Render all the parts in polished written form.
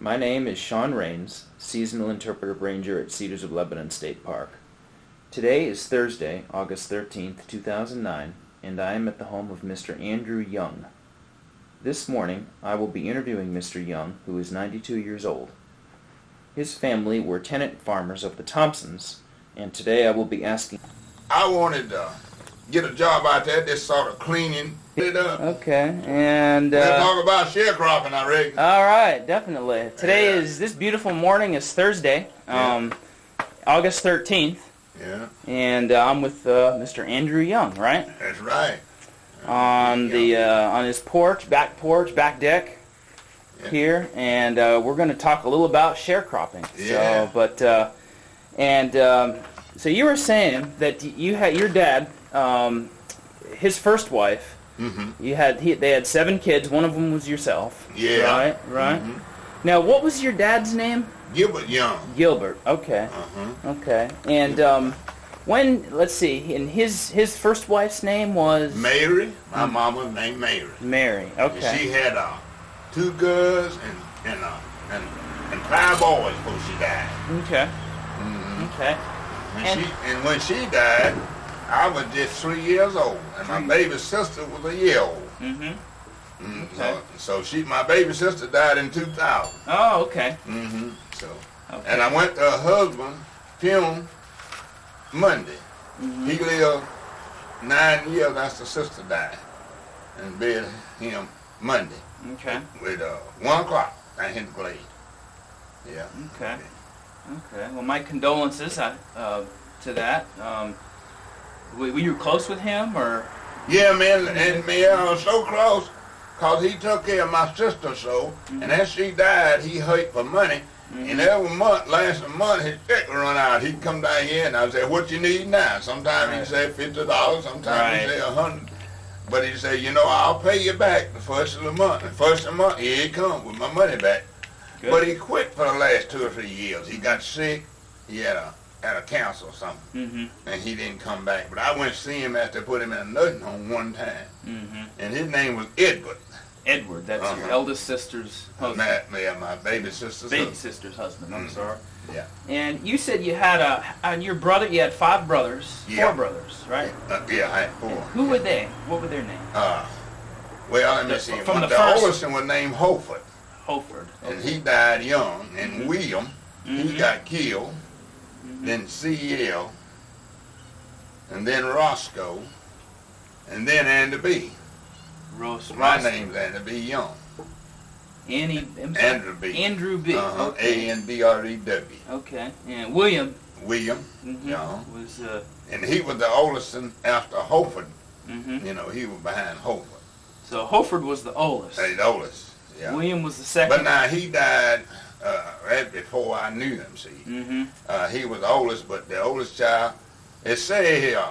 My name is Sean Rains, Seasonal Interpreter Ranger at Cedars of Lebanon State Park. Today is Thursday, August 13th, 2009, and I am at the home of Mr. Andrew Young. This morning, I will be interviewing Mr. Young, who is 92 years old. His family were tenant farmers of the Thompsons, and today I will be asking... I wanted to get a job out there, this sort of cleaning it up. Okay, and... We'll talk about sharecropping, I reckon. All right, definitely. Today is, this beautiful morning is Thursday, August 13th. Yeah. And I'm with Mr. Andrew Young, right? That's right. On his back porch, here, and we're going to talk a little about sharecropping. Yeah. So you were saying that you had your dad, his first wife. Mm-hmm. They had 7 kids. One of them was yourself. Yeah. Right. Mm-hmm. Now, what was your dad's name? Gilbert Young. Gilbert. Okay. Okay. And let's see, and his first wife's name was Mary. My mama named Mary. Mary. Okay. And she had 2 girls and 5 boys before she died. Okay. Mm-hmm. Okay. And when she died, I was just 3 years old, and my baby sister was a year old. Mm-hmm. Okay. So my baby sister died in 2000. Oh, okay. Mm-hmm. Okay. And I went to her husband's funeral Monday. Mm-hmm. He lived 9 years after sister died, and buried him Monday. Okay. With 1 o'clock I hit the glade. Yeah. Okay. Okay. Well, my condolences to that. Were you close with him, or? Yeah, man, and me, I was so close, cause he took care of my sister so, and as she died, he hurt for money, and every month, last month, his check would run out. He'd come down here, and I'd say, "What you need now?" Sometimes he'd say $50, sometimes he'd say $100, but he'd say, "You know, I'll pay you back the first of the month." The first of the month, here he come with my money back. Good. But he quit for the last 2 or 3 years. He got sick. He had a cancer or something, and he didn't come back. But I went to see him after I put him in a nursing home one time, and his name was Edward. Edward, that's your eldest sister's husband. My baby sister's husband. I'm sorry. Yeah. And you said you had your brother. You had 5 brothers, 4 brothers, right? Yeah, I had 4. And who were they? What were their names? Well, let me see. The oldest one was named Holford. Holford. Okay. And he died young. And William, he got killed. Then C.L., and then Roscoe, and then Andy B. My name's Andy B. Young. Andrew B. Andrew B. Okay. A-N-D-R-E-W. Okay. And William Young. Was and he was the oldest after Holford. You know, he was behind Holford. So Holford was the oldest. The oldest, yeah. William was the second. But now he died right before I knew him, see. He was the oldest, but the oldest child, it say here,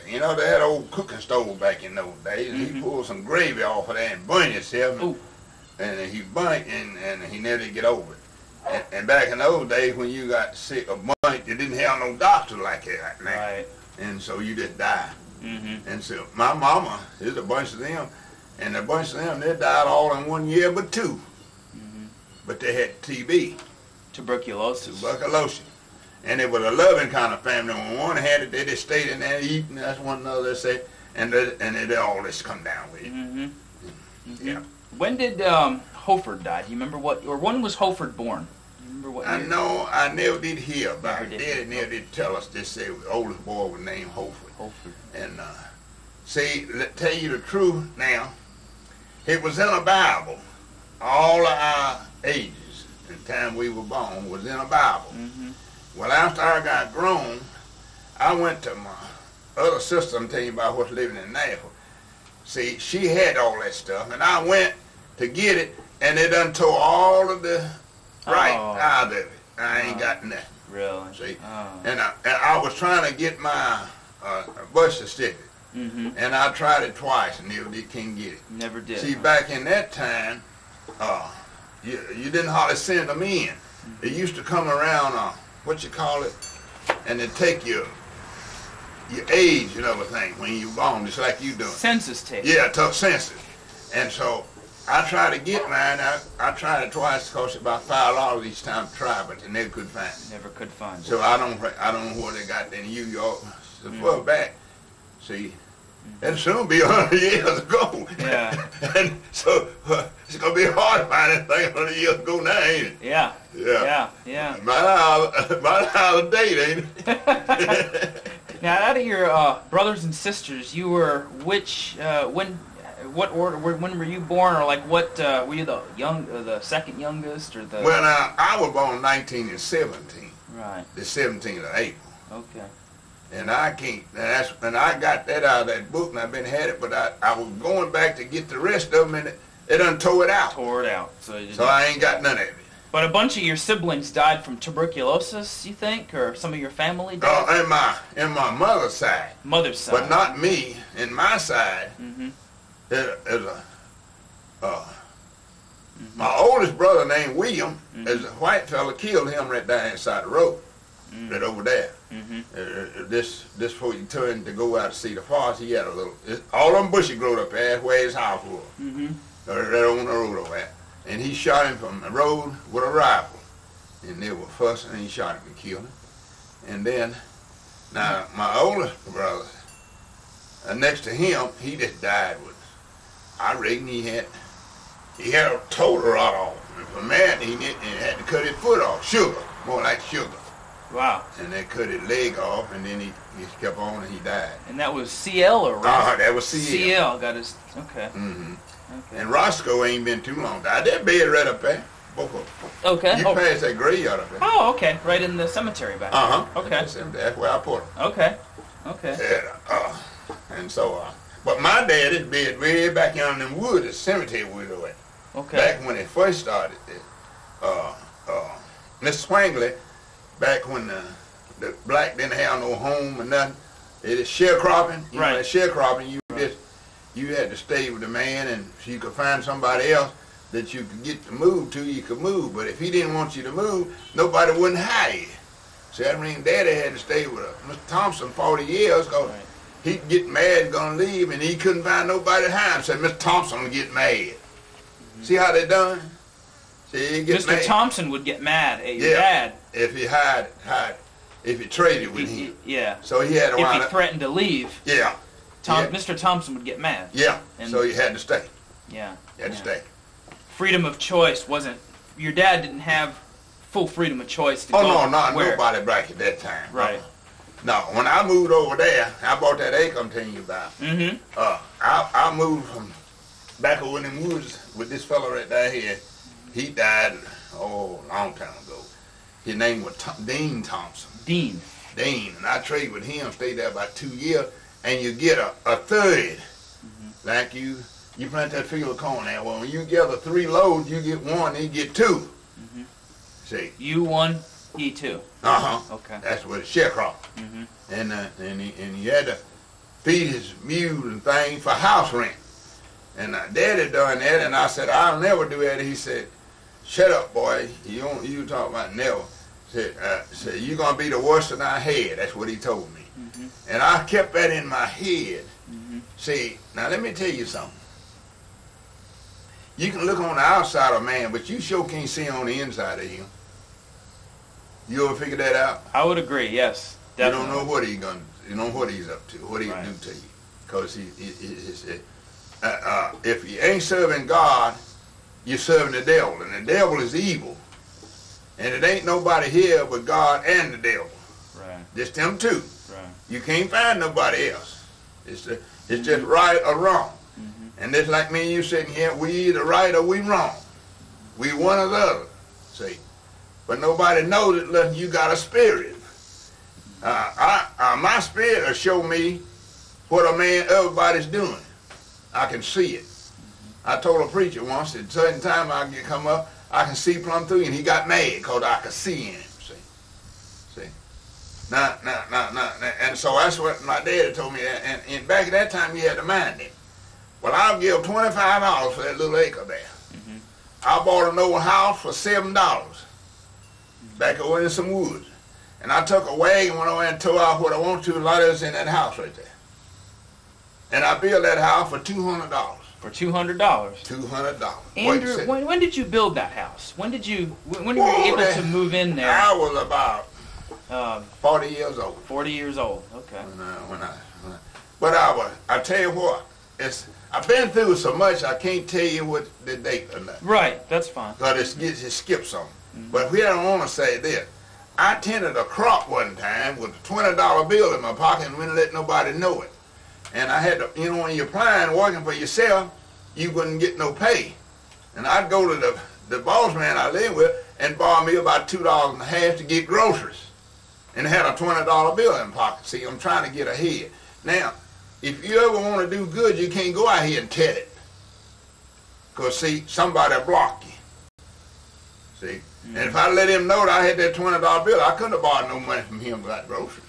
you know, they had an old cooking stove back in those days, and he pulled some gravy off of that and burned himself, and he burnt, and he never did get over it. And back in those days, when you got sick or burnt, you didn't have no doctor like that now. Right. And so you just died. And so my mama, there's a bunch of them, and a bunch of them, they died all in 1 year, but 2. But they had TB. Tuberculosis. And it was a loving kind of family. When one had it, they just stayed in there eating. That's one another, they say. And they all just come down with it. Yeah. When did Holford die? Do you remember when was Holford born? Do you remember what year? I know, I never did hear about it. They never did tell us. They said the oldest boy was named Holford. And see, tell you the truth now, it was in the Bible. All of our ages, and the time we were born, was in a Bible. Well, after I got grown, I went to my other sister. I'm telling you about what's living in Nashville. See, she had all that stuff, and I went to get it, and they done tore all of the right out of it. I ain't got nothing. Really? See, and I was trying to get my birth certificate, and I tried it twice, and never did, can't get it. Never did. See, back in that time, you didn't hardly send them in. They used to come around, and they take your age and everything when you born, just like you doing. Census tape. Yeah, took census. And so I tried to get mine. I tried it twice. It cost about $5 each time to try, but they never could find it. Never could find it. So I don't know where they got it in New York. So far back, see, that'll soon be 100 years ago. Yeah. And so it's gonna be hard to find anything 100 years ago now, ain't it? Yeah. Yeah. Yeah. About an hour a date, ain't it? Now, out of your brothers and sisters, you were what order? When were you born, or like what? Were you the second youngest, or the? Well, I was born in 1917. Right. The 17th of April. Okay. And I can't. And I got that out of that book, and I've been had it, but I was going back to get the rest of them, and it done tore it out. Tore it out. So I ain't got none of it. But a bunch of your siblings died from tuberculosis, you think, or some of your family died? In my mother's side. Mother's side. But not me. In my side, my oldest brother named William, is a white fella, killed him right down inside the road, right over there. This before you turned to go out to see the forest, he had a little, all them bushes growed up there, where his house was, right on the road over there. And he shot him from the road with a rifle. And they were fussing, and he shot him and killed him. And then, now, my oldest brother, next to him, he just died with, I reckon he had a total rot off. And from that, he had to cut his foot off. Sugar, more like sugar. Wow. And they cut his leg off, and then he kept on, and he died. And that was CL or Roscoe? That was CL. CL got his, okay. Okay. And Roscoe ain't been too long. Died. That bed right up there. Both of them. Okay. You passed that graveyard up there. Oh, okay. Right in the cemetery back there. Okay. That's where I put him. Okay. Okay. And so, but my daddy's bed way back down in them woods, the cemetery we were at. Okay. Back when it first started, Miss Swangley, back when the black didn't have no home or nothing, it is sharecropping. You know, that sharecropping, you had to stay with the man, and if you could find somebody else that you could get to move to, you could move. But if he didn't want you to move, nobody wouldn't hire you. So that means Daddy had to stay with Mr. Thompson 40 years, because he'd get mad and gonna leave, and he couldn't find nobody to hire him. So Mr. Thompson would get mad. See how they done? See, Mr. mad. Thompson would get mad at your dad. If he if he traded with him. Yeah. So he had to if he threatened to leave. Yeah. Mr. Thompson would get mad. Yeah. So he had to stay. Yeah. He had to stay. Freedom of choice wasn't. Your dad didn't have full freedom of choice to go. Oh no, nobody back at that time. Right. No, when I moved over there, I bought that acre I'm telling you about. I moved from back over in the woods with this fellow right there here. He died a long time ago. His name was Dean Thompson. Dean. And I traded with him, stayed there about 2 years, and you get a third. Like you plant that field of corn there. Well, when you gather 3 loads, you get 1, he get 2. See? You 1, he 2. Okay. That's what it's sharecrop. And he had to feed his mules and things for house rent. And Daddy done that, and I said, I'll never do that. He said, shut up, boy. You talk about never. Said, you're going to be the worst in our head. That's what he told me. And I kept that in my head. See, now let me tell you something. You can look on the outside of a man, but you sure can't see on the inside of him. You ever figure that out? I would agree, yes. Definitely. You don't know what he's going to, you know what he's up to, what he'll do to you. Because if you ain't serving God, you're serving the devil, and the devil is evil. And it ain't nobody here but God and the devil. Right. Just them two. Right. You can't find nobody else. It's just right or wrong. And just like me and you sitting here, we either right or we wrong. We one or the other. See? But nobody knows it unless you got a spirit. My spirit will show me what everybody's doing. I can see it. I told a preacher once at a certain time I can come up, I can see plumb through, and he got mad because I could see in him. See? Now, and so that's what my daddy told me. And back at that time, you had to mind it. Well, I'll give $25 for that little acre there. I bought an old house for $7 back over in some woods. And I took a wagon, went over and tore out what I wanted to, a lot of it's in that house right there. And I built that house for $200. For $200. $200. Andrew, when did you build that house? When were you able to move in there? I was about 40 years old. 40 years old. Okay. But I tell you what, I've been through so much I can't tell you what the date or nothing. Right, that's fine. But it skips on. But we don't want to say this. I tended a crop one time with a $20 bill in my pocket and wouldn't let nobody know it. And I had to, when you're applying, working for yourself, you wouldn't get no pay. And I'd go to the boss man I lived with and borrow me about $2.50 to get groceries. And had a $20 bill in my pocket. See, I'm trying to get ahead. Now, if you ever want to do good, you can't go out here and tell it. Because, see, somebody will block you. See? And if I let him know that I had that $20 bill, I couldn't have borrowed no money from him without groceries.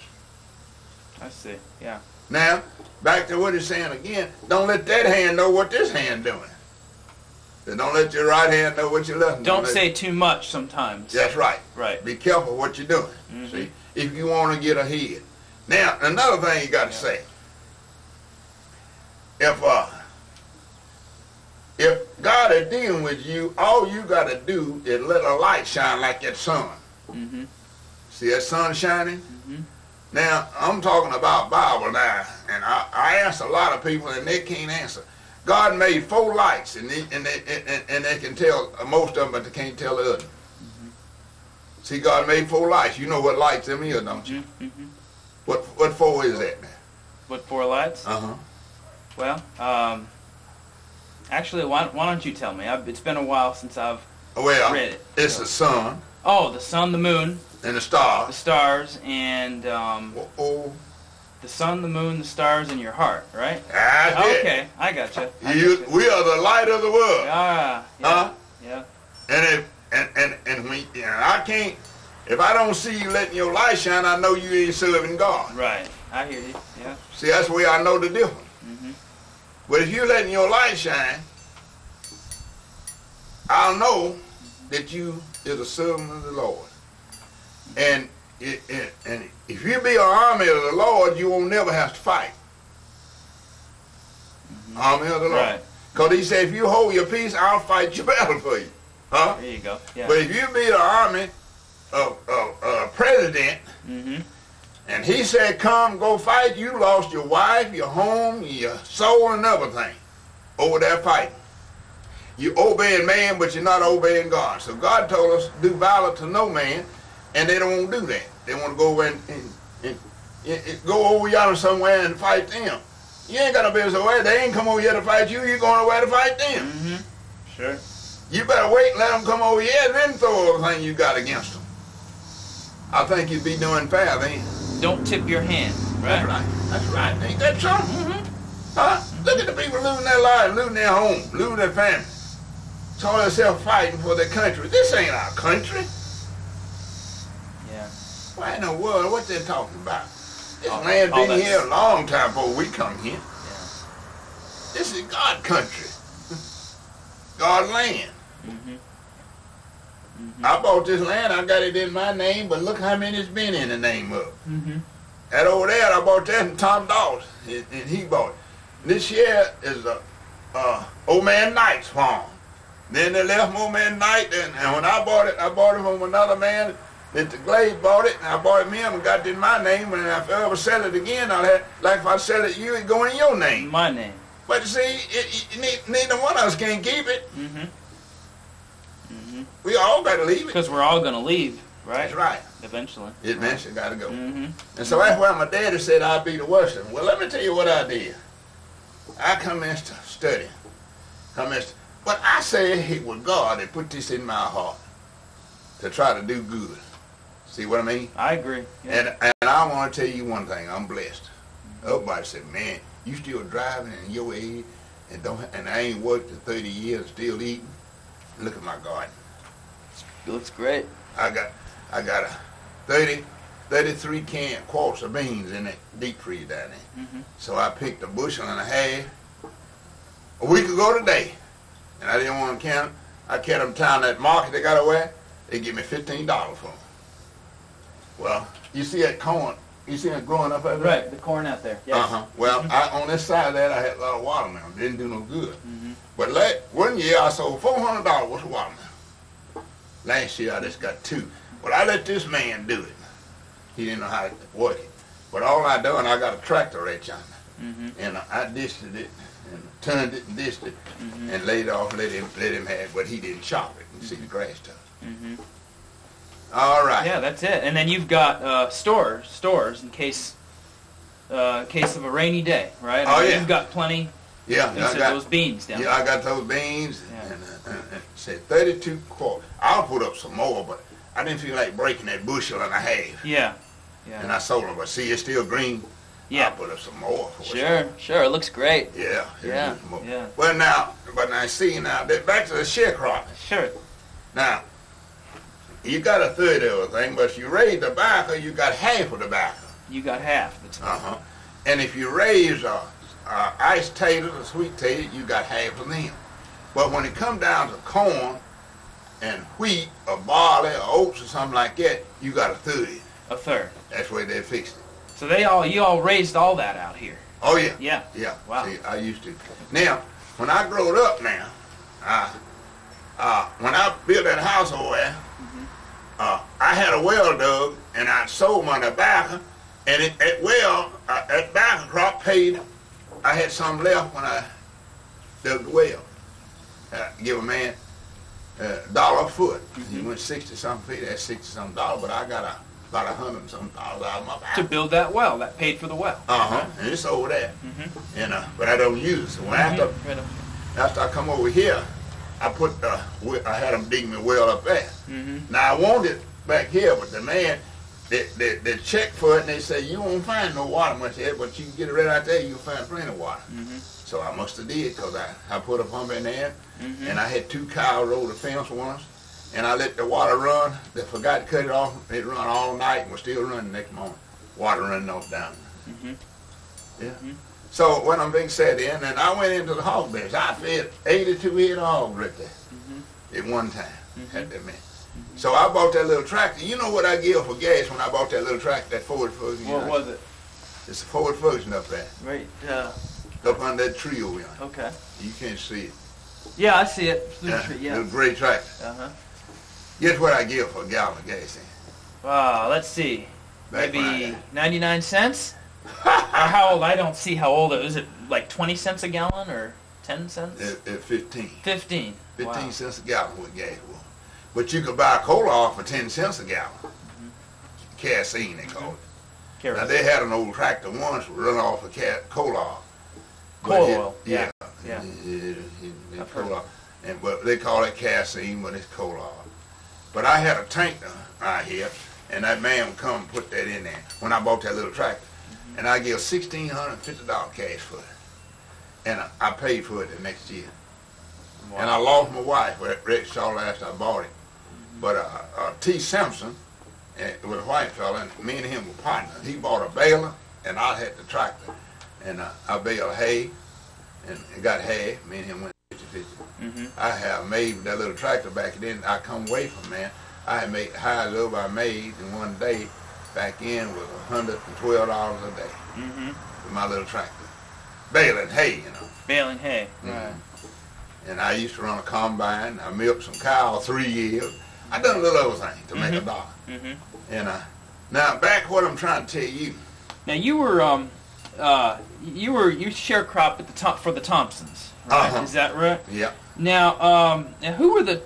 I see, yeah. Now, back to what he's saying again, don't let that hand know what this hand doing. So don't let your right hand know what your left hand. Don't say too much sometimes. That's right. Right. Be careful what you're doing, see, if you want to get ahead. Now, another thing you got to say, if God is dealing with you, all you got to do is let a light shine like that sun. See that sun shining? Now, I'm talking about Bible now, and I ask a lot of people, and they can't answer. God made 4 lights, and they can tell most of them, but they can't tell the other. See, God made 4 lights. You know what lights them is, don't you? What 4 is that now? What 4 lights? Well, actually, why don't you tell me? It's been a while since I've read it. It's the sun. Oh, the sun, the moon. And the stars. The stars, and the sun, the moon, the stars, and your heart, right? That's it. Okay, I gotcha. We are the light of the world. Ah, yeah. Yeah. And I can't, if I don't see you letting your light shine, I know you ain't serving God. Right. I hear you. Yeah. See, that's the way I know the difference. But if you're letting your light shine, I'll know that you is a servant of the Lord. And if you be an army of the Lord, you won't never have to fight. Army of the Lord. Right. Because he said, if you hold your peace, I'll fight your battle for you. Huh? There you go. Yeah. But if you be the army of president, and he said, come, go fight, you lost your wife, your home, your soul, and everything over that fighting. You're obeying man, but you're not obeying God. So God told us, do violence to no man, and they don't want to do that. They want to go over and go over yonder somewhere and fight them. You ain't got no business over there. They ain't come over here to fight you. You're going over there to fight them. Sure. You better wait and let them come over here and then throw everything you got against them. I think you'd be doing fair then. Don't tip your hand, right? That's right. That's right. Ain't that something? Huh? Look at the people losing their lives, losing their home, losing their family. Saw themselves fighting for their country. This ain't our country. Yeah. Why in the world? What they talking about? This land been here a long time before we come here. Yeah. This is God's country. God's land. I bought this land, I got it in my name, but look how many it's been in the name of. That over there, I bought that from Tom Dawes, and he bought it. This here is Old Man Knight's farm. Then they left Old Man Knight, and when I bought it from another man that the Glade bought it, and I bought it from him and got it in my name, and if I ever sell it again, I'll have, like if I sell it to you, it go in your name. My name. But you see, neither one of us can keep it. We all got to leave it. Because we're all going to leave, right? That's right. Eventually. Eventually got to go. And so that's why my daddy said I'd be the Western. Well, let me tell you what I did. I commenced to study. But I said it was God that put this in my heart to try to do good. See what I mean? I agree. Yeah. And I want to tell you one thing. I'm blessed. Everybody said, man, you still driving in your age and I ain't worked in 30 years still eating. Look at my garden. It looks great. I got a 33 quarts of beans in that deep freeze down there. So I picked a bushel and a half a week ago today. And I didn't want to count them. I kept them down that market they got away. They give me $15 for them. Well, you see that corn, You see it growing up over there? Right, the corn out there. Yes. Well, on this side of that, I had a lot of watermelon. Didn't do no good. But one year, I sold $400 worth of watermelon. Last year, I just got 2. But I let this man do it. He didn't know how to work it. But all I done, I got a tractor wrench on it. And I dished it and turned it and dished it and laid it off, let him have it, but he didn't chop it. You see the grass touch. All right. Yeah, that's it. And then you've got stores in case of a rainy day, right? Oh, yeah. You've got plenty. Yeah, I got those beans down there. Yeah, I got those beans and said 32 quarters. I'll put up some more, but I didn't feel like breaking that bushel and a half. Yeah. And I sold them, but see, it's still green. Yeah. I'll put up some more for Sure. It looks great. Yeah. Yeah. Well, now, see, back to the sharecropping. Sure. Now, you got a third of everything, but if you raise tobacco, you got half of tobacco. You got half the tobacco. And if you raise iced taters or sweet taters, you got half of them. But when it comes down to corn and wheat or barley or oats or something like that, you got a third. A third. That's where they fixed it. So you all raised all that out here. Oh yeah. Yeah. Wow. See, I used to. Now, when I growed up now, when I built that house over there, I had a well dug and I sold my tobacco, and that tobacco crop paid. I had some left when I dug the well. Give a man $1 a foot. He went 60-something feet. That's $60-something, but I got about $100-something out of my back. To build that well, that paid for the well. And it's over there. But I don't use it. So when after I come over here, I had them dig me well up there. Now I wanted it back here, but the man, they checked for it and they say you won't find no water much here, but you can get it right out there. You'll find plenty of water. So I must have did, because I put a pump in there, and I had 2 cows over the fence once, and I let the water run. They forgot to cut it off. It run all night and was still running the next morning. Water running off down there. So when I'm being said in, and I went into the hog business. I fed 82 head of hogs right there at one time. Had that many. So I bought that little tractor. You know what I give for gas when I bought that little tractor, that Ford Ferguson? What was it? It's a Ford Ferguson up there. Right. Up under that tree over there. Okay. You can't see it. Yeah, I see it. Yeah. It's a great tractor. Guess what I give for a gallon of gas in? Let's see. Maybe 99 cents? Or how old? I don't see how old it is. Is it like 20 cents a gallon or 10 cents? At 15. 15. 15 cents a gallon with gas was. But you could buy a cola off for 10 cents a gallon. Kerosene, they call it. Kerosene. Now, they had an old tractor once run off of cola off. Coal oil. Yeah. Coal oil. But they call it kerosene, but it's coal oil. But I had a tank out here, and that man would come and put that in there when I bought that little tractor. And I give $1,650 cash for it. And I paid for it the next year. Wow. And I lost my wife right shortly after I bought it. But T. Simpson, with a white fella, and me and him were partners. He bought a baler, and I had the tractor. And I baled hay, and got hay. Me and him went 50-50. I have made with that little tractor back then. I come away from there. I had made high as over I made in one day back in was $112 a day with my little tractor. Baling hay, you know. Baling hay, right. And I used to run a combine. I milked some cows 3 years. I done a little everything to make a dollar. And now back what I'm trying to tell you. Now you were you sharecrop for the Thompsons, right? Is that right? Yeah. Now, who were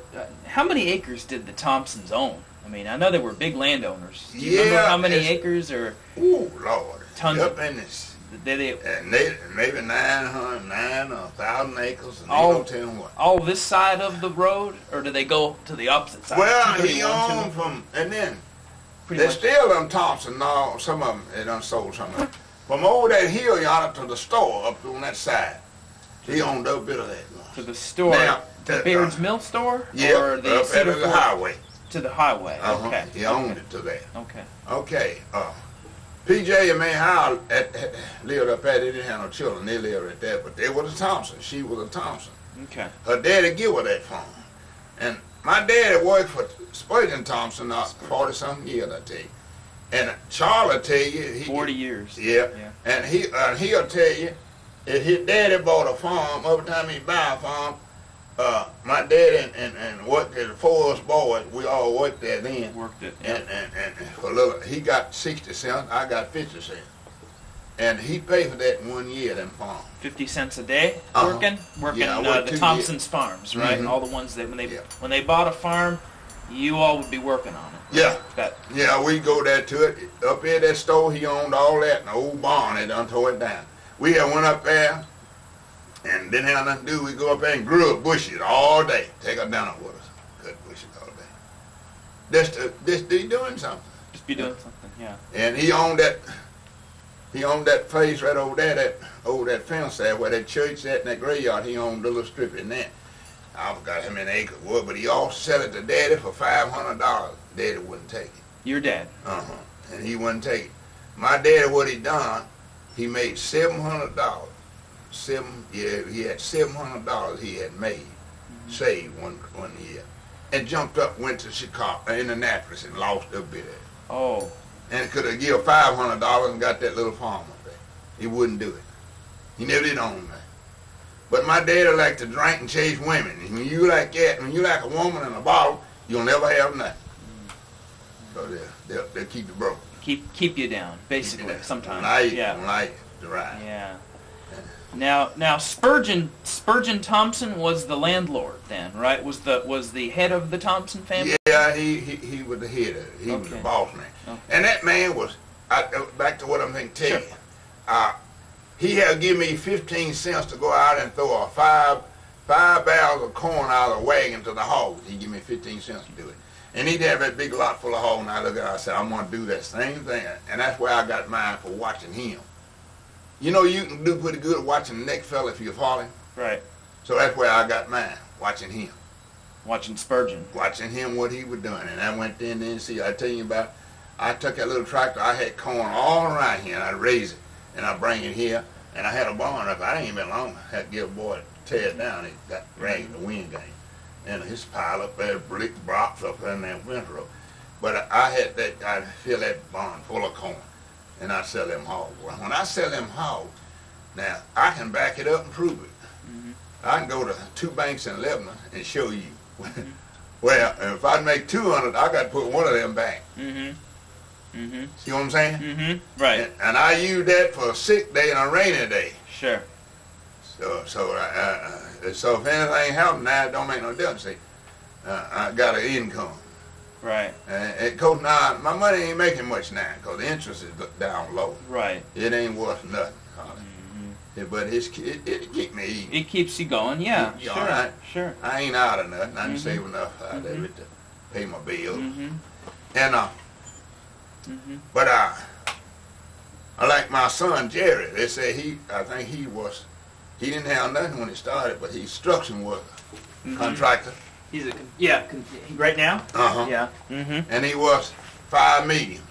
how many acres did the Thompsons own? I mean, I know they were big landowners. Do you remember how many acres or? Oh Lord, tons up in this. Maybe 900 or 1,000 acres, and all, they don't tell them what. All this side of the road, or do they go to the opposite side? Well, he owned from, and then they still done Thompson. No, some of them they done sold some of them. From over that hill yonder to the store up on that side, he owned a bit of that. To the store, now, the Baird's Mill store, yeah, or the up at the highway. To the highway. Okay. He owned it to that. Okay. Okay. PJ and May Howell lived up there. They didn't have no children. They lived right there, but they were the Thompson. She was a Thompson. Okay. Her daddy give her that farm. And my daddy worked for Spurgeon Thompson 40-something years, I tell you. And Charlie tell you, 40 years. Yeah. And he'll tell you, if his daddy bought a farm, every time he buy a farm, my daddy and worked there, the 4 of us boys, we all worked there then. Worked it. Yeah. And for a little, he got 60 cents, I got 50 cents. And he paid for that in 1 year, them farms. 50 cents a day working the Thompson's farms, right? Mm-hmm. All the ones that when they bought a farm, you all would be working on it. Yeah. Yeah, we go there to it. Up here at that store, he owned all that, and the old barn, they done tore it down. We had went up there and didn't have nothing to do. We go up there and grew up bushes all day. Take a dinner with us. Cut bushes all day. Just be doing something. Just be doing something, yeah. And he owned that place right over there, that fence there where that church at in that graveyard. He owned a little strip in there. I forgot how many acres it was, but he also sell it to Daddy for $500. Daddy wouldn't take it. Your dad? And he wouldn't take it. My daddy, what he done, he made $700. He had $700 he had made, saved one year, and jumped up, went to Chicago, Indianapolis, and lost a bit of it. Oh. And could have given $500 and got that little farm up there. He wouldn't do it. He never did own that. But my daddy liked to drink and chase women. And when you like that, when you like a woman in a bottle, you'll never have nothing. So they'll keep you broke. Keep you down, basically, sometimes. Like to ride. Yeah. Now Spurgeon Thompson was the landlord then, right? Was the head of the Thompson family? Yeah, he was the head of it. He was the boss man. Okay. And that man was, back to what I'm going to tell you, he had given me 15 cents to go out and throw five barrels of corn out of the wagon to the hogs. He gave me 15 cents to do it. And he'd have that big lot full of hogs, and I looked at it, I said, I'm going to do that same thing. And that's where I got mine for watching him. You know, you can do pretty good at watching the next fella if you're falling. Right. So that's where I got mine, watching him. Watching Spurgeon. Watching him, what he was doing. And I went in there and see, I tell you about, I took that little tractor, I had corn all around here, and I raised it, and I bring it here, and I had a barn up. I ain't been long. I had to get a boy to tear it down. It got rained, the wind came. And his pile up there, brick rocks up there in that winter road. But I'd fill that barn full of corn, and I'd sell them hogs. Well, when I sell them hogs, now, I can back it up and prove it. I can go to 2 banks in Lebanon and show you. Well, if I make 200, I got to put one of them back. See what I'm saying? Right. And I use that for a sick day and a rainy day. Sure. So if anything happens now, it don't make no difference. See, I got an income. Right. And course now, my money ain't making much now because the interest is down low. Right. It ain't worth nothing. Yeah, but it keep me eating. It keeps you going, yeah. Sure. Sure. Right. Sure. I ain't out of nothing. I can save enough out of it to pay my bills. And but I like my son Jerry. They say I think he didn't have nothing when he started, but he's construction worker, contractor. He's right now. Yeah. And he was $5 million.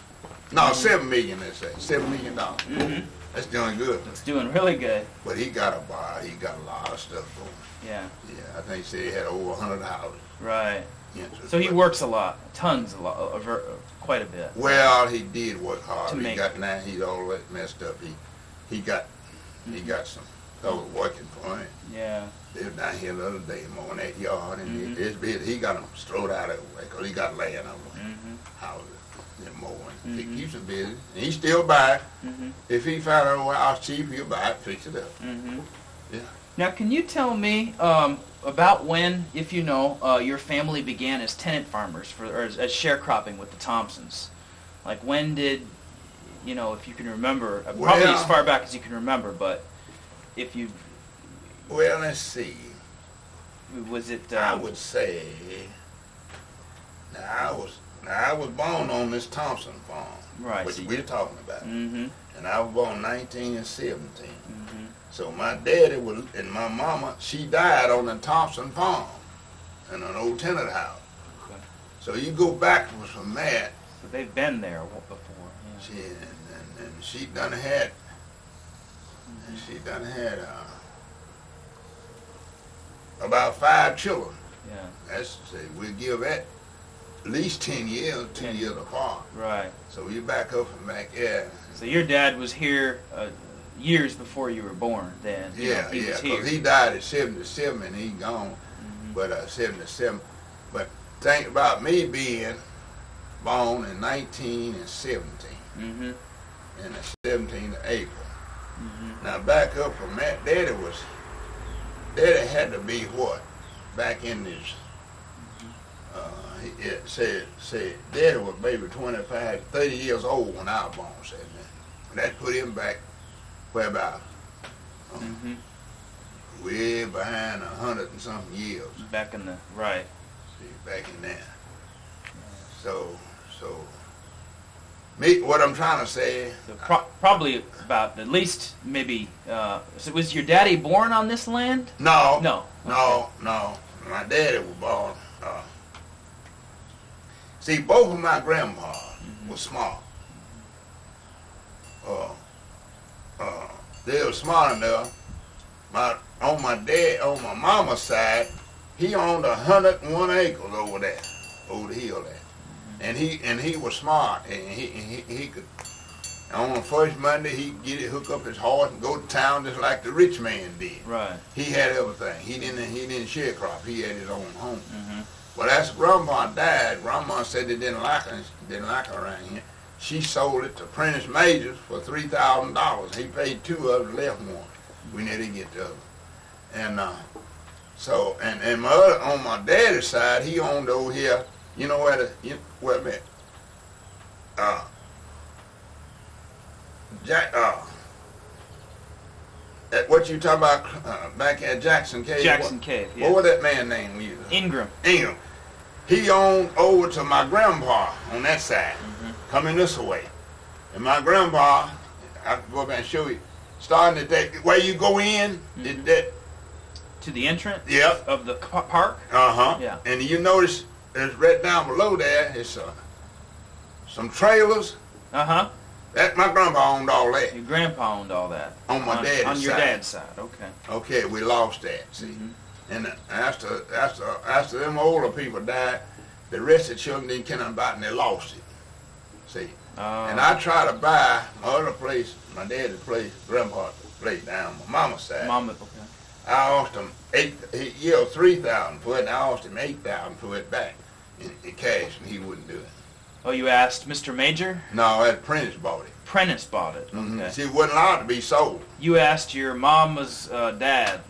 No, $7 million. They say $7 million. That's doing good. It's doing really good. But he got a lot of stuff going. Yeah. Yeah, I think he said he had over 100 houses. Right. So he works a lot, quite a bit. Well, he did work hard. He's all that messed up. He got some fellow working for him. Yeah. They were down here the other day mowing that yard, and he got them strode out of the way because he got land over houses. Mowing. He keeps it busy. And he still buy it. If he found out a house cheap, he'll buy it, fix it up. Yeah. Now, can you tell me about when, if you know, your family began as tenant farmers or as sharecropping with the Thompsons? Like when did, if you can remember, probably as far back as you can remember, but if you... Well, let's see. Was it... I would say... I was born on this Thompson farm, which we're talking about. And I was born 1917. So my daddy and my mama, she died on the Thompson farm in an old tenant house. Okay. So you go backwards from that. So they've been there before. Yeah. She done had about 5 children. Yeah. That's we give that at least 10 years, 2 years apart. Right. So we back up from back there. So your dad was here years before you were born then. Yeah, he was here. because he died at 77 and he gone. But 77. But think about me being born in 1917. In the 17th of April. Now back up from that, Daddy had to be what? Back in this, it said Daddy was maybe 25, 30 years old when I was born, said that. That put him back, where about, way behind 100 and something years. Back in the, right. See, back in there. So, what I'm trying to say... So probably about at least maybe... so was your daddy born on this land? No. No. No, no. My daddy was born... see, both of my grandpas were smart. They were smart enough. On my mama's side, he owned 101 acres over there, over the hill there. And he was smart, and he could, on the first Monday, he'd get it, hook up his horse and go to town just like the rich man did. Right. He had everything. He didn't sharecrop. He had his own home. But after Grandpa died, Grandma said they didn't like her around here. She sold it to Prentice Majors for $3,000. He paid two of them, left one. We never get the other. And so my other, on my daddy's side, he owned over here. You know where a minute. What you talking about back at Jackson Cave? Jackson Cave, yeah. What was that man's name we used? Ingram. He owned over to my grandpa on that side, coming this way. And my grandpa, I can go back and show you, starting at that, where you go in, to the entrance Yep. of the park? Yeah. And you notice, there's right down below there, it's some trailers. That my grandpa owned all that. Your grandpa owned all that. On my dad's side. On your dad's side, okay. Okay, we lost that, see. And after them older people died, the rest of the children didn't care nothing about it and they lost it. See. And I tried to buy my other place, my dad's place, grandpa's place down my mama's side. Okay. I asked him $3,000 for it, and I asked him $8,000 for it back in cash, and he wouldn't do it. Oh, you asked Mr. Major? No, that Prentice bought it. Prentice bought it. Okay. See, it wasn't allowed to be sold. You asked your mama's dad.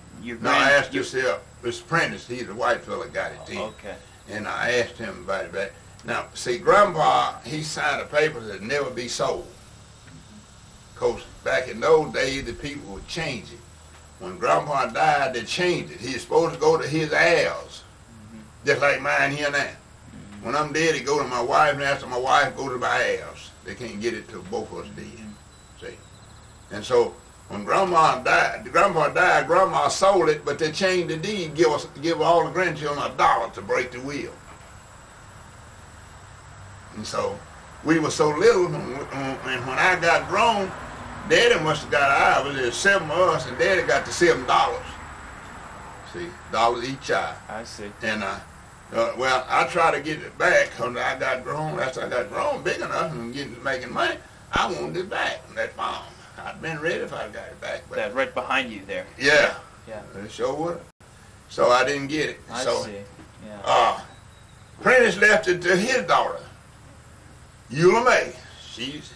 I asked this Prentice. He's a white fella, got it. Okay. And I asked him about it back. Now, see, Grandpa, he signed a paper that never be sold. Because back in those days, the people would change it. When Grandpa died, they changed it. He was supposed to go to his heirs, just like mine here now. When I'm dead, it go to my wife, and after my wife, go to my heirs. They can't get it till both of us dead. See? And so, when Grandpa died, Grandma sold it, but they changed the deed, give all the grandchildren $1 to break the will. And so, we were so little, and when I got grown, Daddy must have got ours. There's 7 of us, and Daddy got the $7. See, dollars each eye. I see. And well, I try to get it back because I got grown. After I got grown big enough and making money, I wanted it back. That farm, I'd been ready if I got it back. But that right behind you there. Yeah. Yeah. It sure would. So I didn't get it. I see. Yeah. Prentice left it to his daughter, Eula May. She's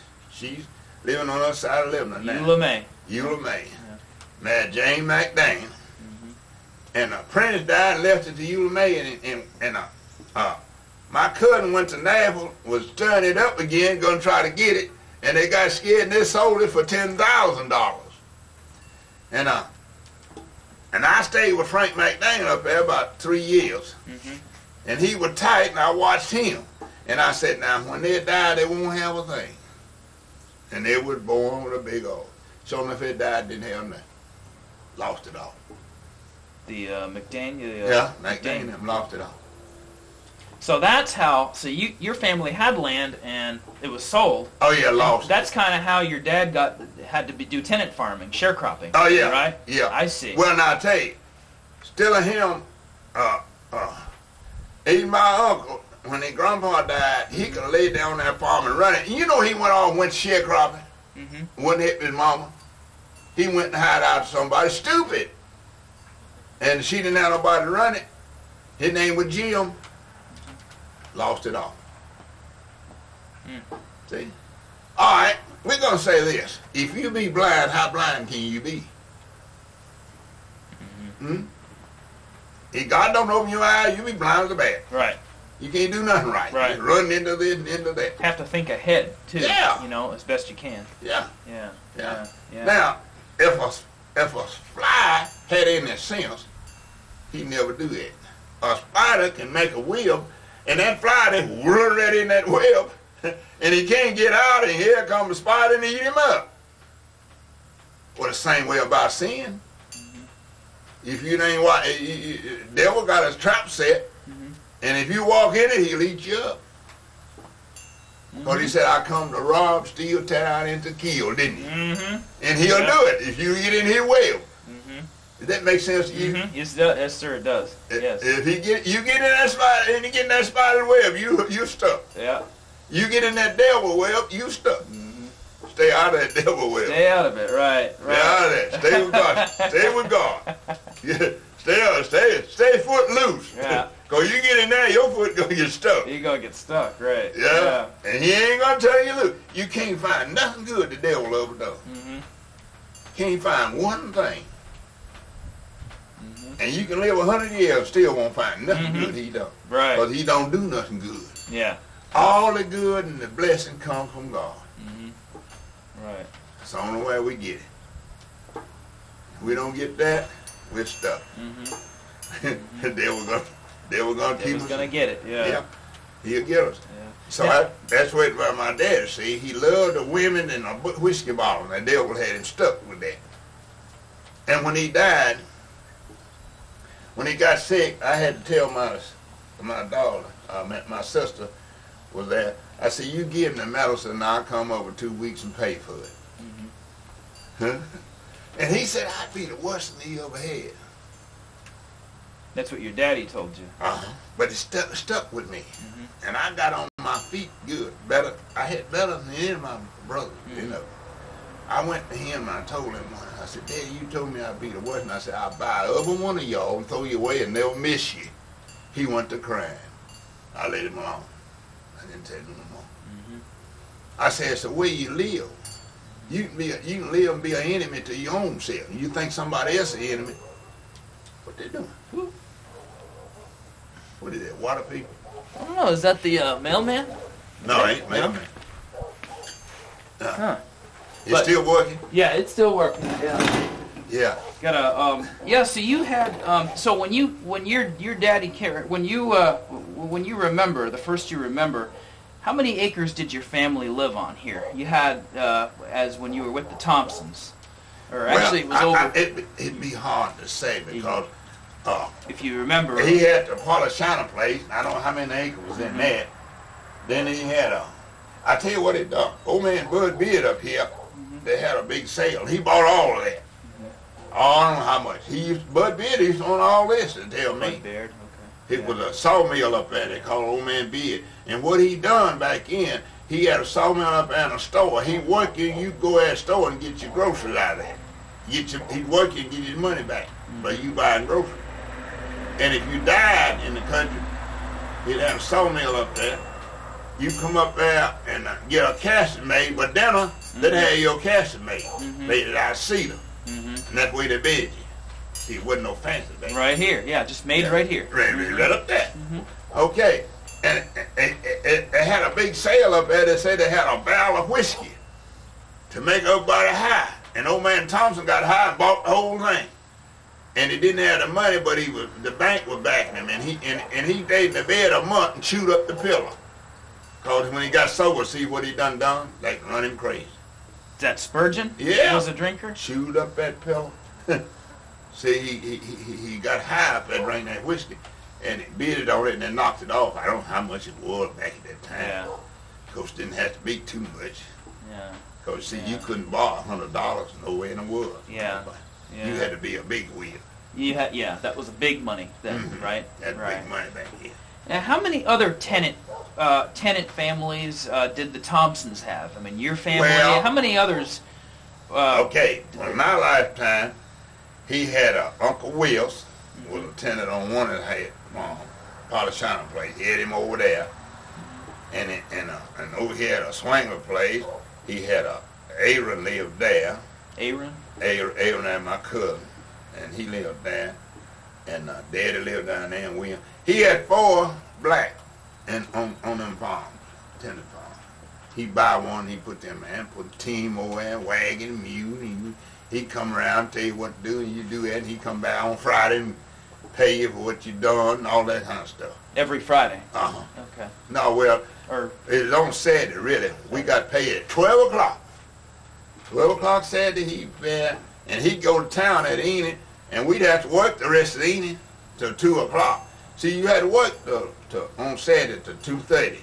living on the other side of Lebanon now. Eula May. Yeah. Married Jane McDaniel. And Prentice died and left it to Eula May. And my cousin went to Nashville, was stirring it up again, going to try to get it. And they got scared and they sold it for $10,000. And I stayed with Frank McDaniel up there about 3 years. And he was tight, and I watched him. And I said, now, when they die, they won't have a thing. And they was born with a big old. Sure enough, they died, didn't have nothing. Lost it all. The McDaniel. Yeah, McDaniel lost it all. So that's how. So your family had land and it was sold. Oh yeah, lost. That's kind of how your dad had to do tenant farming, sharecropping. Oh yeah, right. Yeah, I see. Well, now I tell you, still him, even my uncle, when his grandpa died, he could lay down on that farm and run it. And you know he went off and went sharecropping. Wouldn't hit his mama. He went and hired out to somebody stupid. And she didn't have nobody to run it. His name was Jim. Lost it all. See? All right, we're going to say this. If you be blind, how blind can you be? If God don't open your eyes, you be blind as a bat. Right. You can't do nothing right. Right. You're running into this and into that. Have to think ahead too. Yeah. You know, as best you can. Yeah. Yeah. Yeah. Yeah. Now, if a fly had any sense, he'd never do that. A spider can make a web, and that fly just whirl right in that web, and he can't get out, and here comes the spider and eat him up. Well, the same way about sin. If you ain't devil got his trap set, and if you walk in it, he'll eat you up. But he said, I come to rob, steal, tear down, and to kill, didn't he? And he'll do it if you get in his web. Does that make sense to you? Yes, sir, it does. Yes. If you get in that spider, and you get in that spider web, you stuck. Yeah. You get in that devil web, you stuck. Stay out of that devil web. Stay out of it, right. Stay out of that. Stay with God. Stay with God. Yeah. Stay foot loose. Yeah. Cause you get in there, your foot gonna get stuck. You're gonna get stuck, right. Yeah. And he ain't gonna tell you, look, you can't find nothing good the devil ever does. Can't find one thing. And you can live 100 years and still won't find nothing good he does. Right. Because he don't do nothing good. Yeah. All the good and the blessing come from God. Right. That's the only way we get it. If we don't get that, we're stuck. The devil gonna keep us. He's gonna get it. Yeah. He'll get us. Yeah. So that's what about my daddy. See, he loved the women and a whiskey bottle. And the devil had him stuck with that. And when he died, when he got sick, I had to tell my daughter, my sister was there. I said, you give him the medicine and I'll come over 2 weeks and pay for it. And he said, I'd be the worst thing he ever had. That's what your daddy told you. But it stuck with me. And I got on my feet good. Better. I had better than any of my brothers, you know. I went to him and I told him, I said, Daddy, you told me I'd be the worst. And I said, I'll buy every one of y'all and throw you away and never miss you. He went to crying. I let him alone. I didn't tell him no more. I said, it's the way you live. You can live and be an enemy to your own self. You think somebody else is an enemy. What they doing? What is that, water people? I don't know, is that the mailman? No, it ain't mailman. It's But- still working? Yeah, it's still working. Yeah. Yeah. Got so you had so when your daddy when you remember the first you remember, how many acres did your family live on here? You had as when you were with the Thompsons, or actually it was over. It'd be hard to say because if you remember, he had the Polishana place. I don't know how many acres was in that. Then he had I tell you what it done. Old man Bud Beard up here, they had a big sale. He bought all of that. I don't know how much. Bud Beard used to own all this to tell me. Bud Beard, It was a sawmill up there they called Old Man Beard. And what he done back in, he had a sawmill up there and a store. He work you, you go at a store and get your groceries out of there. He'd work you and get his money back. But you buying groceries. And if you died in the country, he'd have a sawmill up there. You come up there and get a casket made, but then they'd have your casket made. Made it out of cedar. And that's where they bid you. See, it wasn't no fancy thing. right here, yeah, just made right here. Right up there. Okay. And they had a big sale up there. They said they had a barrel of whiskey to make everybody high. And old man Thompson got high and bought the whole thing. And he didn't have the money, but the bank was backing him. And he stayed in the bed a month and chewed up the pillow. Because when he got sober, see what he done? They run him crazy. Is that Spurgeon? Yeah. He was a drinker? Chewed up that pillow. See, he got high up there drinking that whiskey. And he beat it on it and then knocked it off. I don't know how much it was back at that time. Yeah. Of course, it didn't have to be too much. Yeah. Because, see, you couldn't borrow $100 nowhere in the world. Yeah. You had to be a big wheel. Yeah, that was big money then, right? That's right. big money back then. Now, how many other tenant families did the Thompsons have? I mean, your family. Well, how many others? Okay, in my lifetime, he had a Uncle Wills, was a tenant on one of the Polishana place. He had him over there, and over here at a Swangler place, he had Aaron lived there. Aaron. Aaron and my cousin, and he lived there, and Daddy lived down there in William. He had 4 black, and on them farms, tenant farms. He'd buy one, he put them in, put a team over there, wagon, mule. He'd come around, tell you what to do, and you do that, and he'd come back on Friday and pay you for what you done, and all that kind of stuff. Every Friday? Uh-huh. Okay. No, well, it was on Saturday, really. We got paid at 12 o'clock. 12 o'clock Saturday, he'd be there, and he'd go to town that evening, and we'd have to work the rest of the evening till 2 o'clock. See, you had to work on Saturday to 2:30.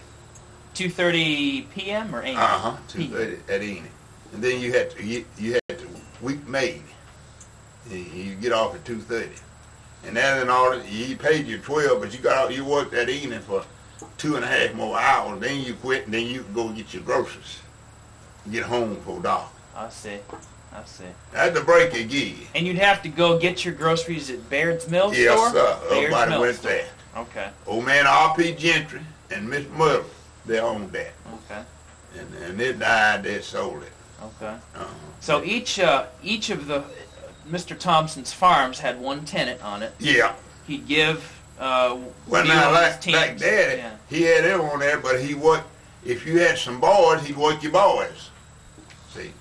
2:30 p.m. or a.m.? 2:30 at evening. And then you had to week made. You get off at 2:30. And then in order, he paid you 12, but you worked that evening for 2.5 more hours. Then you quit, and then you could go get your groceries. Get home before dark. I see. That's the break you give you. And you'd have to go get your groceries at Baird's Mill Store? Yes, sir. Baird's Everybody Mill went Store. there. Okay. Old man R.P. Gentry and Miss Mother, they owned that. Okay. And they died, they sold it. Okay. So each of the Mr. Thompson's farms had one tenant on it. Yeah. He'd give Well, now, like Daddy, yeah. he had them on there, but he worked, if you had some boys, he'd work your boys. See?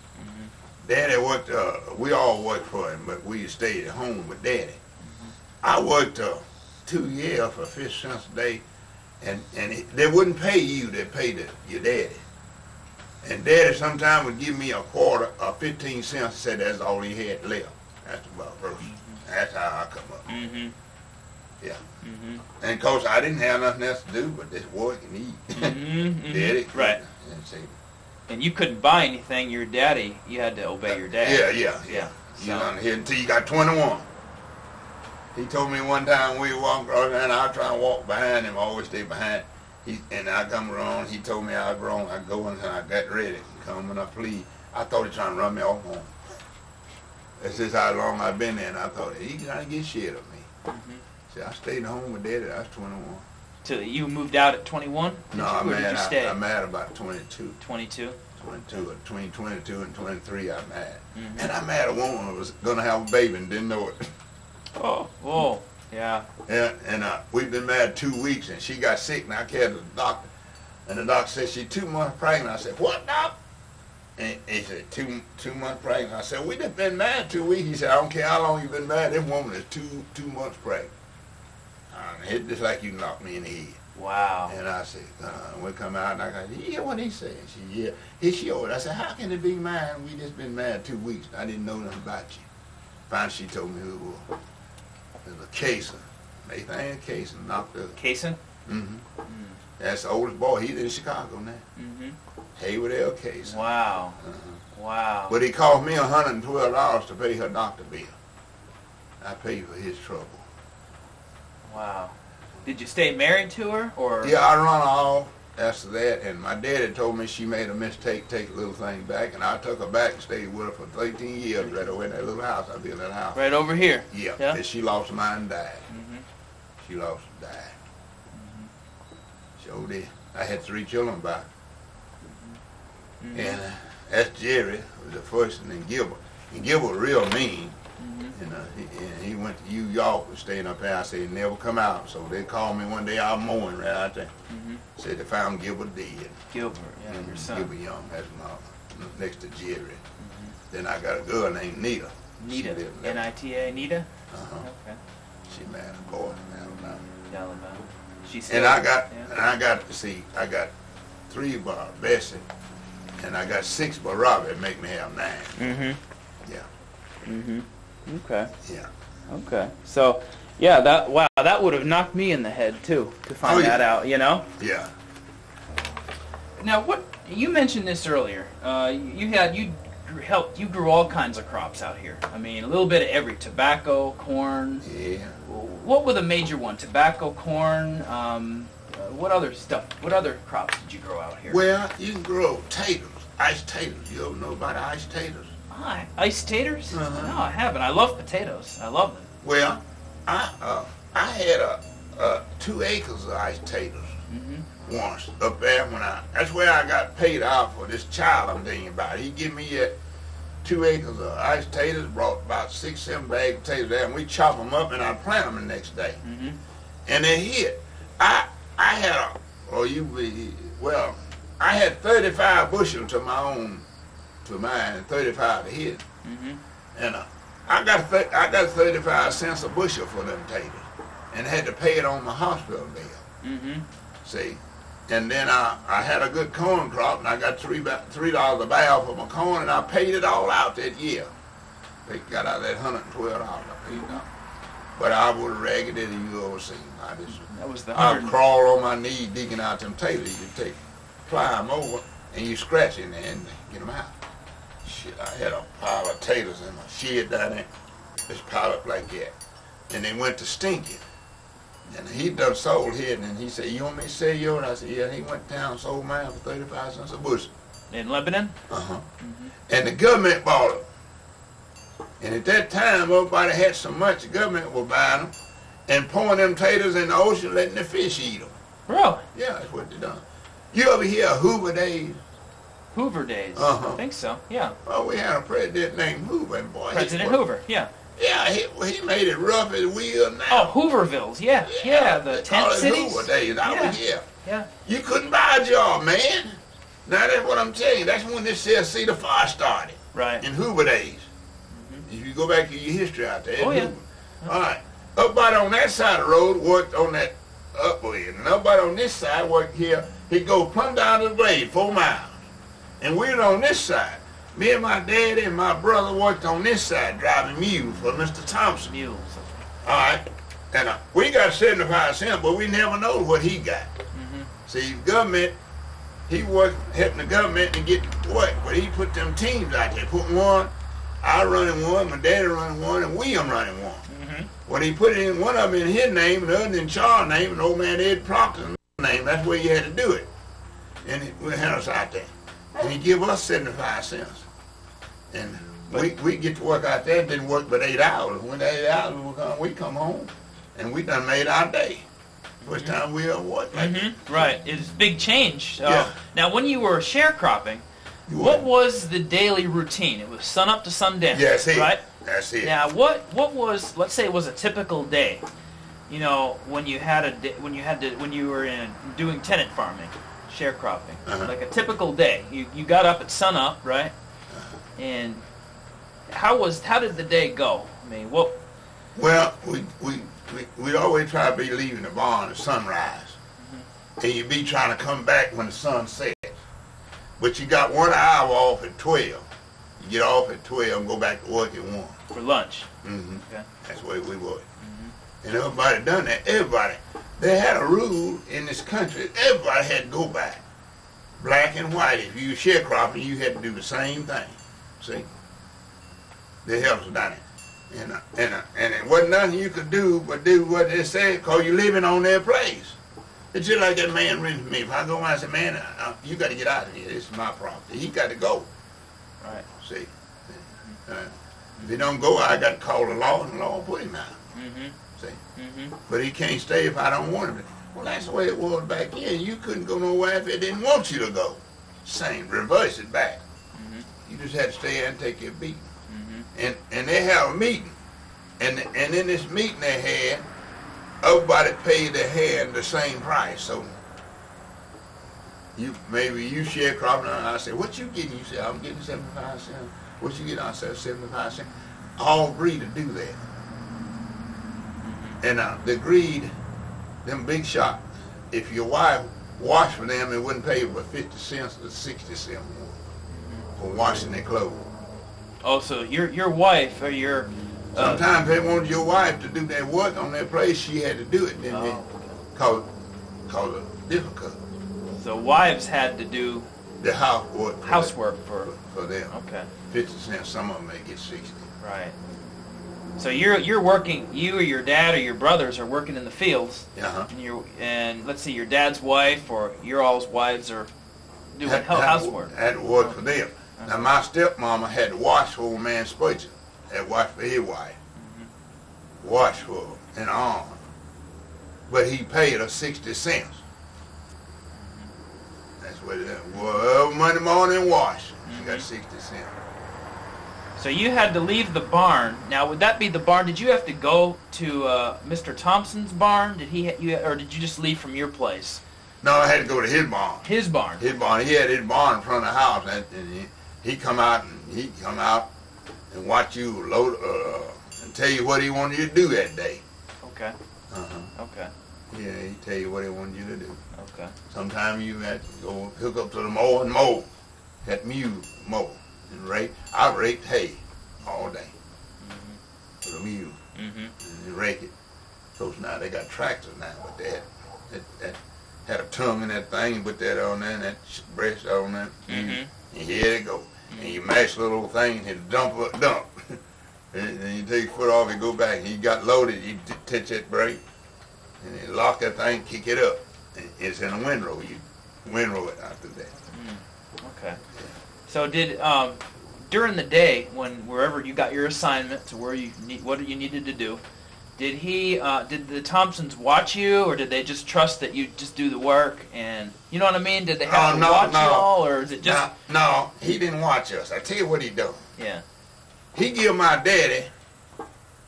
Daddy worked, we all worked for him, but we stayed at home with Daddy. I worked 2 years for 50 cents a day, and they wouldn't pay you, they paid your daddy. And Daddy sometimes would give me a quarter or 15 cents, said that's all he had left. That's about first. That's how I come up. Yeah. And of course, I didn't have nothing else to do but just work and eat. Daddy. Right. And see. And you couldn't buy anything. Your daddy, you had to obey your dad. Yeah. You know, until you got 21. He told me one time we walked across and I was trying to walk behind him, always stay behind. And I come around, he told me I was wrong. I go until I got ready. Come when I plead. I thought he was trying to run me off home. That's just how long I've been there, and I thought, he trying to get shit of me. See, I stayed home with Daddy. I was 21. So you moved out at 21? No, I'm mad about 22. 22? 22, between 22 and 23, I'm mad. And I married a woman who was going to have a baby and didn't know it. Oh, yeah. And we've been married 2 weeks, and she got sick, and I carried her to the doctor. And the doctor said, she's 2 months pregnant. I said, what, doc? And he said, two months pregnant. I said, we just been married 2 weeks. He said, I don't care how long you've been married. This woman is two months pregnant. It's just like you knocked me in the head. Wow. And I said, we come out, and I got, you hear what he said? She, yeah. It's yours. I said, how can it be mine? We just been married 2 weeks. I didn't know nothing about you. Finally, she told me who it was. It was a Cason. Nathan Cason knocked her. Cason? That's the oldest boy. He's in Chicago now. Hayward L. Cason. Wow. Wow. But he cost me $112 to pay her doctor bill. I paid for his trouble. Wow. Did you stay married to her, or? Yeah, I run off after that, and my daddy told me she made a mistake, take a little thing back, and I took her back and stayed with her for 13 years right over in that little house. I built that house. Right over here? Yeah. And she lost her mind and died. She lost and died. Sure did. I had 3 children back. And that's Jerry, was the first, and then Gilbert. And Gilbert was real mean. And he went to New York and staying up there. I said, he never come out. So they called me one day out mowing right out there. Said they found Gilbert dead. Gilbert, yeah, your son. Gilbert Young, that's my, next to Jerry. Then I got a girl named Nita. Nita, N-I-T-A, Nita? Okay. She married a boy in Alabama. Alabama. She's And I got 3 by Bessie, and I got 6 by Robbie, make me have 9. Yeah. Okay. Yeah. Okay. So, yeah, that would have knocked me in the head too to find that out. You know. Yeah. Now, what you mentioned this earlier? You grew all kinds of crops out here. I mean, a little bit of every tobacco, corn. Yeah. What were the major ones? Tobacco, corn. What other stuff? What other crops did you grow out here? Well, you can grow taters, iced taters. You ever know about iced taters? Iced taters? Uh-huh. No, I haven't. I love potatoes. I love them. Well, I had 2 acres of iced taters once up there that's where I got paid out for this child I'm telling you about. He gave me 2 acres of iced taters, brought about 6, 7 bags of potatoes there, and we chop them up and I plant them the next day. And they hit. I had I had 35 bushels to mine, 35 to hit. And I got 35 cents a bushel for them taters, and had to pay it on my hospital bill. See, and then I had a good corn crop, and I got $3 a barrel for my corn, and I paid it all out that year. They got out that $112 I paid out. But I was ragged as you ever seen. I crawl on my knees digging out them taters. You climb over, and you scratch in there and get them out. Shit, I had a pile of taters in my shed down there, just piled up like that. And they went to stinking. And he done sold his, and he said, "You want me to sell yours?" I said, "Yeah." And he went down and sold mine for 35 cents a bushel. In Lebanon? And the government bought them. And at that time, everybody had so much, the government was buying them and pouring them taters in the ocean, letting the fish eat them. Really? Yeah, that's what they done. You ever hear of Hoover Days? Hoover Days? I think so, yeah. Well, we had a president named Hoover, and boy, President Hoover, yeah. Yeah, he made it rough as wheel now. Oh, Hoovervilles, yeah, the tent cities. Hoover Days, I was here. Yeah. You couldn't buy a job, man. Now that's what I'm telling you. That's when this Cedar Fire started. Right. In Hoover Days. If you go back to your history out there. Oh, yeah. All right. Everybody on that side of the road worked on that upward, and everybody on this side worked here. He'd go plumb down to the blade, 4 miles. And we were on this side. Me and my daddy and my brother worked on this side, driving mules for Mr. Thompson. Mules. All right. And we got 75 cents, but we never know what he got. See, government, he was helping the government to get what? But he put them teams out there. Put one, I running one, my daddy running one, and William running one. When he put it in one of them in his name, and the other in Charles' name, and old man Ed Proctor's name, that's where you had to do it. And we had us out there. And he give us 75 cents. And we get to work out there, didn't work but 8 hours. When the 8 hours we come home, and we done made our day. First time we ever worked like that. Right, it's a big change. Yeah. Now, when you were sharecropping, what was the daily routine? It was sun up to sundown. Yeah, that's it. Right? That's it. Now, what was, let's say it was a typical day, you know, when you were doing tenant farming, sharecropping, like a typical day. You got up at sun up, right? And how did the day go? I mean, what? Well, we always try to be leaving the barn at sunrise, and you be trying to come back when the sun sets. But you got 1 hour off at 12. You get off at 12 and go back to work at 1. For lunch. Okay. That's the way we work. And everybody done that. Everybody. They had a rule in this country. Everybody had to go back. Black and white. If you were sharecropping, you had to do the same thing. See? They helped us down there. And it wasn't nothing you could do but do what they said, because you're living on their place. It's just like that man rented me. If I go out and say, "Man, you got to get out of here. This is my property." He got to go. Right. See? If he don't go, I got to call the law, and the law will put him out. See? But he can't stay if I don't want him to. Well, that's the way it was back then. You couldn't go nowhere if it didn't want you to go. Same, reverse it back. You just had to stay there and take your beating. And they have a meeting. And in this meeting they had, everybody paid their hand the same price. So maybe you sharecropping, and I say, "What you getting?" You say, "I'm getting 75 cents. What you getting?" I said, 75 cents. All agreed to do that. And they agreed, them big shot, if your wife washed for them, it wouldn't pay you but 50 cents or 60 cents more for washing their clothes. Oh, so your wife or your... Sometimes they wanted your wife to do their work on their place. She had to do it. Then they cause it difficult. So wives had to do the housework for them. Okay. 50 cents. Some of them may get 60. Right. So you're working. You or your dad or your brothers are working in the fields. Uh-huh. And let's see, your dad's wife or your all's wives are doing housework. Had to work for them. Now my stepmama had to wash for old man Spurgeon. Had to wash for his wife. Wash for him and on. But he paid her 60 cents. That's what it is. Well, Monday morning wash. She got 60 cents. So you had to leave the barn. Now, would that be the barn? Did you have to go to Mr. Thompson's barn? Or did you just leave from your place? No, I had to go to his barn. His barn. His barn. He had his barn in front of the house, and he come out and watch you load and tell you what he wanted you to do that day. Okay. Okay. Yeah, he tell you what he wanted you to do. Okay. Sometimes you had to go hook up to the mower and mow. That mule mow and rake. I raked hay all day with a mule and you rake it. So now they got tractors now, but they had a tongue in that thing and put that on there and that breast on there. And here they go. And you mash the little thing and hit dump. And then you take your foot off and go back. And you got loaded, you touch that brake and you lock that thing, kick it up. And it's in a windrow. You windrow it after that. Okay. So did during the day, wherever you got your assignments or what you needed to do, did the Thompsons watch you, or did they just trust that you just do the work? And you know what I mean? Did they have to watch you all, or is it just? No, he didn't watch us. I tell you what he done. Yeah. He give my daddy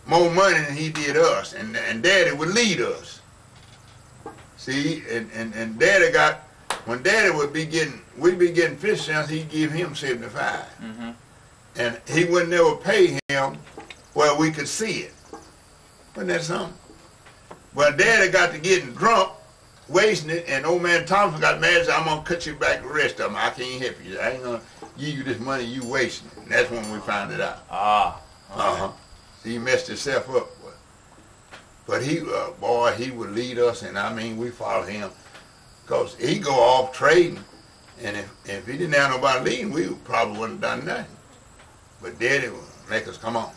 more money than he did us, and daddy would lead us. See, and daddy got, when daddy we'd be getting 50 cents, he'd give him 75. And he would never pay him where we could see it. Wasn't that something? Well, daddy got to getting drunk, wasting it, and old man Thompson got mad and said, I'm going to cut you back the rest of them. I can't help you. I ain't going to give you this money, you wasting it. And that's when we found it out. Okay. So he messed himself up. But he, boy, he would lead us, and I mean, we followed him. Because he go off trading, and if he didn't have nobody leading, we probably wouldn't have done nothing. But daddy would make us come on.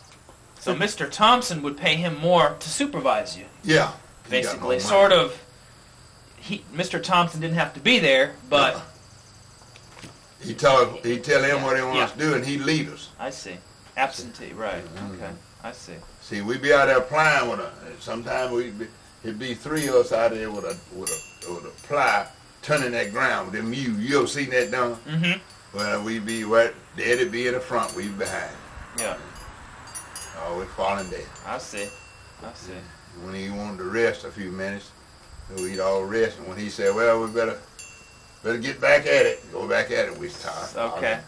So Mr. Thompson would pay him more to supervise you. Yeah. Basically, sort of. Mr. Thompson didn't have to be there, but he tell him what he wants to do, and he lead us. I see. Absentee, right? Okay, I see. See, we'd be out there plying with sometimes it'd be three of us out there with a ply turning that ground with them mules. You ever seen that done? Well, we'd be daddy'd be in the front, we'd be behind. Yeah. Always falling dead. I see. When he wanted to rest a few minutes, we'd all rest. And when he said, well, we better get back at it, go back at it, we'd tired. Okay.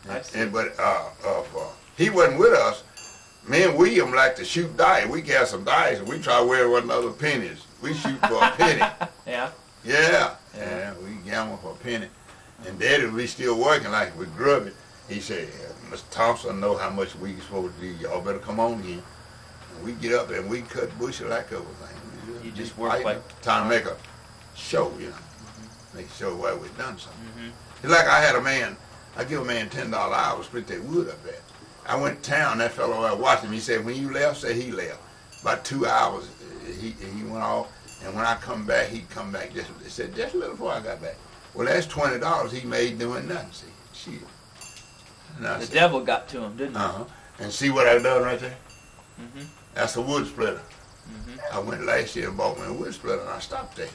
I see. But he wasn't with us. Me and William like to shoot dice. We got some dice, and we try to wear one another pennies. We shoot for a penny. Yeah. Yeah, we gamble for a penny. And Daddy would be still working like we grub it. He said, Mr. Thompson know how much we supposed to do. Y'all better come on in. And we get up there and we cut bushel like everything. You just work like... Trying to make a show, you know. Make a show where we've done something. It's like I had a man, I give a man $10 an hour to split that wood up there. I went to town, that fellow I watched him, he said, when you left, say he left. About 2 hours, he went off, and when I come back, he'd come back just a little before I got back. Well, that's $20 he made doing nothing, see. Shit. The devil got to him, didn't he? And see what I done right there? That's a wood splitter. I went last year and bought me a wood splitter, and I stopped there.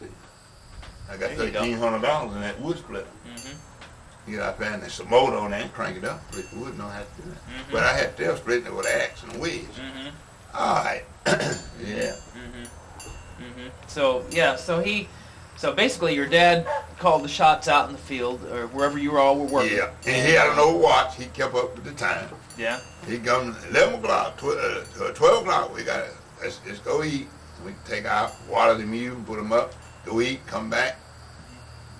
See, I got $1,300 in that wood splitter. You get out there and there's some motor on there and crank it up. Split the wood, don't have to do that. But I had to split it with an axe and a wedge. All right. Yeah. So basically your dad called the shots out in the field or wherever you all were working. Yeah, and he had an old watch. He kept up with the time. Yeah. He come 11 o'clock, 12 o'clock, we got to, let's go eat. We take out, water the mule, put them up, go eat, come back,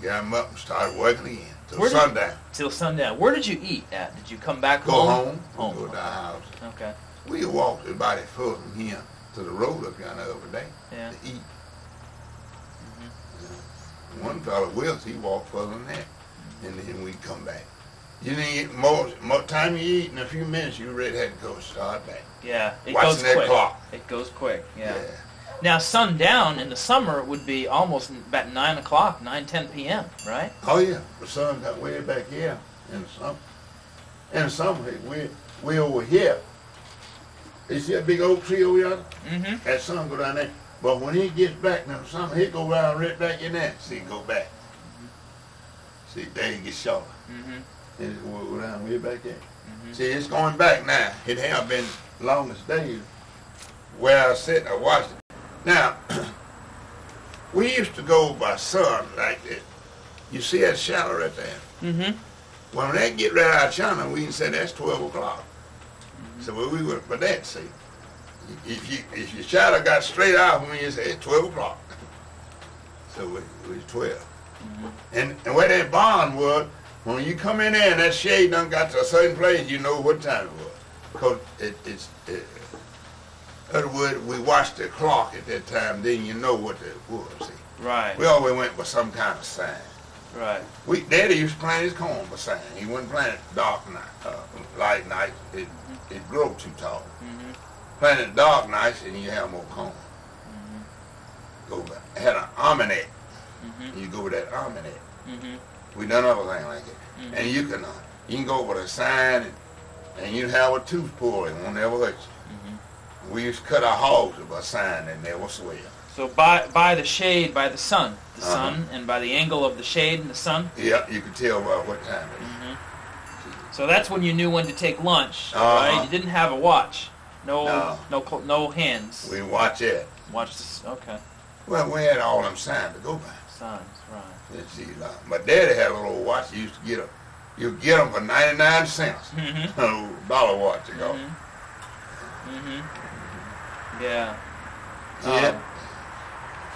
get them up and start working again. Till sundown. Till sundown. Where did you eat at? Did you come back home? Go to our house. Okay. We walked about a foot from here to the road up yonder every day to eat. One fellow, Wills, he walked further than that. And then we'd come back. You didn't get more time you eat in a few minutes. You ready had to go start back. Yeah, it Watching goes that quick. clock. It goes quick. Yeah. Now sundown in the summer would be almost about 9 o'clock, 9:10 p.m. Right? Oh yeah, the sun got way back here in the summer. In the summer, we over here. You see that big oak tree over yonder? Mm-hmm. That sun go down there. But when he gets back in the summer, he go around right back in there. See, go back. See, there he gets shorter. Mm-hmm. And it will go down way back there. Mm-hmm. See, it's going back now. It have been longest days where I sit and I watch it. Now, we used to go by sun like this. You see that shadow right there? Mm-hmm. When they get right out of China, we can say that's 12 o'clock. Mm-hmm. So we went for that, see. If your shadow got straight out from me, you say it's 12 o'clock. So it was 12. Mm-hmm. And where that barn was, when you come in there and that shade done got to a certain place, you know what time it was. Because other words, we watched the clock at that time, then you know what it was, see. Right. We always went with some kind of sign. Right. Daddy used to plant his corn by sign. He wouldn't plant it dark night, light night. It grew too tall. Mm-hmm. Plant it dark nights and you have more corn. Mm-hmm. Go back. Had an almanac. Mm-hmm. You go with that almanac. Mm-hmm. We done everything like that. Mm-hmm. And you can go with a sign and you have a tooth pulled and won't ever hurt you. Mm-hmm. We used to cut our hogs with a sign and never swell. So by the shade, by the sun, and by the angle of the shade and the sun? Yeah, you could tell by what time it is. Mm-hmm. So that's when you knew when to take lunch, right? You didn't have a watch. No hands. We watch it. Watch this, okay. Well, we had all them signs to go by. Signs, right. Let's see, my daddy had a little watch. He used to get them. You get them for 99 cents. Mm-hmm. A dollar watch, you go. Mm-hmm. Yeah. Yeah.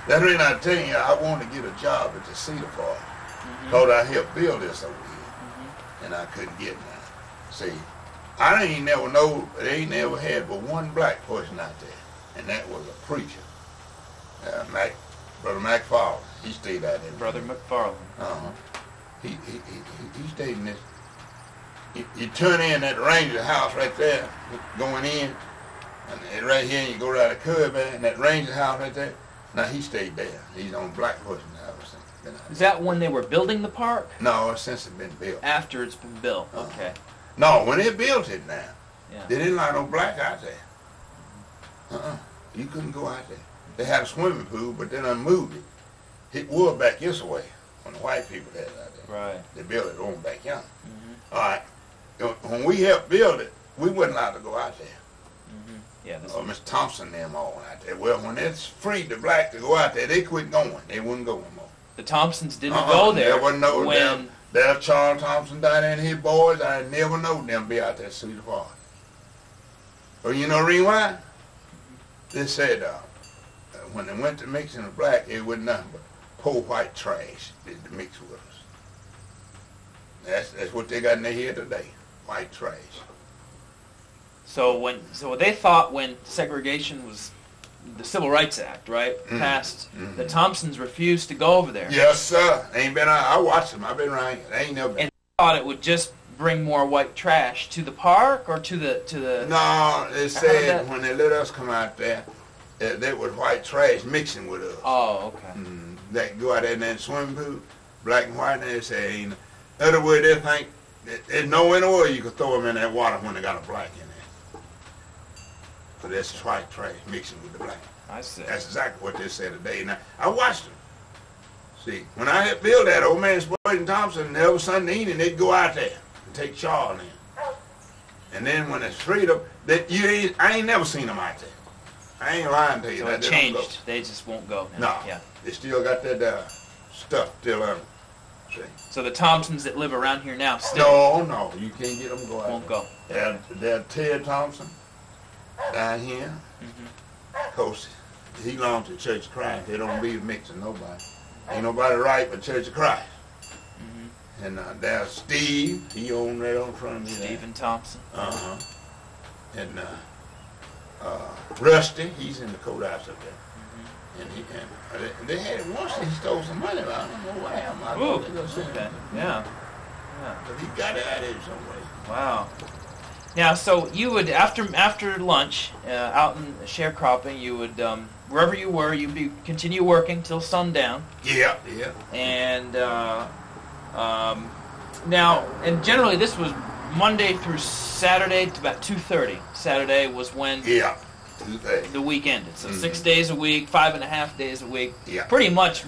That's the reason I tell you, I wanted to get a job at the Cedar Farm. Because I helped build this over here. And I couldn't get none. See, I ain't never know, they ain't never had but one black person out there. And that was a preacher. Brother McFarland. He stayed out there. Brother McFarland. Uh-huh. He stayed in this. You turn in that Ranger house right there, going in, and right here, you go around the curb there, and that Ranger house right there. Now, he stayed there. He's on black person house. Is that when they were building the park? No, since it's been built. After it's been built, okay. No, when they built it now, yeah. They didn't like no black out there. You couldn't go out there. They had a swimming pool, but they done moved it. It was back this way when the white people had it out there. Right. They built it on back yonder. Mm-hmm. All right. When we helped build it, we wasn't allowed to go out there. Mm-hmm. Yeah. Miss Thompson and them all out there. Well, when it's free to black to go out there, they quit going. They wouldn't go no more. The Thompsons didn't go there. There wasn't no when... There Charles Thompson down there and his boys, I never know them be out there at Cedar Farm. Well, you know the reason why? They said when they went to mixing the black, it was nothing but poor white trash to mix with us. That's what they got in their head today, white trash. So they thought when segregation was, the Civil Rights Act, right, passed, the Thompsons refused to go over there. Yes, sir. I watched them. I've been around here. They ain't never been. And they thought it would just bring more white trash to the park or to the. No, they said when they let us come out there, there was white trash mixing with us. Oh, okay. They go out there in that swimming pool, black and white, and they say, in other words, they think there's no in the world you could throw them in that water when they got a black in there. But that's white trash mixing with the black. I see. That's exactly what they said today. Now, I watched them. See, when I had built that, old man Spurgeon Thompson, every Sunday evening, they'd go out there and take Charles in. And then when it's freedom, I ain't never seen them out there. I ain't lying to you. So it changed. They just won't go now. No. Yeah. They still got that stuff still on them. See? So the Thompsons that live around here now still... No, you can't get them to go out won't there. go. They're Ted Thompson down here. Of course, he belongs to Church of Christ. They don't be mixing nobody. Ain't nobody right but Church of Christ. And there's Steve. He owned right on front of me. Stephen Thompson. And Rusty. He's in the courthouse up there. And they had it once. He stole some money. I don't know what happened. Okay. Yeah. Yeah. But he got it out of it some way. Wow. Now, so you would after lunch, out in sharecropping, you would wherever you were, you'd continue working till sundown. Yeah, yeah. And now, and generally this was Monday through Saturday to about 2:30. Saturday was when Yeah, 2:30. the week ended. So 6 days a week, 5.5 days a week. Yeah. Pretty much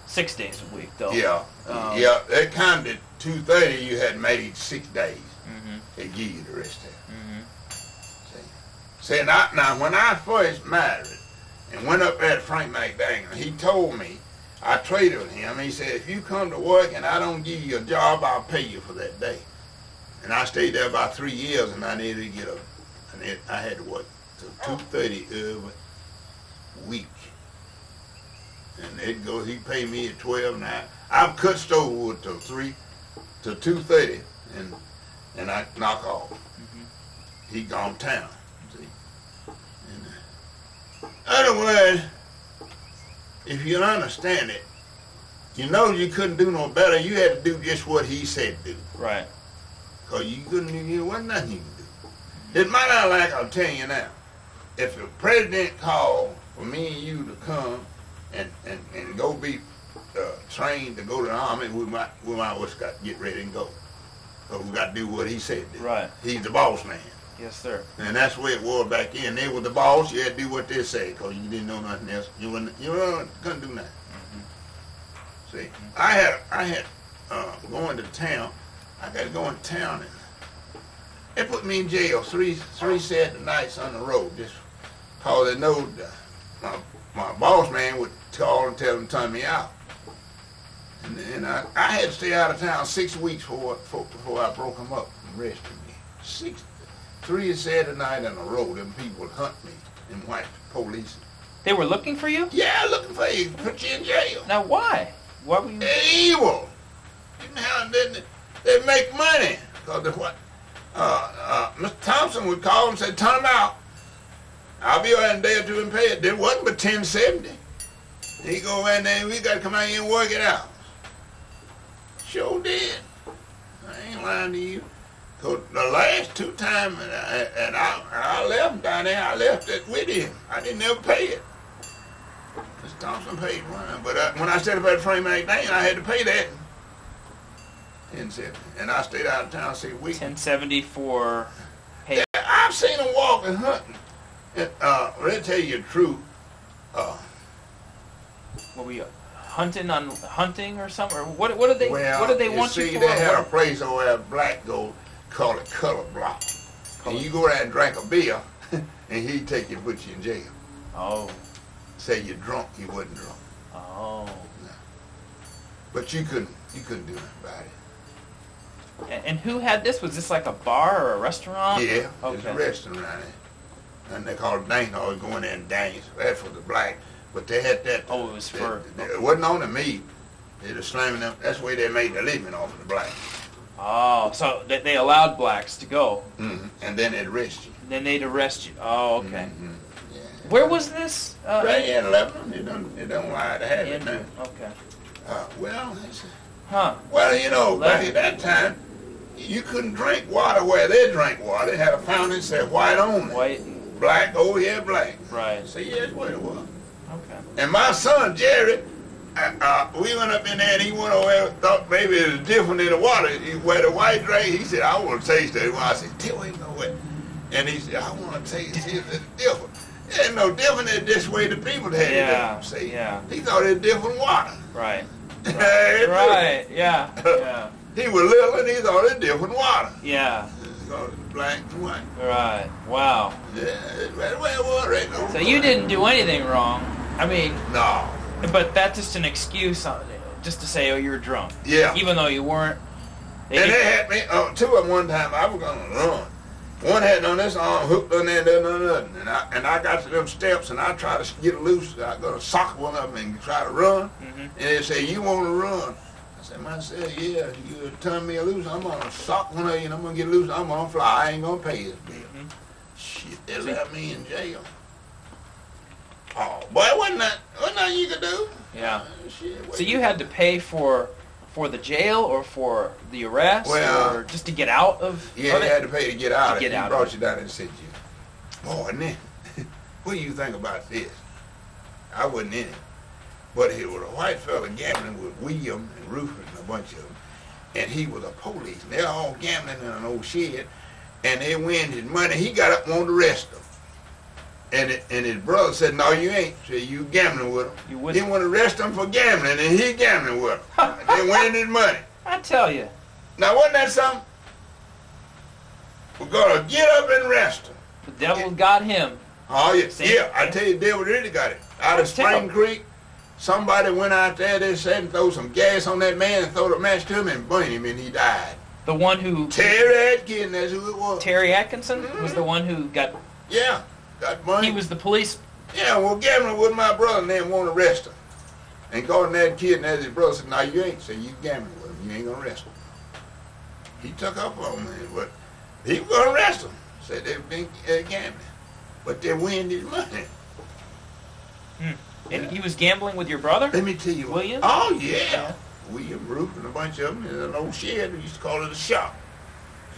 6 days a week, though. Yeah, yeah. That kind of 2:30, you had made 6 days. They give you the rest of it. See, now when I first married and went up there to Frank McDaniel, he told me, I traded with him. He said, if you come to work and I don't give you a job, I'll pay you for that day. And I stayed there about 3 years, and I needed to get I had to work till 2:30 every week. And he paid me at 12 now. I've cut stove wood till 2:30, and I knock off. He gone town, see. And, otherwise, if you understand it, you know you couldn't do no better. You had to do just what he said do. Right. Because there wasn't nothing you could do. It might not like I'll tell you now. If the president called for me and you to come and go be trained to go to the army, we might just got to get ready and go. Because we got to do what he said do. Right. He's the boss man. Yes, sir. And that's the way it was back then. They were the boss. You had to do what they said because you didn't know nothing else. You couldn't do nothing. See, I had going to town. I got to go in town, and they put me in jail three Saturday nights on the road just because they know my boss man would call and tell them to turn me out. And I had to stay out of town 6 weeks before I broke them up and arrested me. 3 Saturday night on the road, them people would hunt me, them white police. They were looking for you? Yeah, looking for you, put you in jail. Now, why? Why were you? They're evil. They make money. Because Mr. Thompson would call and say, turn them out. I'll be over in a day or two and pay it. There wasn't but $10.70. He go in there, we got to come out here and work it out. Sure did. I ain't lying to you. Cause the last 2 times, and I left down there, I left it with him. I didn't ever pay it. Mr. Thompson paid one, but when I stayed up at Frank McDaniel, I had to pay that. $10.70, and I stayed out of town 6 weeks. $10.70 for. Hey. Yeah, I've seen them walking hunting. And, let me tell you the truth. What were you hunting or something? Or what did they? Well, what did they want see, you for? They had a place over there, black gold, call it color block. And you go there and drink a beer, and he'd take you and put you in jail. Oh. Say you're drunk, you wasn't drunk. Oh. No. But you couldn't do nothing about it. And who had this? Was this like a bar or a restaurant? Yeah, okay. There's a restaurant around there. And they called it dance. Always go in there and dance. That's for the black. But they had that. Oh, it was for. It wasn't on the meat. They were slamming them. That's the way they made their living off of the black. Oh, so they allowed blacks to go. And then they'd arrest you. Then they'd arrest you. Oh, okay. Yeah. Where was this? Right here in Lebanon. They don't lie to have it now. Okay. Well, Huh. Well, you know, back at that time, you couldn't drink water where they drank water. They had a fountain that said white only. White. Black, oh yeah, black. Right. So yeah, that's what it was. Okay. And my son, Jerry, we went up in there and he went over there and thought maybe it was different in the water. Where the white drank, he said, I want to taste it. I said, tell him no way. And he said, I want to taste it, see if it's different. It ain't no different than this way the people had it. See? Yeah. He thought it was different water. Right. Right. Yeah. Yeah. He was little and he thought it was different water. Yeah. Black and white. Right. Wow. Yeah, that's the way it was right now. So you didn't do anything wrong. I mean. No. But that's just an excuse, just to say, oh, you're drunk. Yeah. Even though you weren't. They had me, 2 of them one time, I was going to run. One had on this arm hooked on there, done nothing. And I got to them steps and I tried to get loose. I go to sock one of them and try to run. And they say, you want to run? I said, myself, yeah, you turn me loose, I'm going to sock one of you and I'm going to get loose, I'm going to fly. I ain't going to pay this bill. Shit, they left me in jail. Oh, boy, wasn't nothing you could do. Yeah. Shit, so you had to pay for for the jail or for the arrest, or just to get out of Yeah, of you it? had to pay to get out of it. Get out He of brought it. you down and said you. Boy, and then, what do you think about this? I wasn't in it. But it was a white fella gambling with William and Rufus and a bunch of them. And he was a police. And they're all gambling in an old shed. And they win his money. He got up and wanted to arrest them. And his brother said, no, you ain't. Said, you gambling with him. You He wouldn't. want to arrest him for gambling, and he gambling with him. They win his money. I tell you. Now, wasn't that something? We're going to get up and arrest him. The devil got him. Oh, yeah. See? Yeah, I tell you, the devil really got it. Out of Tell Spring him. Creek, somebody went out there, they said, and throw some gas on that man and throw the match to him and burn him, and he died. The one who... Terry Atkinson, that's who it was. Terry Atkinson was the one who got... Yeah, got burned. He was the police... Yeah, well, gambling with my brother and they won't arrest him. And calling that kid and that his brother said, no, you ain't. Said, you gambling with him. You ain't going to arrest him. He took up on him, but he was going to arrest him. Said they've been gambling. But they win his money. And he was gambling with your brother? Let me tell you. William? Oh, yeah. William, Roof, and a bunch of them in an old shed. We used to call it a shop.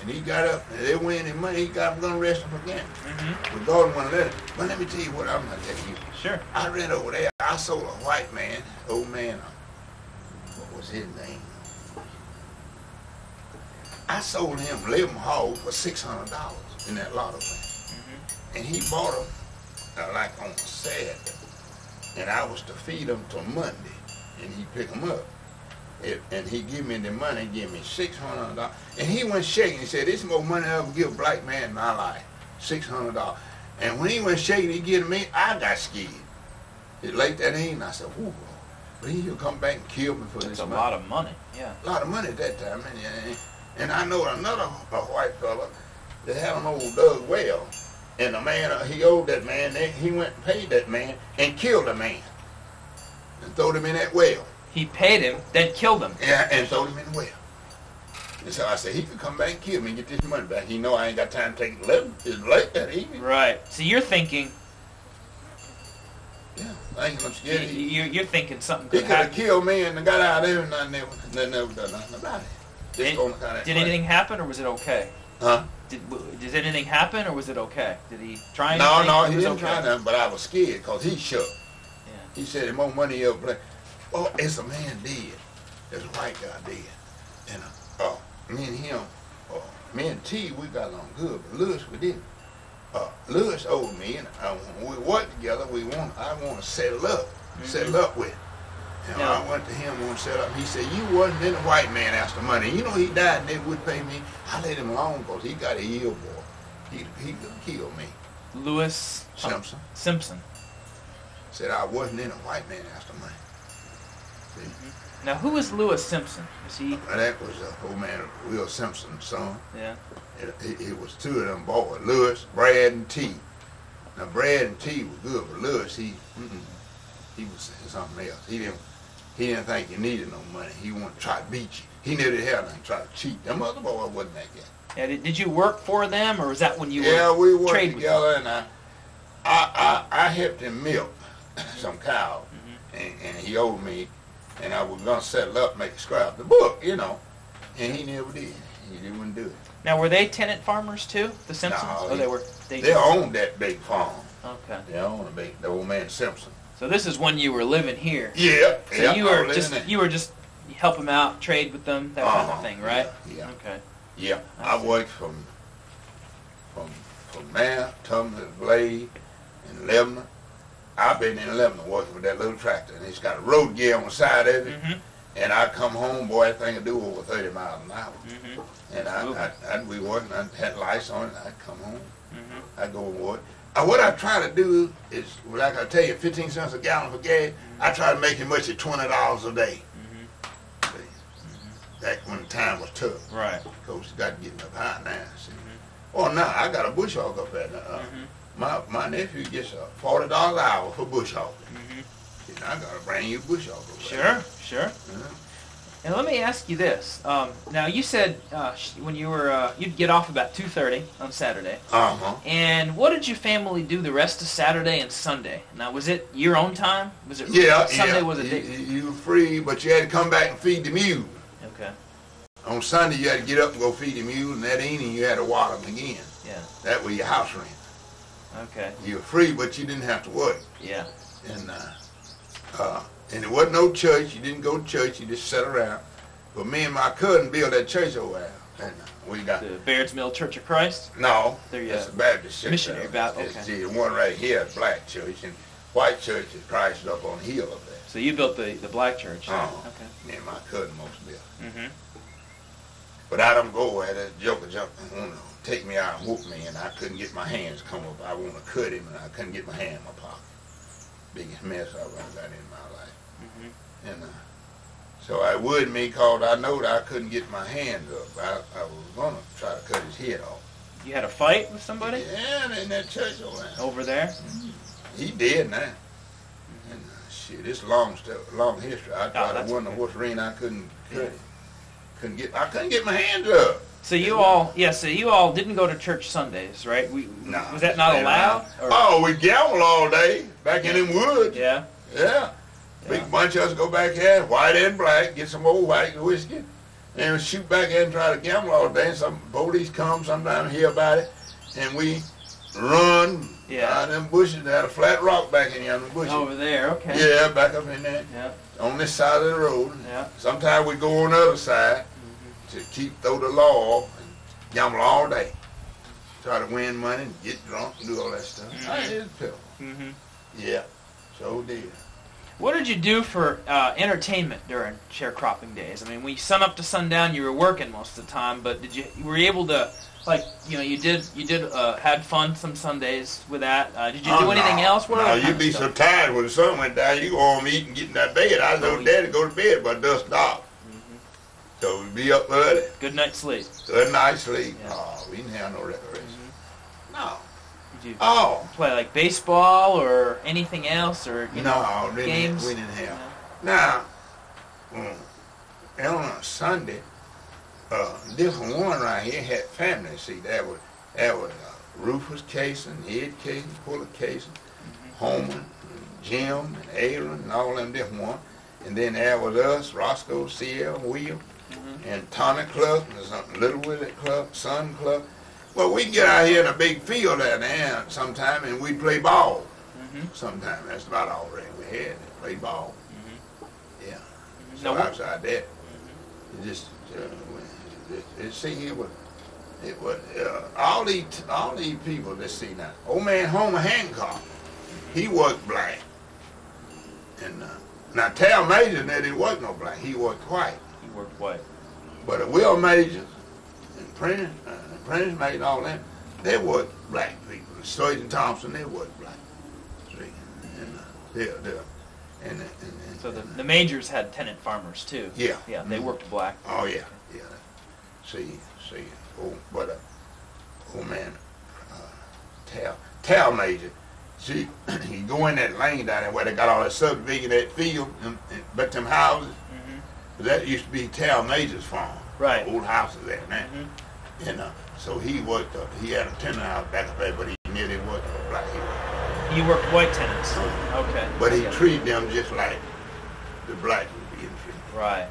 And he got up, and they win his money. He got going to arrest him for gambling. But God wouldn't let him. But let me tell you what I'm going to tell you. Sure. I read over there. I sold a white man, old man, what was his name? I sold him 11 hogs for $600 in that lotto thing. And he bought them like on Saturday. And I was to feed them till Monday. And he picked them up. And he give me the money, give me $600. And he went shaking. He said, this is more money I ever give a black man in my life. $600. And when he went shaking, he gave it to me, I got scared. It late that evening, I said, whoa, but he'll come back and kill me for this That's a money. lot of money, yeah. A lot of money at that time. And I know another white fella that had an old dug well. And the man, he owed that man, he went and paid that man and killed the man. And threw him in that well. He paid him, then killed him. Yeah, and threw him in the well. And so I said, he could come back and kill me and get this money back. He know I ain't got time to take it. It's late that evening. Right. So you're thinking... Yeah, I'm scared. You're thinking something He could could have happen. killed me and got out of there and I never done nothing about it. Just on account of that Did fight. anything happen, or was it okay? Huh? Did anything happen, or was it okay? Did he try No, anything? no, It he was didn't okay. try nothing, but I was scared because he shook. Yeah. He said, the more money you ever play. Oh, it's a man dead. There's a white guy dead. And me and him, me and T, we got along good, but Lewis, we didn't. Lewis owed me, and when we worked together, I want to settle up with. And Yeah. I went to him and set up. He said, you wasn't in the white man asked the money. You know he died and they would pay me. I let him alone because he got a ill boy. He could kill me. Lewis Simpson. Simpson. Said I wasn't in a white man asked the money. See? Now, who is Lewis Simpson? Is he? And that was old man Will Simpson's son. Yeah. It was two of them boys, Lewis, Brad, and T. Now Brad and T was good, but Lewis, he was something else. He didn't think you needed no money. He wanted to try to beat you. He never had nothing, try to cheat. Them other boy wasn't that guy. Yeah. Did you work for them, or was that when you Yeah, were we worked trade with them? together, and I helped him milk some cows, and he owed me, and I was gonna settle up, make a scrap the book, and he never did. He didn't do it. Now, were they tenant farmers too, the Simpsons? No, Oh, they were. They owned that big farm. Okay. They owned the old man Simpson. So this is when you were living here. Yeah. So yeah, you I were was just living there. you were just help them out, trade with them, that kind of thing, right? Yeah. Okay. Yeah. I I see. worked from there, Tumblr, Blade, in Lebanon. I've been in Lebanon working with that little tractor, and it's got a road gear on the side of it. Mhm. And I come home, boy, that thing would do over 30 miles an hour. Mhm. And I'd be working, I had lights on it, I'd come home, Mhm. I'd go and work. What I try to do is, like I tell you, 15 cents a gallon for gas, I try to make it much at $20 a day. See? Back when the time was tough. Right. Because you got to get up high now. See? Oh, now I got a bush hog up there. My nephew gets $40 an hour for bush hogging. And I got a brand new bush hog over there. Sure. And let me ask you this. Now, you said when you were, you'd get off about 2:30 on Saturday. Uh-huh. And what did your family do the rest of Saturday and Sunday? Now, was it your own time? Was it Yeah, Sunday yeah. was a day? You were free, but you had to come back and feed the mule. Okay. On Sunday, you had to get up and go feed the mules, and that evening, you had to water them again. Yeah. That was your house rent. Okay. You were free, but you didn't have to work. Yeah. And there wasn't no church. You didn't go to church. You just sat around. But me and my cousin built that church over there. And we got the Baird's Mill Church of Christ? No. There That's a Baptist church. Missionary Baptist. Okay. The one right here is black church, and white church is Christ up on the hill up there. So you built the black church? Oh. Okay. Me and my cousin most built. Mm-hmm. But I don't go where that joker jumped and want to take me out and whoop me, and I couldn't get my hands come up. I want to cut him, and I couldn't get my hand in my pocket. Biggest mess I've ever got in my life. Mm-hmm. And so I would me because I know that I couldn't get my hands up. I was going to try to cut his head off. You had a fight with somebody? Yeah, in that church over there. Over there? Mm-hmm. He dead now. Mm-hmm. And shit, it's long history. I tried to wonder what's reason I couldn't cut it. I couldn't get my hands up. So you all didn't go to church Sundays, right? No. Was that not allowed? Oh, we gambled all day back in them woods. Yeah. Yeah. Big bunch of us go back here, white and black, get some old white whiskey, and we shoot back here and try to gamble all day. And some police come sometimes hear about it, and we run out them bushes. They had a flat rock back in the bushes. Over there, okay. Yeah, back up in there. Yeah. On this side of the road. Yeah. Sometimes we go on the other side to throw the law off and gamble all day. Try to win money and get drunk and do all that stuff. It's pitiful. Mm-hmm. Yeah, so did. What did you do for entertainment during sharecropping days? I mean, sun up to sundown, you were working most of the time, but were you able to, you did had fun some Sundays with that? Did you do anything else? No, you'd be so tired when the sun went down, you go home, eat, and get in that bed. I know Daddy go to bed by dusk dark. So we'd be up early. Good night's sleep. Good night's sleep. Yeah. Oh, we didn't have no recreation. No. Did you play like baseball or anything else, or games? We didn't have. Now, on a Sunday, this one right here had family. See, that was Rufus Cason, Ed Cason, Fuller Cason, Homer, Jim, and Aaron, and all them different ones. And then there was us, Roscoe, Sierra, William, and Tommy Club, and something Little Willie Club, Sun Club. Well, we'd get out here in a big field down there sometime, and we'd play ball. Sometime. That's about all right we had, play ball. Yeah. So outside that, it just, it was all these people that see now. Old man Homer Hancock, he worked black. And now Tal Major, they didn't work no black. He worked white. He worked white. But Will Major and Prentice Major and all that, they worked black people. Stoyton and Thompson, they worked black. And so the Majors had tenant farmers too. Yeah. Yeah, they worked black. Oh yeah, yeah. See. But old man, Tal Major. See, you go in that lane down there where they got all that subdivision, that field, but them houses. But that used to be Tal Major's farm. Right. Old houses there now. And so he worked. He had a tenant house back up there, but he nearly worked for black. You worked white tenants. Okay. But he treated them just like the black would be treated. Right.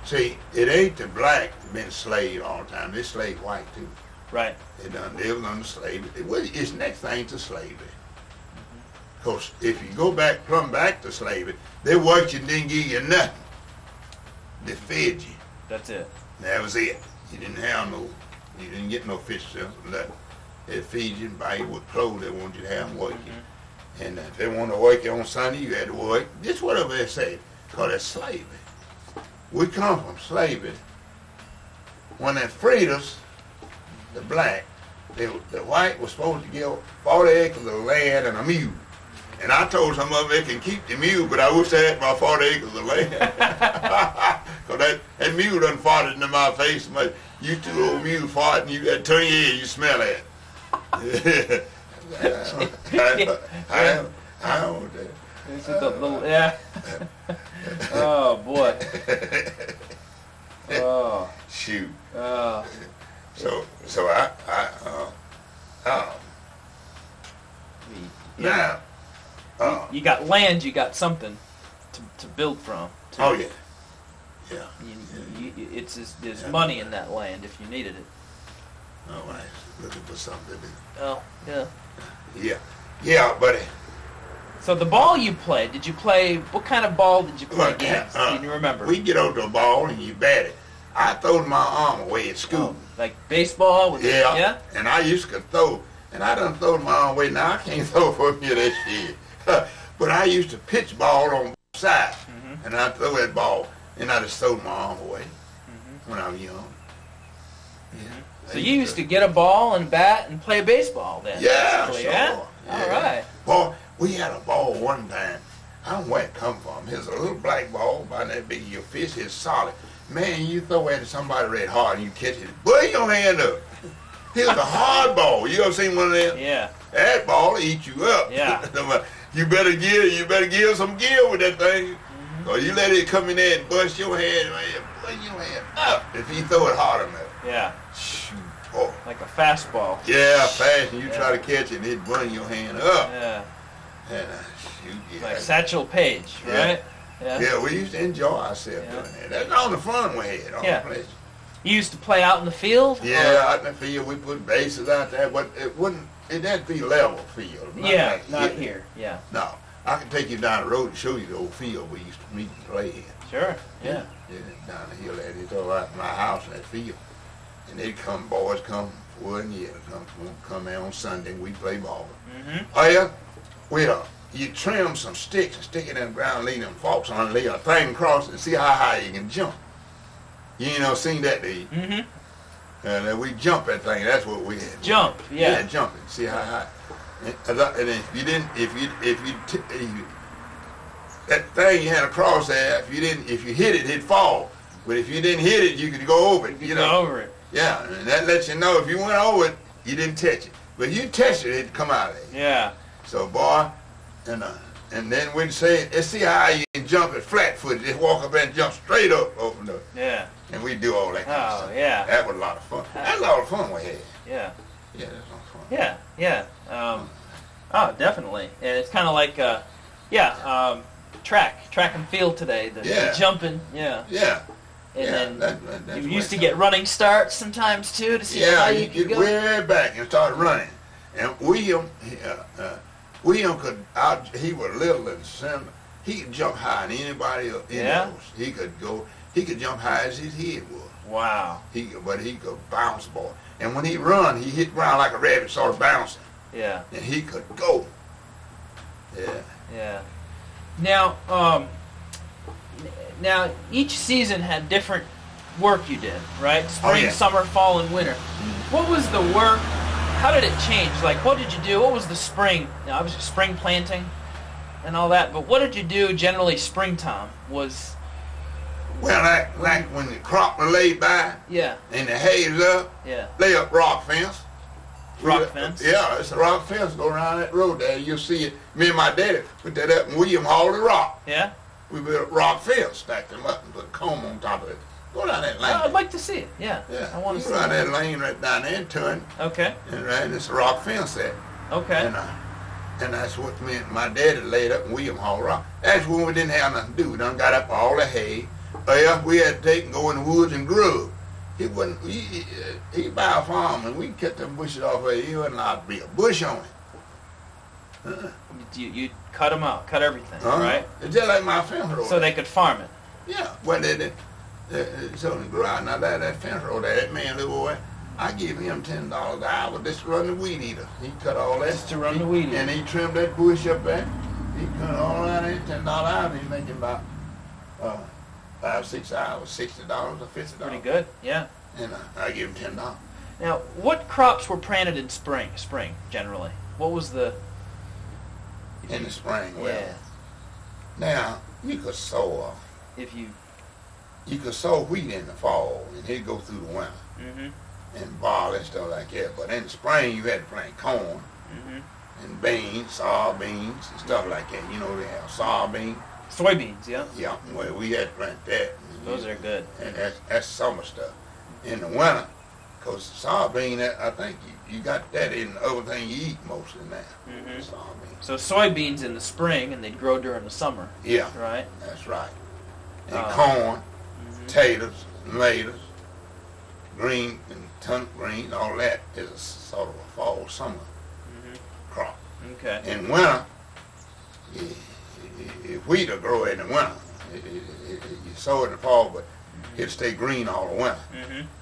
See, it ain't the black been slave all the time. They slave white too. Right. They done lived under slavery. It's next thing to slavery. Because if you go plumb back to slavery, they worked you and didn't give you nothing. They fed you. That's it. That was it. You didn't get no fish or nothing. They feed you and buy you with clothes they want you to have and work you. And if they want to work you on Sunday, you had to work. Just whatever they say, because that's slavery. We come from slavery. When they freed us, the black, the white was supposed to give 40 acres of land and a mule. And I told some of them they can keep the mule, but I wish they had my 40 acres of land. Because that mule done farted into my face. You two old mule farting, you got to turn your head, you smell it. I don't This is the little, yeah. Oh, boy. Oh. Shoot. Oh. So I now. You got land, you got something to build from. Oh yeah, Yeah. There's money in that land if you needed it. All right. Looking for something to do. Oh, yeah. Yeah. Yeah, buddy. So the ball you played, what kind of ball did you play Look, games? Can you remember? We get over to a ball and you bat it. I throwed my arm away at school. Like baseball? Yeah. And I used to throw, and I done thrown my arm away. Now I can't throw for me that shit. But I used to pitch ball on both sides. And I throw that ball, and I just throwed my arm away when I was young. So you used to get a ball and bat and play baseball then? Yeah, sure. Yeah? All right. Boy, we had a ball one time. I don't know where it come from. Here's a little black ball about that big. Your fist is solid. Man, you throw it at somebody red hard and you catch it. Put your hand up. Here's a hard ball. You ever seen one of them? Yeah. That ball eat you up. Yeah. You better give some gear with that thing. Or you let it come in there and bust your hand. Bust your hand up if you throw it hard enough. Yeah. Shoot. Oh. Like a fastball. Yeah, fast, and you try to catch it, and it burn your hand up. Yeah. And shoot, yeah. Like Satchel Paige, right? Yeah, we used to enjoy ourselves doing that. That's all the fun we had on the place. You used to play out in the field? Yeah, out in the field. We put bases out there, but it had to be level field. Not here. Yeah. No. I can take you down the road and show you the old field we used to meet and play in. Sure, yeah. Down the hill there. It's all right from my house in that field. And boys come for 1 year. Come there on Sunday and we play ball. Oh yeah? You trim some sticks and stick it in the ground, leave them forks on it, lay a thing across and see how high you can jump. You ain't never seen that, do you? And we jump that thing. That's what we had. Jump, yeah. Yeah, jumping. See how high. And if you didn't, that thing you had across there, if you hit it, it'd fall. But if you didn't hit it, you could go over it. You know? Go over it. Yeah, and that lets you know if you went over it, you didn't touch it. But if you touched it, it'd come out of there. Yeah. So, boy, and then we'd say, let's see how you can jump it flat-footed. Just walk up there and jump straight up over the. Yeah. And we'd do all that kind of stuff. Oh, yeah. That was a lot of fun. That's a lot of fun we had. Yeah. Yeah, that's a lot of fun. Yeah. Oh, definitely. And it's kind of like, track and field today. The jumping, Yeah. And then you used to get running starts sometimes too to see how you could get way back and start running. And William could, he was little and slim. He could jump higher than anybody else. He could jump high as his head was. Wow. But he could bounce, boy. And when he run, he hit ground like a rabbit, sort of bouncing. Yeah. And he could go. Yeah. Yeah. Now, each season had different work you did, right? Spring, summer, fall, and winter. What was the work? How did it change? Like, what did you do? What was the spring? Now, obviously, spring planting and all that, but what did you do generally springtime? Well, like when the crop was laid by and the hay is up, lay up rock fence. Rock fence? Yeah, it's a rock fence. Go around that road there. You'll see it. Me and my daddy put that up, and William hauled the rock. Yeah? We built a rock fence, stacked them up, and put a comb on top of it. Go down that lane. I'd like to see it. Yeah. I want to see it. Go down that lane right down there and turn. Okay. And it's a rock fence there. Okay. And that's what me and my daddy laid up, and William hauled rock. That's when we didn't have nothing to do. We done got up all the hay. We had to take and go in the woods and grub. He buy a farm and we cut them bushes off of it. He wasn't allowed to be a bush on it. You cut them out, cut everything, right? It's just like my fence road. So they could farm it. Yeah. Well, so in the garage, now that fence road there, that man little boy, I give him $10 an hour just to run the weed eater. He cut all that. Just to run the weed eater. And he trimmed that bush up there. He cut all around there, $10 an hour. He's making about 5-6 hours, $60 or $50. Pretty good, yeah. And I give him $10. Now, what crops were planted in spring generally? What was the... In the spring, well. Yeah. Now, you could sow... You could sow wheat in the fall, and it'd go through the winter. And barley and stuff like that. But in the spring, you had to plant corn. And beans, soybeans, and stuff like that. You know, they have soybeans. Soybeans, yeah. Yeah, well, we had to plant that. Those are good. And that's summer stuff. In the winter, because soybean, I think you got that in the other thing you eat mostly now. Soybeans. So soybeans in the spring, and they'd grow during the summer. Yeah. Right? That's right. And corn, potatoes, tomatoes, green and turnip green, all that is a sort of a fall summer crop. Okay. In winter, wheat will grow in the winter. You sow it in the fall, but it'll stay green all the winter.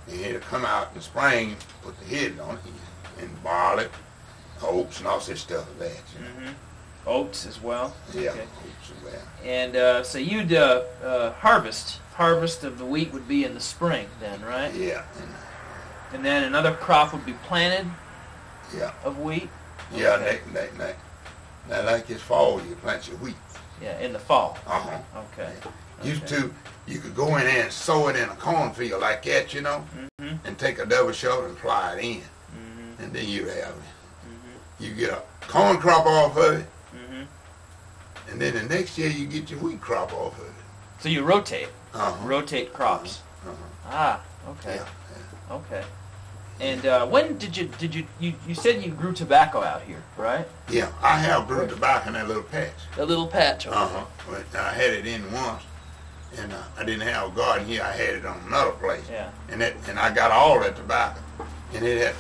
And it'll come out in the spring, put the head on it, and barley, oats, and all this stuff like that. You know? Oats as well? Yeah, Okay. oats as well. And so you'd harvest of the wheat would be in the spring then, right? Yeah. And then another crop would be planted Yeah. of wheat? Yeah, Okay. now like this fall, you plant your wheat. Yeah, in the fall. Uh-huh. Okay. Used to, you could go in there and sow it in a cornfield like that, you know, and take a double shot and fly it in. And then you have it. You get a corn crop off of it, and then the next year you get your wheat crop off of it. So you rotate. Rotate crops. Ah, okay. Yeah. Okay. And when did you said you grew tobacco out here, right? Yeah, I have grew tobacco in that little patch. A little patch over But I had it in once, and I didn't have a garden here. I had it on another place. Yeah. And I got all that tobacco, and it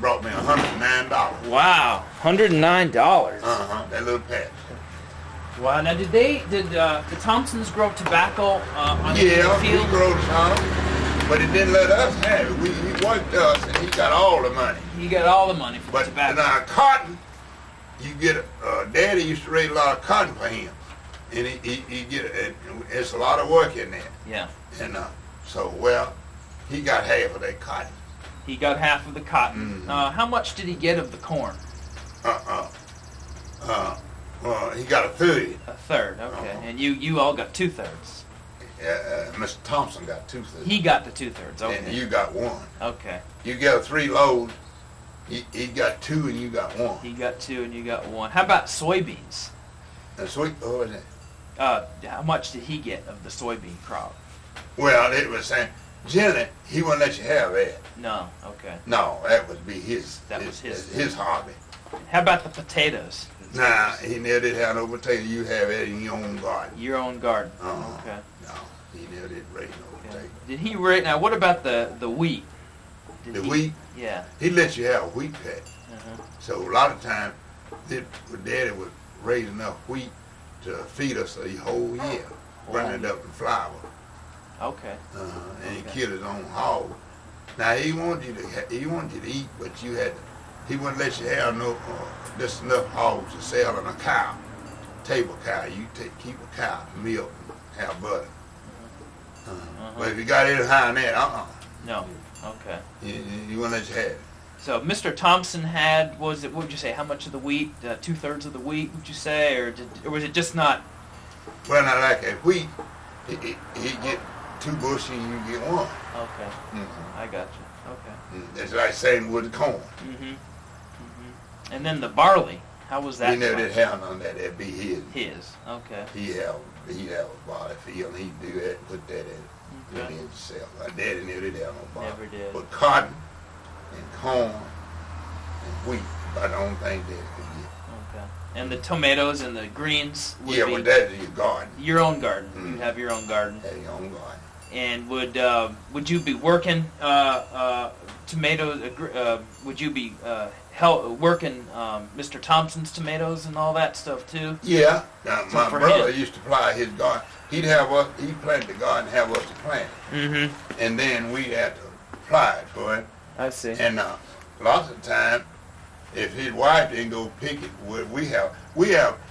brought me $109. Wow, $109. That little patch. Wow. Now, did the Thompsons grow tobacco on the Yeah, field? he grew some, but he didn't let us have it. He worked us, and he got all the money. He got all the money for But tobacco. now cotton, you get Daddy used to raise a lot of cotton for him, and he get it's a lot of work in there. Yeah. And he got half of that cotton. He got half of the cotton. How much did he get of the corn? He got a third. A third. Okay. And you all got 2/3. Mr. Thompson got 2/3. He got the 2/3. Okay. And you got one. Okay. You got 3 loads. He got 2 and you got 1. He got 2 and you got 1. How about soybeans? That's what was that? How much did he get of the soybean crop? Well, it was saying, generally, he wouldn't let you have that. No. Okay. No, that would be his. That was his hobby. How about the potatoes? Nah, he never did have no potato. You have it in your own garden. Your own garden. Uh-huh. Okay. No, he never did raise no potato. Did he raise? Now, what about the wheat? Wheat? Yeah. He let you have a wheat patch. So a lot of times, Daddy would raise enough wheat to feed us a whole year, burn it up in flour. Okay. And he killed his own hog. Now he wanted you to eat, but he wouldn't let you have no just enough hogs to sell on a cow, table cow. You keep a cow, milk, and have butter. But if you got any higher than that, No. Okay. You wouldn't let you have it. So Mr. Thompson had, what would you say, how much of the wheat? 2/3 of the wheat, would you say, or was it just not? Well, not like that wheat. He get 2 bushels and you get 1. Okay. I got you. Okay. It's like saying with the corn. And then the barley, how was that? He never did have none of that. That'd be his. His. Okay. He'd have a barley field, and he'd do that, put that in. Put it in himself. My daddy never did have no barley. Never did. But cotton and corn and wheat, about the only thing Daddy could get. Okay. And the tomatoes and the greens would Yeah, be but that's your garden. your own garden. You'd have your own garden. Have your own garden. And would you be working tomatoes? Would you be working Mr. Thompson's tomatoes and all that stuff too? Yeah. Now, So my for brother him- used to ply his garden. He'd plant the garden, have us to plant it. And then we'd have to apply it for him. I see. And lots of time, if his wife didn't go pick it,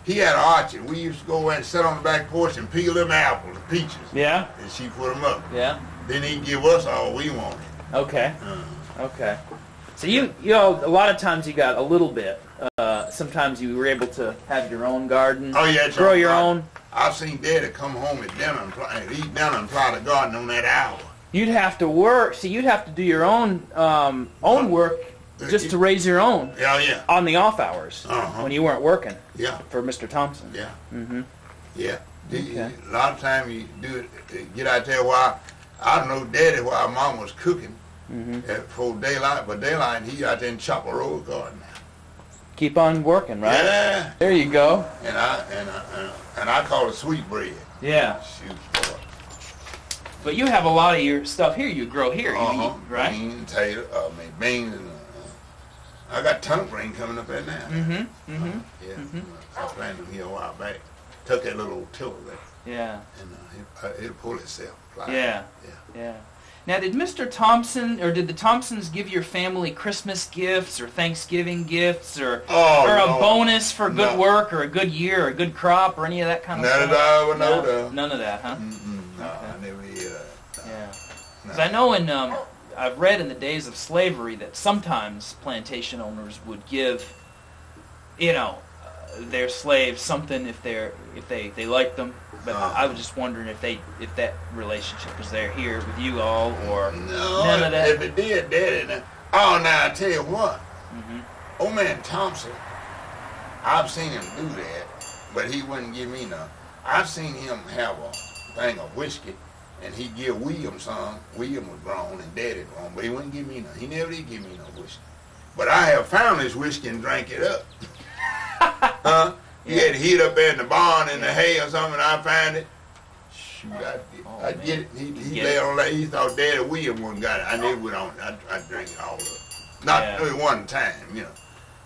he had an orchard. We used to go and sit on the back porch and peel them apples, the peaches. Yeah. And she put them up. Yeah. Then he'd give us all we wanted. Okay. Okay. So you know, a lot of times you got a little bit. Sometimes you were able to have your own garden. Oh yeah, grow your own. I've seen Daddy come home at dinner and eat dinner and plow the garden on that hour. You'd have to work. See, you'd have to do your own work just to raise your own. Yeah. On the off hours when you weren't working. Yeah. For Mr. Thompson. Yeah. Yeah. Okay. A lot of times you do it. Get out there while I don't know Daddy while Mom was cooking for daylight. But daylight he out there and chop a rose garden. Keep on working, right? Yeah. There you go. And I call it sweet bread. Yeah. Shoot, boy. But you have a lot of your stuff here. You grow here, you eat, right? Beans, tater, beans, and I got turnip green coming up there now. I planted them here a while back. Took that little tiller there. Yeah. And it'll pull itself. Yeah. Now, did Mr. Thompson, or did the Thompsons give your family Christmas gifts or Thanksgiving gifts or a bonus for good work or a good year or a good crop or any of that kind of stuff? None of that, huh? No, I never did that. Yeah. Because I know I've read in the days of slavery that sometimes plantation owners would give, their slaves something if they liked them. But I was just wondering if that relationship was there here with you all or none of that. If it did, Daddy. Oh, now I tell you what. Old man Thompson, I've seen him do that, but he wouldn't give me none. I've seen him have a thing of whiskey, and he'd give William some. William was grown and Daddy grown, but he wouldn't give me none. He never did give me no whiskey. But I have found this whiskey and drank it up. He had heat up there in the barn in the hay or something, and I found it. Shoot, I get it. He lay on that. He thought Daddy William wouldn't got it. I never went on it. I drank it all up. Not only one time, I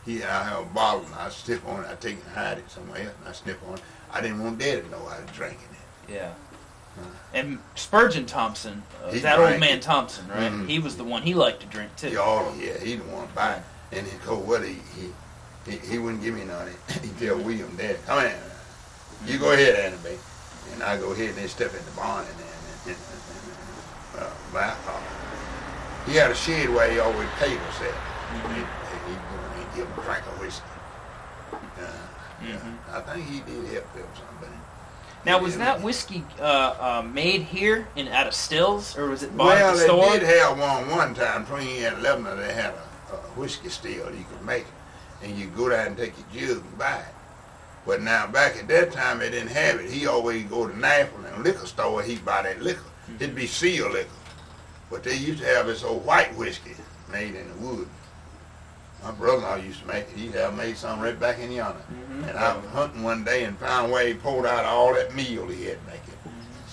have a bottle and I sip on it. I take it and hide it somewhere else and I snip on it. I didn't want Daddy to know I was drinking it. Yeah. And Spurgeon Thompson, that old man Thompson, right? He was the one he liked to drink too. Yeah, he the one to buy it. And he told what he wouldn't give me none. He tell William, Daddy, come in. You go ahead, Annie, and I go ahead and they step in the barn and he had a shed where he always paid us at. He'd give him a drink of whiskey. I think he did help them something. Now, was that whiskey made here out of stills, or was it bought at the store? Well, they did have one time. Between here and Lebanon, they had a whiskey still you could make it. And you go down and take your jug and buy it. But now, back at that time, they didn't have it. He always go to Nashville and liquor store, he'd buy that liquor. It'd be sealed liquor. But they used to have this old white whiskey made in the wood. My brother-in-law used to make it. He'd have made something right back in yonder. And I was hunting one day and found where he pulled out all that meal he had to make it.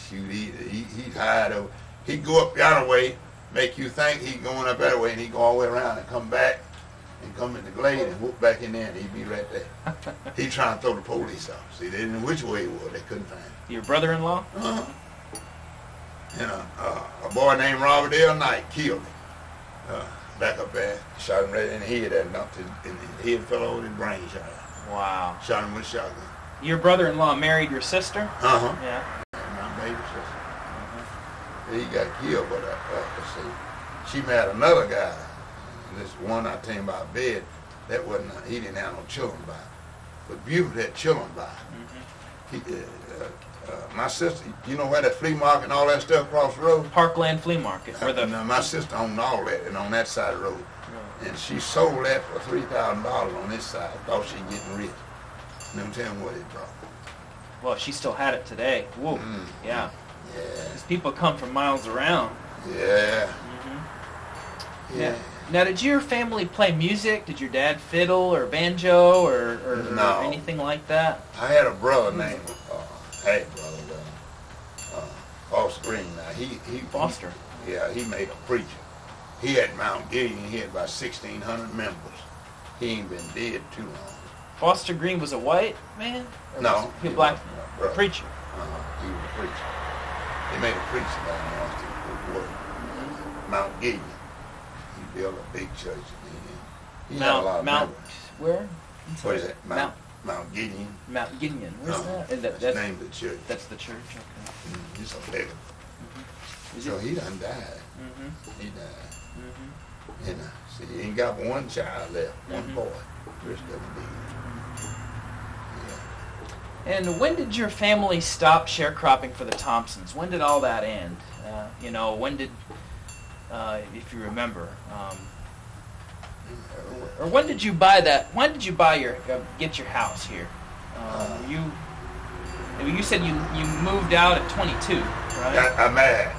Shoot, he'd hide over. He'd go up yonder way, make you think he's going up that way, and he'd go all the way around and come back and come in the glade and whoop back in there, and he'd be right there. He'd try to throw the police off. See, they didn't know which way he was. They couldn't find him. Your brother-in-law? And a boy named Robert L. Knight killed him. Back up there, shot him right in the head, and knocked his head fell over his brain shot out. Wow. Shot him with a shotgun. Your brother-in-law married your sister? Yeah. My baby sister. He got killed, but let's see. She married another guy. This one I tell you about bed, that wasn't, he didn't have no children by. But Buford had children by. My sister, you know where that flea market and all that stuff across the road? Parkland Flea Market. My sister owned all that and on that side of the road. And she sold that for $3,000 on this side. Thought she was getting rich. Never tell me what it brought. Well, she still had it today. Whoa. Yeah. These people come from miles around. Yeah. Yeah. Now, did your family play music? Did your dad fiddle or banjo or anything like that? I had a brother named Foster Green. Now he Foster. He made a preacher. He had Mount Gideon. He had about 1,600 members. He ain't been dead too long. Foster Green was a white man? No, he was a black preacher. He was a preacher. He made a preacher down there on Mount Gideon. He built a big church. He had a lot of members. Where? What is that? Mount Gideon. Mount Gideon. Where's that? That's the name of the church. That's the church. Okay. He's a big one. So he done died. He died. And see, he ain't got one child left, one boy. The rest of them dead. And when did your family stop sharecropping for the Thompsons? When did all that end? When did, if you remember, or when did you buy that? When did you buy get your house here? You said you moved out at 22, right? I married.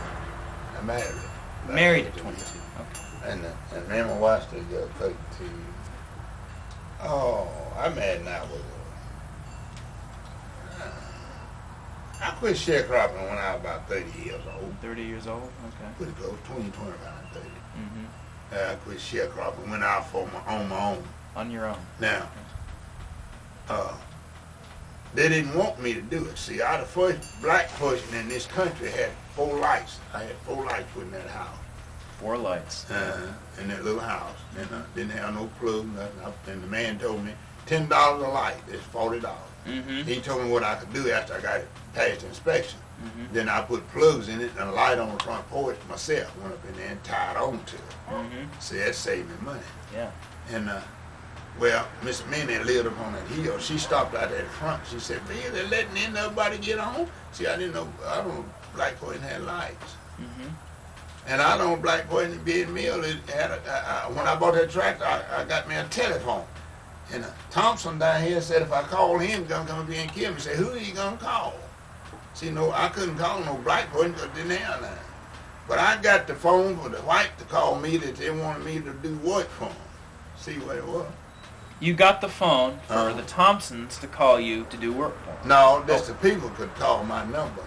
Married at 22. Okay. And me and my wife still got 32. Oh, I'm married now with I quit sharecropping when I was about 30 years old. 30 years old? Okay. Pretty close, 20, 25, 30. Mm-hmm. I quit sharecropping when I was on my own. On your own? Now, they didn't want me to do it. See, I the first black person in this country had 4 lights. I had 4 lights put in that house. 4 lights. In that little house. And didn't have no plug, nothing. And the man told me, $10 a light, it's $40. Mm-hmm. He told me what I could do after I got it past inspection. Mm-hmm. Then I put plugs in it and a light on the front porch myself. Went up in there and tied on to it. Mm-hmm. See, that saved me money. Yeah. And well, Miss Minnie lived up on that hill. She stopped out at the front. She said, "Bill, they're letting in nobody get on." See, I didn't know. I don't know black person had lights. Mm-hmm. And I don't know black person being mill. When I bought that tractor, I got me a telephone. And Thompson down here said if I call him, he's gonna come up here and kill me. I said, who are you gonna call? See, no, I couldn't call no black person because I didn't have none. But I got the phone for the white to call me that they wanted me to do work for them. See what it was. You got the phone for the Thompsons to call you to do work for them. No, that's the people could call my number.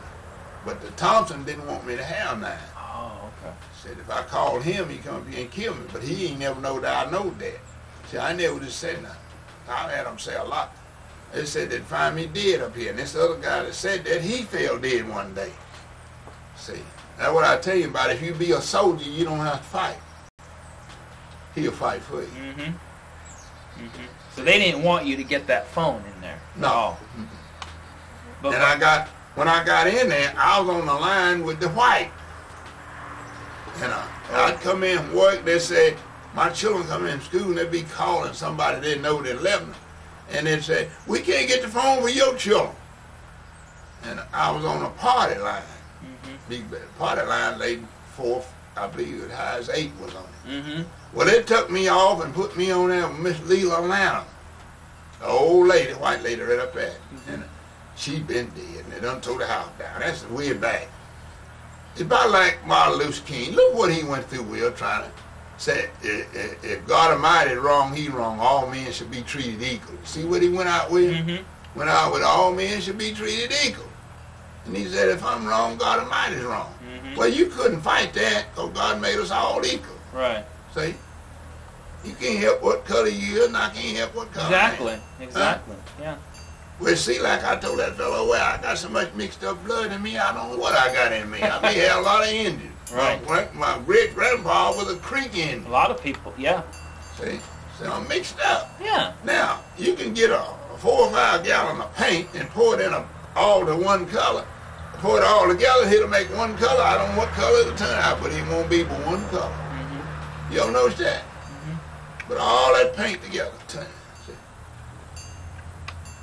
But the Thompson didn't want me to have none. Oh, okay. Said if I called him, he'd come up here and kill me. But he ain't never know that I know that. See, I never just said nothing. I had them say a lot. They said they'd find me dead up here. And this other guy that said that, he fell dead one day. See, that's what I tell you about. If you be a soldier, you don't have to fight. He'll fight for you. Mm-hmm. Mm-hmm. So they didn't want you to get that phone in there. No. Oh. But And when I got in there, I was on the line with the white. And I'd come in and work. They said, my children come in school and they'd be calling somebody they know in Lebanon. And they'd say, we can't get the phone for your children. And I was on a party line. Mm-hmm. Big party line laid 4th, I believe as high as 8 was on it. Mm-hmm. Well, they took me off and put me on there with Miss Leela Lanham, the old lady, white lady right up there. Mm-hmm. And she been dead, and they done tore the house down. That's way back. It's about like Martin Luther King. Look what he went through, Will, trying to say, if God Almighty is wrong, he wrong. All men should be treated equal. See what he went out with? Mm-hmm. Went out with all men should be treated equal. And he said, if I'm wrong, God Almighty is wrong. Mm-hmm. Well, you couldn't fight that because God made us all equal. Right. See? You can't help what color you is, and I can't help what color I am. Exactly. Yeah. Well, see, like I told that fellow, well, I got so much mixed up blood in me, I don't know what I got in me. I may have a lot of Indian. Right. My great-grandpa was a Creek Indian. A lot of people, yeah. See? So I'm mixed up. Yeah. Now, you can get a 4 or 5 gallon of paint and pour it in all to one color. Pour it all together, it'll make one color. I don't know what color it'll turn out, but it won't be but one color. Mm-hmm. You don't notice that? Mm-hmm. But all that paint together, turn.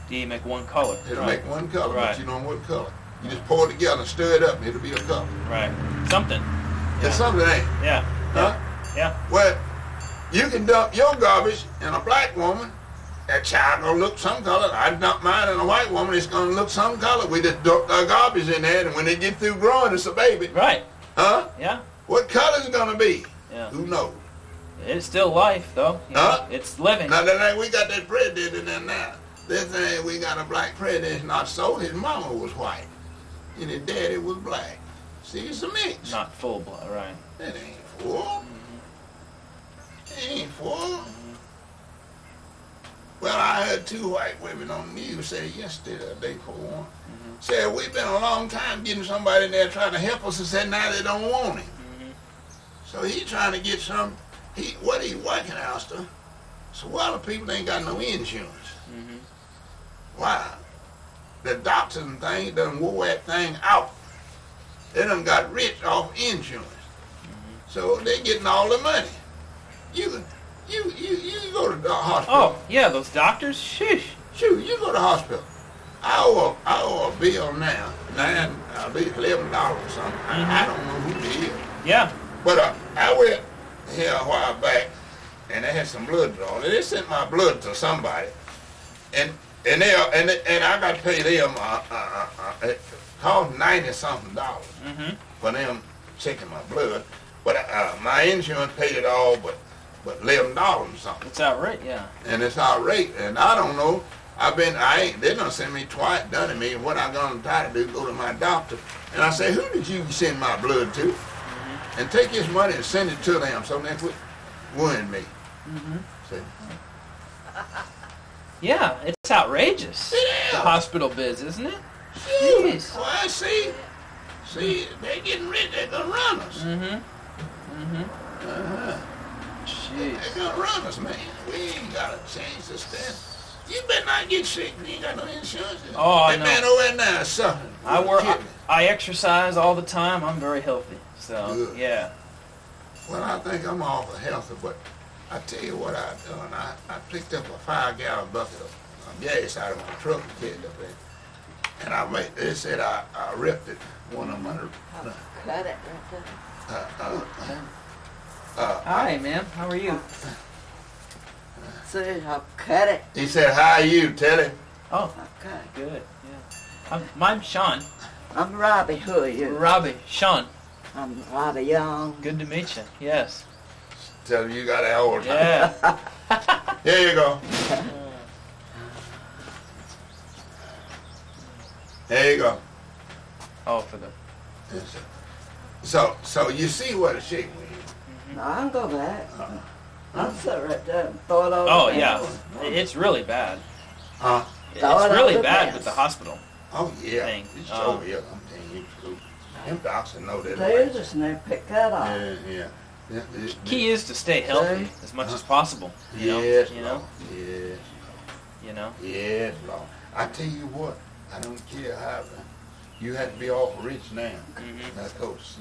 Do you make one color? It'll make one color, Right. but you don't know what color. You just pour it together and stir it up, and it'll be a color. Right. Something. It's something, ain't it? Yeah. Huh? Yeah. Well, you can dump your garbage in a black woman, that child gonna look some color. I dump mine in a white woman, it's gonna look some color. We just dump our garbage in there, and when they get through growing, it's a baby. Right. Huh? Yeah. What color is it gonna be? Yeah. Who knows? It's still life, though. You Huh? know, it's living. Now, that ain't, we got that president in there now. This thing, we got a black president. It's not so. His mama was white, and his daddy was black. See, it's a mix. Not full blood, right. That ain't full. Mm-hmm. It ain't full. Mm-hmm. Well, I heard 2 white women on the news say yesterday, the day before one, Mm-hmm. said we've been a long time getting somebody in there trying to help us, and said now they don't want him. Mm-hmm. So he trying to get some. What he working after? So a lot of people ain't got no insurance. Mm-hmm. Why? The doctors and things done wore that thing out. They done got rich off insurance. Mm-hmm. So they getting all the money. You go to the hospital. Oh, yeah, those doctors? Sheesh. Shoot, you go to the hospital. I owe a bill now. I believe $11 or something. I don't know who it is. Yeah. But I went here a while back, and they had some blood drawn. They sent my blood to somebody, and I got to pay them it cost $90-something Mm-hmm. for them checking my blood. But my insurance paid it all, but $11 or something. It's outright, yeah. And it's outrageous. And I don't know. They done sent me twice, done to me. What I'm gonna try to do, go to my doctor, and I say, who did you send my blood to? And take his money and send it to them, so they quit worrying me. See? Yeah, it's outrageous. It is. The hospital biz, isn't it? Jeez. Well, I see, they're getting rich. They're gonna run us. Jeez. They're gonna run us, man. We ain't gotta change this thing. You better not get sick. You ain't got no insurance. Oh, that no. man over there now is suffering. I exercise all the time. I'm very healthy. So, Good. yeah. Well, I think I'm awful healthy, but I tell you what I done. I picked up a 5-gallon bucket of gas out of my truck and picked up there. And they said I ripped it. One of them under. Cut it right there. Hi, ma'am. How are you? See, I'll cut it. He said, "How are you, Teddy?" Oh, Okay. good. Yeah. I'm Sean. I'm Robbie. Who are you? Robbie. Sean. I'm Robbie Young. Good to meet you. Yes. Tell him you got that old time. Yeah. Here you go. There you go. Oh, for the... So you see what a shape we is. No, I can go back. I'll sit right there and throw it over Oh, there. yeah. It's really bad. Huh? It's Throw it really over bad there. with the hospital. Oh yeah. Thing. It's over here. I'm telling you. Them doctors know that. They just need to pick that off. Yeah. Key is to stay healthy as much as possible. You know? Yes, You know? Lord. Yes. You know? Yes, Lord. I tell you what. I don't care how. You have to be awful rich now. That's because,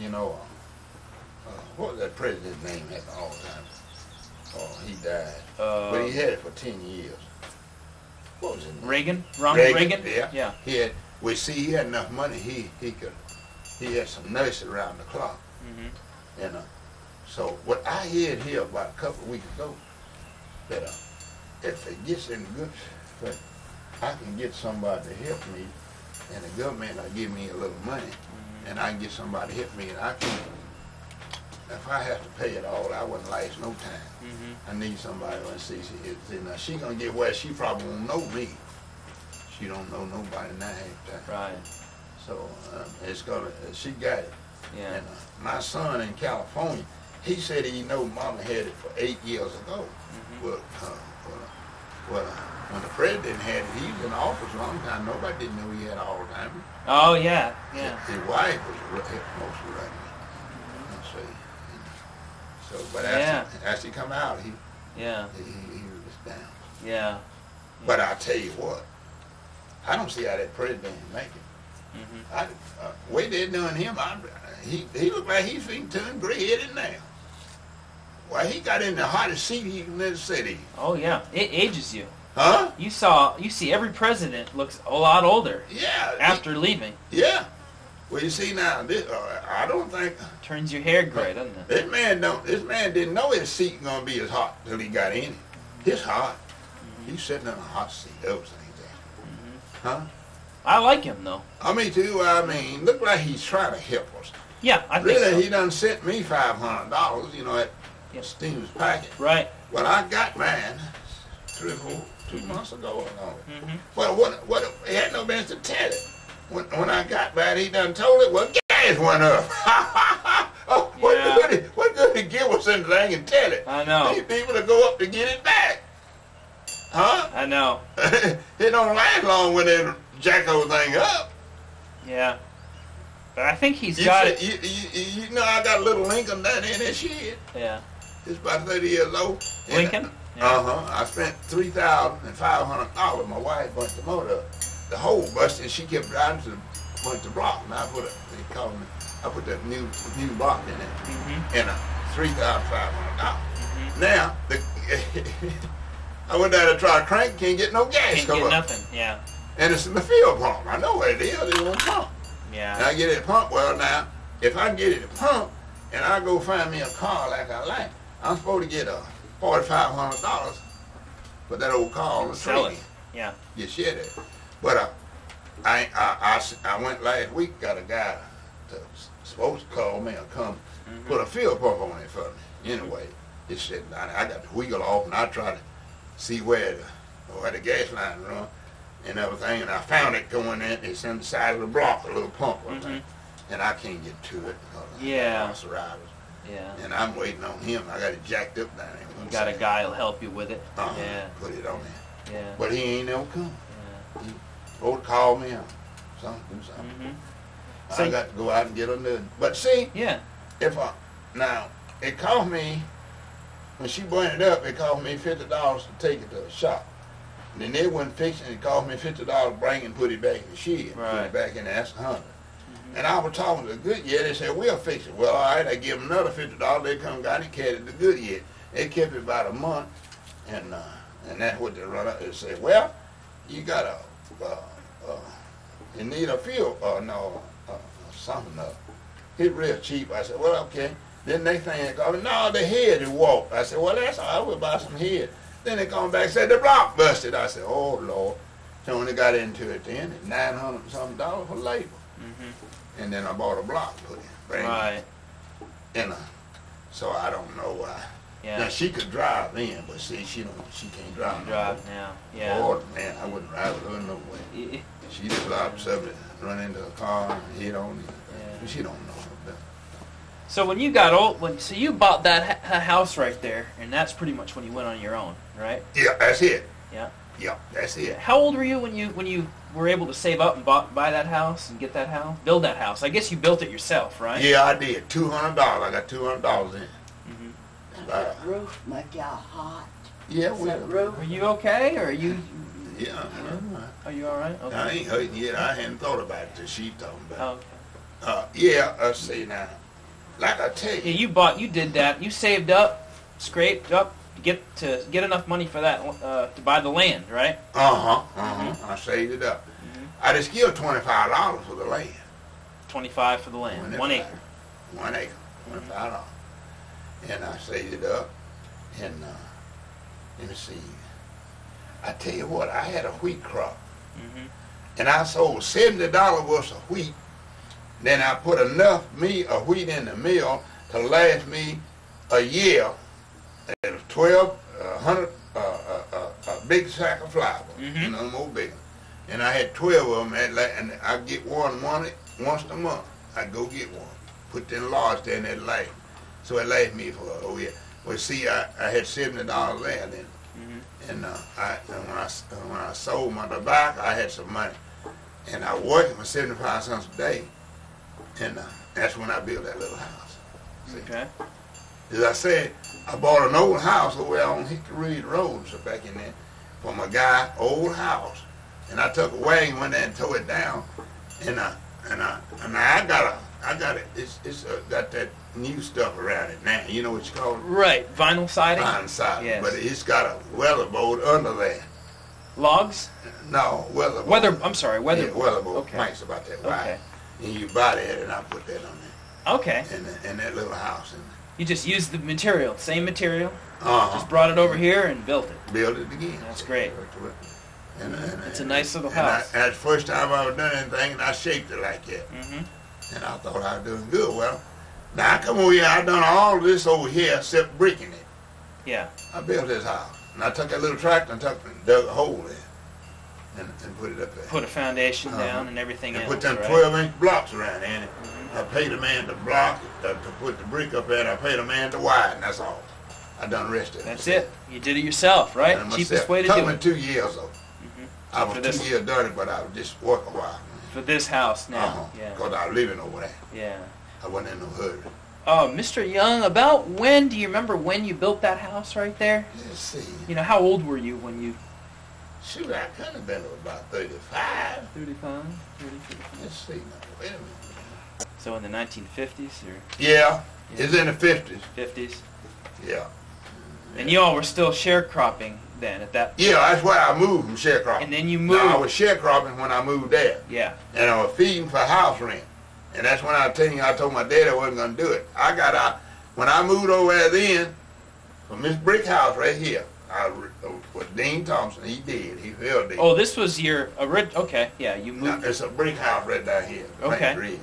what was that president's name at all the time? Oh, he died. But he had it for 10 years. What was his name? Reagan? Ronald Reagan? Yeah. He had enough money. He had some nurses around the clock. So what I heard here about a couple of weeks ago, that if it gets in good, that I can get somebody to help me, and the government will give me a little money, and I can get somebody to help me, and I can. If I have to pay it all, I wouldn't last no time. I need somebody to see. Now she gonna get where she probably won't know me. She don't know nobody now half the time. Right. So it's gonna. She got it. Yeah. And my son in California, he said he know Mama had it for 8 years ago. Well, when the president had it, he was in office a long time. Nobody didn't know he had Alzheimer's. Oh, yeah. Yeah. His wife was mostly running it. Let's see. So, but as he come out, he was down. Yeah. But I tell you what, I don't see how that president make it. Way they're doing him, he looked like he's being turned gray-headed now. Why, he got in the hottest seat he can ever sit in. Oh, yeah. It ages you. Huh? You see every president looks a lot older. Yeah. After leaving. Yeah. Well, you see now, I don't think Turns your hair gray, doesn't it? this man didn't know his seat gonna be as hot till he got in it. It's hot. He's sitting in a hot seat. Those things there. Huh? I like him, though. Me too. I mean, look like he's trying to help us. Yeah, I think Really, so. he done sent me $500. At Steve's packet. Right. Well, I got mine 2 months ago or no. Well, what he had no business to tell it. When I got back, he done told it. Well, gas went up. Oh, what good to give us anything and tell it? I know. These people to go up to get it back. Huh? I know. It don't last long when they jack those thing up. Yeah. But I think he's You got said- it. you know I got a little Lincoln down in that shit. Yeah. It's about 30 years old. Lincoln? Yeah. I spent $3,500. My wife bunched the motor up. The hole busted, and she kept driving to bunch the block, and I put that new block in it, and $3,500. Now I went down to try to crank, can't get no gas. Can't come get up. nothing. Yeah. And it's my field pump. I know what it is. It won't pump. Yeah. And I get it pumped. Well, now if I get it pumped and I go find me a car like I like, I'm supposed to get $4,500 for that old car on the Sell tree. it. Yeah. You share that. But I went last week, got a guy supposed to call me or come put a field pump on it for me. Anyway, it's sitting down there. I got the wheel off and I try to see where the gas line run. and everything, and I found it going in. It's in the side of the block, a little pump or thing, and I can't get to it because Yeah. arthritis. Yeah. And I'm waiting on him. I got it jacked up down there. You got a guy who'll help you with it. Yeah. Put it on there. Yeah. But he ain't never come. Yeah. He wrote to call me out. Something. So I got to go out and get another. But see, Yeah. now it cost me, when she burned it up, it cost me $50 to take it to the shop. And then they wasn't fixing it. It cost me $50 to bring and put it back in the shed. Put Right. it back in there. That's $100. And I was talking to Goodyear. They said, we'll fix it. Well, all right. I give them another $50. They come got it, carried it to Goodyear. They kept it about a month. And that's what they run up. They said, well, you got you need a fuel, something up. It's real cheap. I said, well, okay. Then next thing they called me, no, the head is warped. I said, well, that's all right. We'll buy some head. Then they come back and said, the block busted. I said, oh, Lord. So when they got into it then, it's $900 and something for labor. And then I bought a block put in. Right. And so I don't know why. Yeah. Now she could drive then, but see, she can't drive. Drive now. Yeah. Oh man, I wouldn't drive with her no way. Yeah. She'd stop something, run into a car and hit on it. Yeah. She don't know no better. So when you got old, so you bought that house right there, and that's pretty much when you went on your own, right? Yeah, that's it. Yeah. Yeah, that's it. How old were you when you were able to save up and buy that house and get that house, build that house? I guess you built it yourself, right? Yeah, I did. $200. I got $200 in. Does that roof make y'all hot? Yeah, Is that roof? Are you okay, or are you? Yeah, Are you all right? Okay. I ain't hurting yet. I hadn't thought about it till she talking about it. Okay. Yeah, let's see now. Like I tell Yeah, you. you did that. You saved up, scraped up to get enough money for that to buy the land, right? I saved it up. I just give $25 for the land. 25 for the land, 1 acre. 1 acre, $25. And I saved it up. And let me see. I tell you what, I had a wheat crop. And I sold $70 worth of wheat. Then I put enough of wheat in the mill to last me a year. It was 1,200, a big sack of flour, no more bigger. And I had 12 of them, and I get one once a month. I go get one, put them large there in that light. So it lasts me for a whole year. Well, see, I had $70 there then. And when I sold my tobacco, I had some money. And I worked for 75 cents a day. And that's when I built that little house. See? Okay. As I said, I bought an old house over there on Hickory Road, so back in there, from a guy, old house. And I took a wagon, went there and tore it down. And I got it. It's got that new stuff around it now. You know what you call it? Right, vinyl siding. Vinyl siding. Yes. But it's got a weatherboard under there. Logs. No, weatherboard. I'm sorry, weather. Yeah, weatherboard. Okay. Planks about that wide. Okay. And you buy that, and I put that on there. Okay. In that little house. You just used the material, same material. Uh-huh. Just brought it over here and built it. Build it again. That's great. And It's a nice little house. That's the first time I ever done anything, and I shaped it like that. And I thought I was doing good. Well, now I come over here, I done all this over here except bricking it. Yeah. I built this house. And I took that little tractor and dug a hole in and put it up there. Put a foundation down and everything and else. put them right? 12-inch blocks around there. And I paid a man to block it, to put the brick up there, and I paid a man to widen. That's all. I done the rest of it. That's it. You did it yourself, right? And Cheapest myself. way to Took do me it. 2 years though. I was For 2 this- years done it, but I was just work a while. For this house now. Yeah. Because I was living over there. Yeah. I wasn't in no hurry. Mr. Young, about when, do you remember when you built that house right there? Let's see. You know, how old were you when you... Shoot, I could have been about 35. 35? Let's see now. Wait a minute. So in the 1950s or Yeah, it's in the 50s. 50s? Yeah. And you all were still sharecropping then at that... Yeah, that's why I moved from sharecropping. And then you No, I moved... was sharecropping when I moved there. Yeah. And I was feeding for house rent. And that's when I told my dad I wasn't going to do it. I got out, when I moved over there then, from this brick house right here, with Dean Thompson, he did. He fell dead. Oh, this was your... Okay, yeah, you Now, moved... it's a brick house right down here. Okay. Red.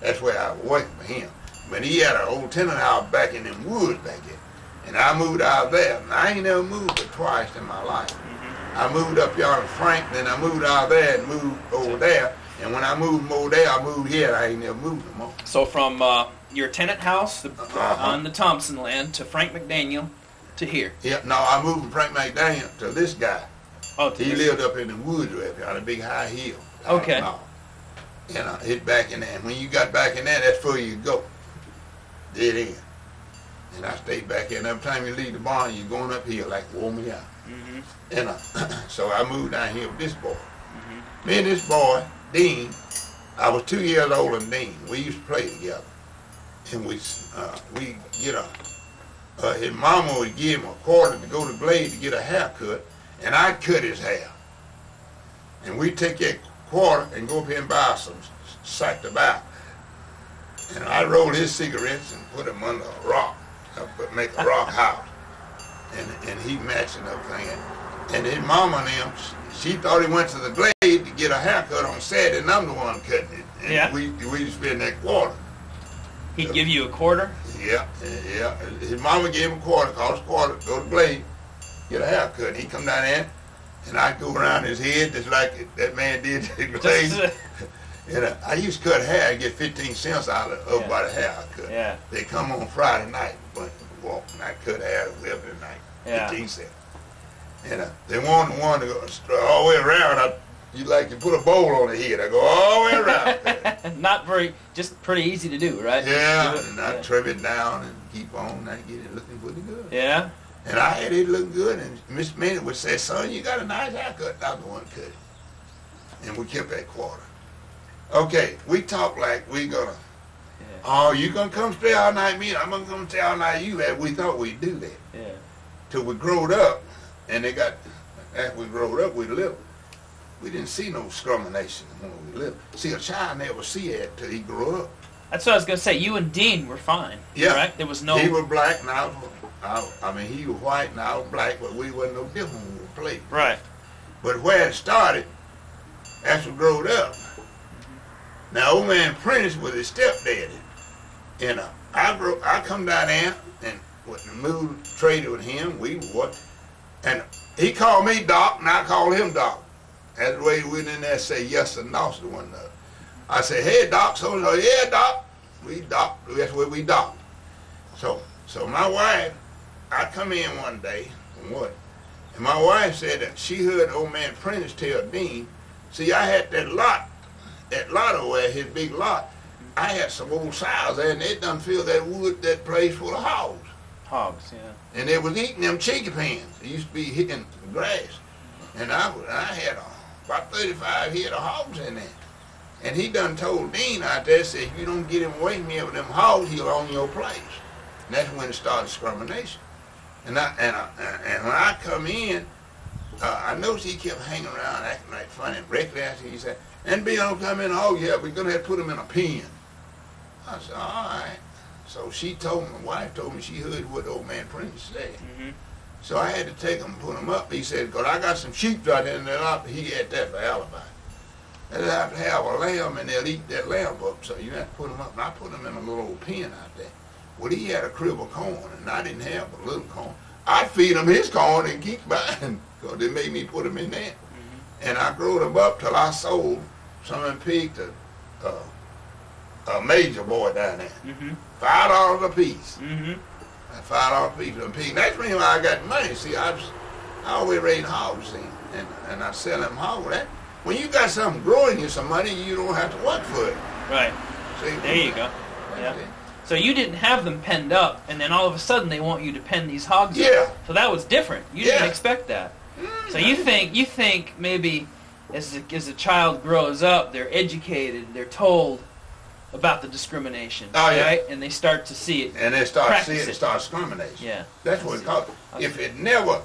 That's where I was working for him. But he had an old tenant house back in them woods back there. And I moved out there. And I ain't never moved but twice in my life. I moved up here in Franklin, I moved out there and moved over there. And when I moved over there, I moved here. I ain't never moved no more. So from your tenant house on the Thompson land to Frank McDaniel to here. Yeah, no, I moved from Frank McDaniel to this guy. Oh, he lived up in the woods right there on a big high hill. Okay. And I hit back in there. And when you got back in there, that's where you go. Dead end. And I stayed back there. And every time you leave the barn, you're going up here like wore me out. And so I moved down here with this boy. Me and this boy, Dean, I was 2 years older than Dean. We used to play together. And we get his mama would give him a quarter to go to Glade to get a haircut, and I'd cut his hair. And we'd take that quarter and go up here and buy some sack tobacco. And I'd roll his cigarettes and put them under a rock, make a rock house. And he'd match and everything. And his mama and them, she thought he went to the Glade to get a haircut on Saturday, and I'm the one cutting it. And we'd spend that quarter. He'd give you a quarter? Yeah. His mama gave him a quarter, cost a quarter, go to Glade, get a haircut. He'd come down there, and I'd go around his head just like that man did at Glade. And I used to cut hair and get 15 cents out of by the haircut. Yeah. They come on Friday night, but walk and I cut hair every night, 15 cents. And they wanted one to go all the way around. You like to put a bowl on the head. I go all the way around. Not very, just pretty easy to do, right? Yeah, and I trim it down and keep on, and I get it looking pretty good. Yeah. And I had it looking good, and Miss Minnie would say, "Son, you got a nice haircut." I was the one cut it. And we kept that quarter. Okay, we talk like we gonna, oh, you gonna come stay all night, me, and I'm gonna come stay all night, you. And we thought we'd do that. Yeah. Till we growed up, and after we growed up, we lived. We didn't see no discrimination when we lived. See, a child never see that till he grew up. That's what I was going to say. You and Dean were fine, right? There was no... He was black and I mean, he was white and I was black, but we wasn't no different when we played. Right. But where it started, as we growed up, now old man Prentice was his stepdaddy. And I come down there and moved, traded with him, and he called me Doc and I called him Doc. That's the way we went in there and say yes and no to one another. I say, hey, Doc, so yeah, Doc. We Doc. That's where we Doc. So my wife, I come in one day and my wife said that she heard old man Prentice tell Dean, see, I had that lot over there, his big lot. I had some old sows there, and they done filled that place full of hogs. Hogs, yeah. And they was eating them chicken pens. They used to be hitting the grass. And I had about 35 head of hogs in there. And he done told Dean out there, said, if you don't get him away from here with them hogs, he'll own your place. And that's when it started discrimination. And when I come in, I noticed he kept hanging around acting like funny. And Breakley asked him, he said, and Bill don't come in a hog, yeah, we're going to have to put him in a pen. I said, all right. So she told me, my wife told me she heard what old man Prentice said. So I had to take him and put him up. He said, because I got some sheep right in there. He had that for alibi. They have to have a lamb and they'll eat that lamb up. So you have to put him up. And I put him in a little old pen out there. Well, he had a crib of corn and I didn't have a little corn. I'd feed him his corn and keep buying because they made me put him in there. And I growed him up till I sold some of them pigs to a major boy down there. $5 a piece. $5 a piece of them pigs. That's the reason why I got money. See, I always raised hogs and I sell them hogs. When you got something growing you some money, you don't have to work for it. Right. See, there you go. Yeah. So you didn't have them penned up, and then all of a sudden they want you to pen these hogs up. So that was different. You didn't expect that. So you think maybe as a child grows up, they're educated, they're told about the discrimination, right? And they start to see it. And they start to see it and start discrimination. Yeah. That's what it's called. If it never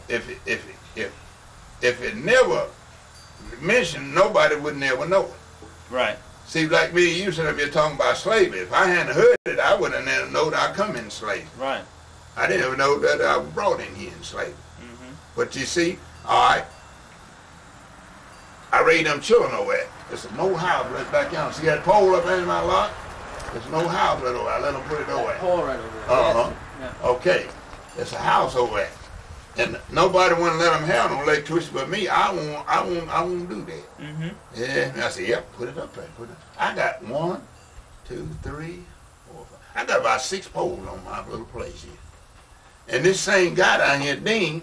mentioned, nobody would never know it. Right. See, like me, you said if you're talking about slavery, if I hadn't heard it, I wouldn't have never known that I come in slavery. Right. I didn't even know that I was brought in here in slavery. But you see, all right, I raised them children over there. There's an old house right back down. See that pole up in my lot? There's an old house right over there. I let them put it over there. Pole right over there. Yeah. Okay. There's a house over there. And nobody want to let them have no electricity but me. I won't do that. Mm-hmm. Yeah, and I said, yep, put it up there. I got 1, 2, 3, 4, 5. I got about 6 poles on my little place here. And this same guy down here, Dean,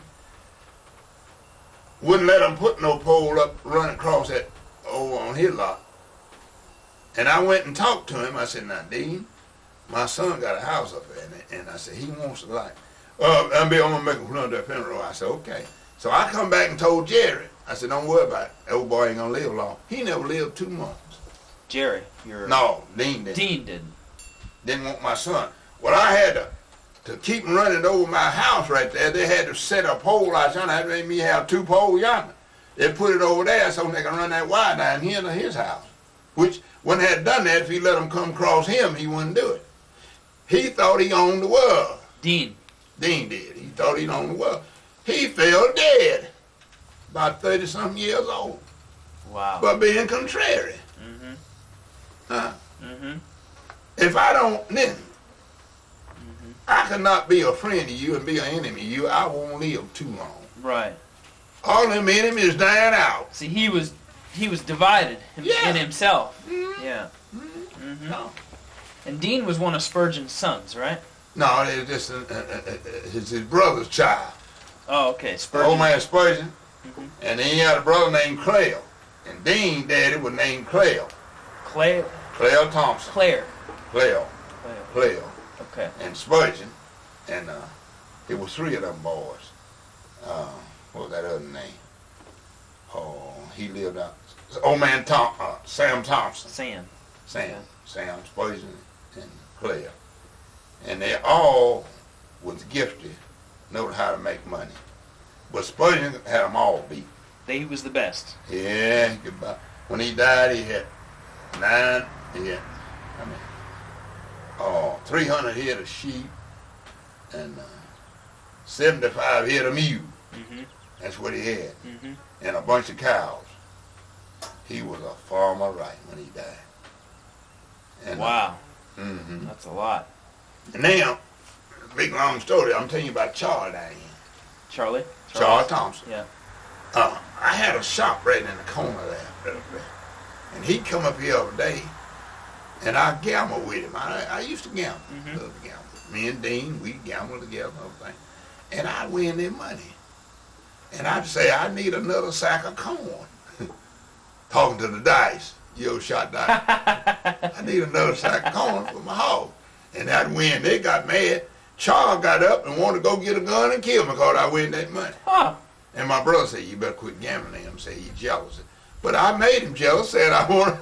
wouldn't let him put no pole up running across that over on his lot. And I went and talked to him. I said, now, Dean, my son got a house up there. And I said, he wants to like, I'm going to make him run that funeral. I said, okay. So I come back and told Jerry. I said, don't worry about it. That old boy ain't going to live long. He never lived 2 months. Jerry, No, Dean didn't. Dean did. Didn't want my son. Well, I had to keep him running over my house right there. They had to set a pole out yonder. That made me have 2 poles yonder. They put it over there so they can run that wire down here to his house. Which, when they had done that, if he let them come across him, he wouldn't do it. He thought he owned the world. Dean did. He thought he owned the world. He fell dead. About 30-something years old. Wow. For being contrary. Mm-hmm. Huh? Mm-hmm. If I don't, then I could not be a friend of you and be an enemy of you. I won't live too long. Right. All them enemies dying out. See, he was divided in himself. Mm-hmm. Yeah. Mm-hmm. No. And Dean was one of Spurgeon's sons, right? No, it's just his brother's child. Oh, okay. Spurgeon. Old man Spurgeon. Mm-hmm. And then he had a brother named Clay. And Dean daddy was named Clay. Clay. Clay Thompson. Claire. Clay. Okay. And Spurgeon. And it was 3 of them boys. What was that other name? Oh, he lived out. Old man Sam Thompson. Sam, Spurgeon, and Clay. And they all was gifted, knew how to make money. But Spurgeon had them all beat. He was the best. Yeah, when he died, he had 300 head of sheep and 75 head of mule. Mm-hmm. That's what he had. Mm-hmm. And a bunch of cows. He was a farmer right when he died. And, wow. Mm-hmm. That's a lot. And now, big long story, I'm telling you about Charlie down here. Charlie Thompson. Yeah. I had a shop right in the corner there. And he'd come up here every day, and I'd gamble with him. I used to gamble. Mm-hmm. Love to gamble. Me and Dean, we'd gamble together and everything. And I'd win their money. And I'd say, I need another sack of corn. Talking to the dice, shot dice. I need another sack of corn for my hog. And I'd win. They got mad. Charles got up and wanted to go get a gun and kill me because I win that money. Huh. And my brother said, you better quit gambling him. Say, he's jealous. But I made him jealous, said I want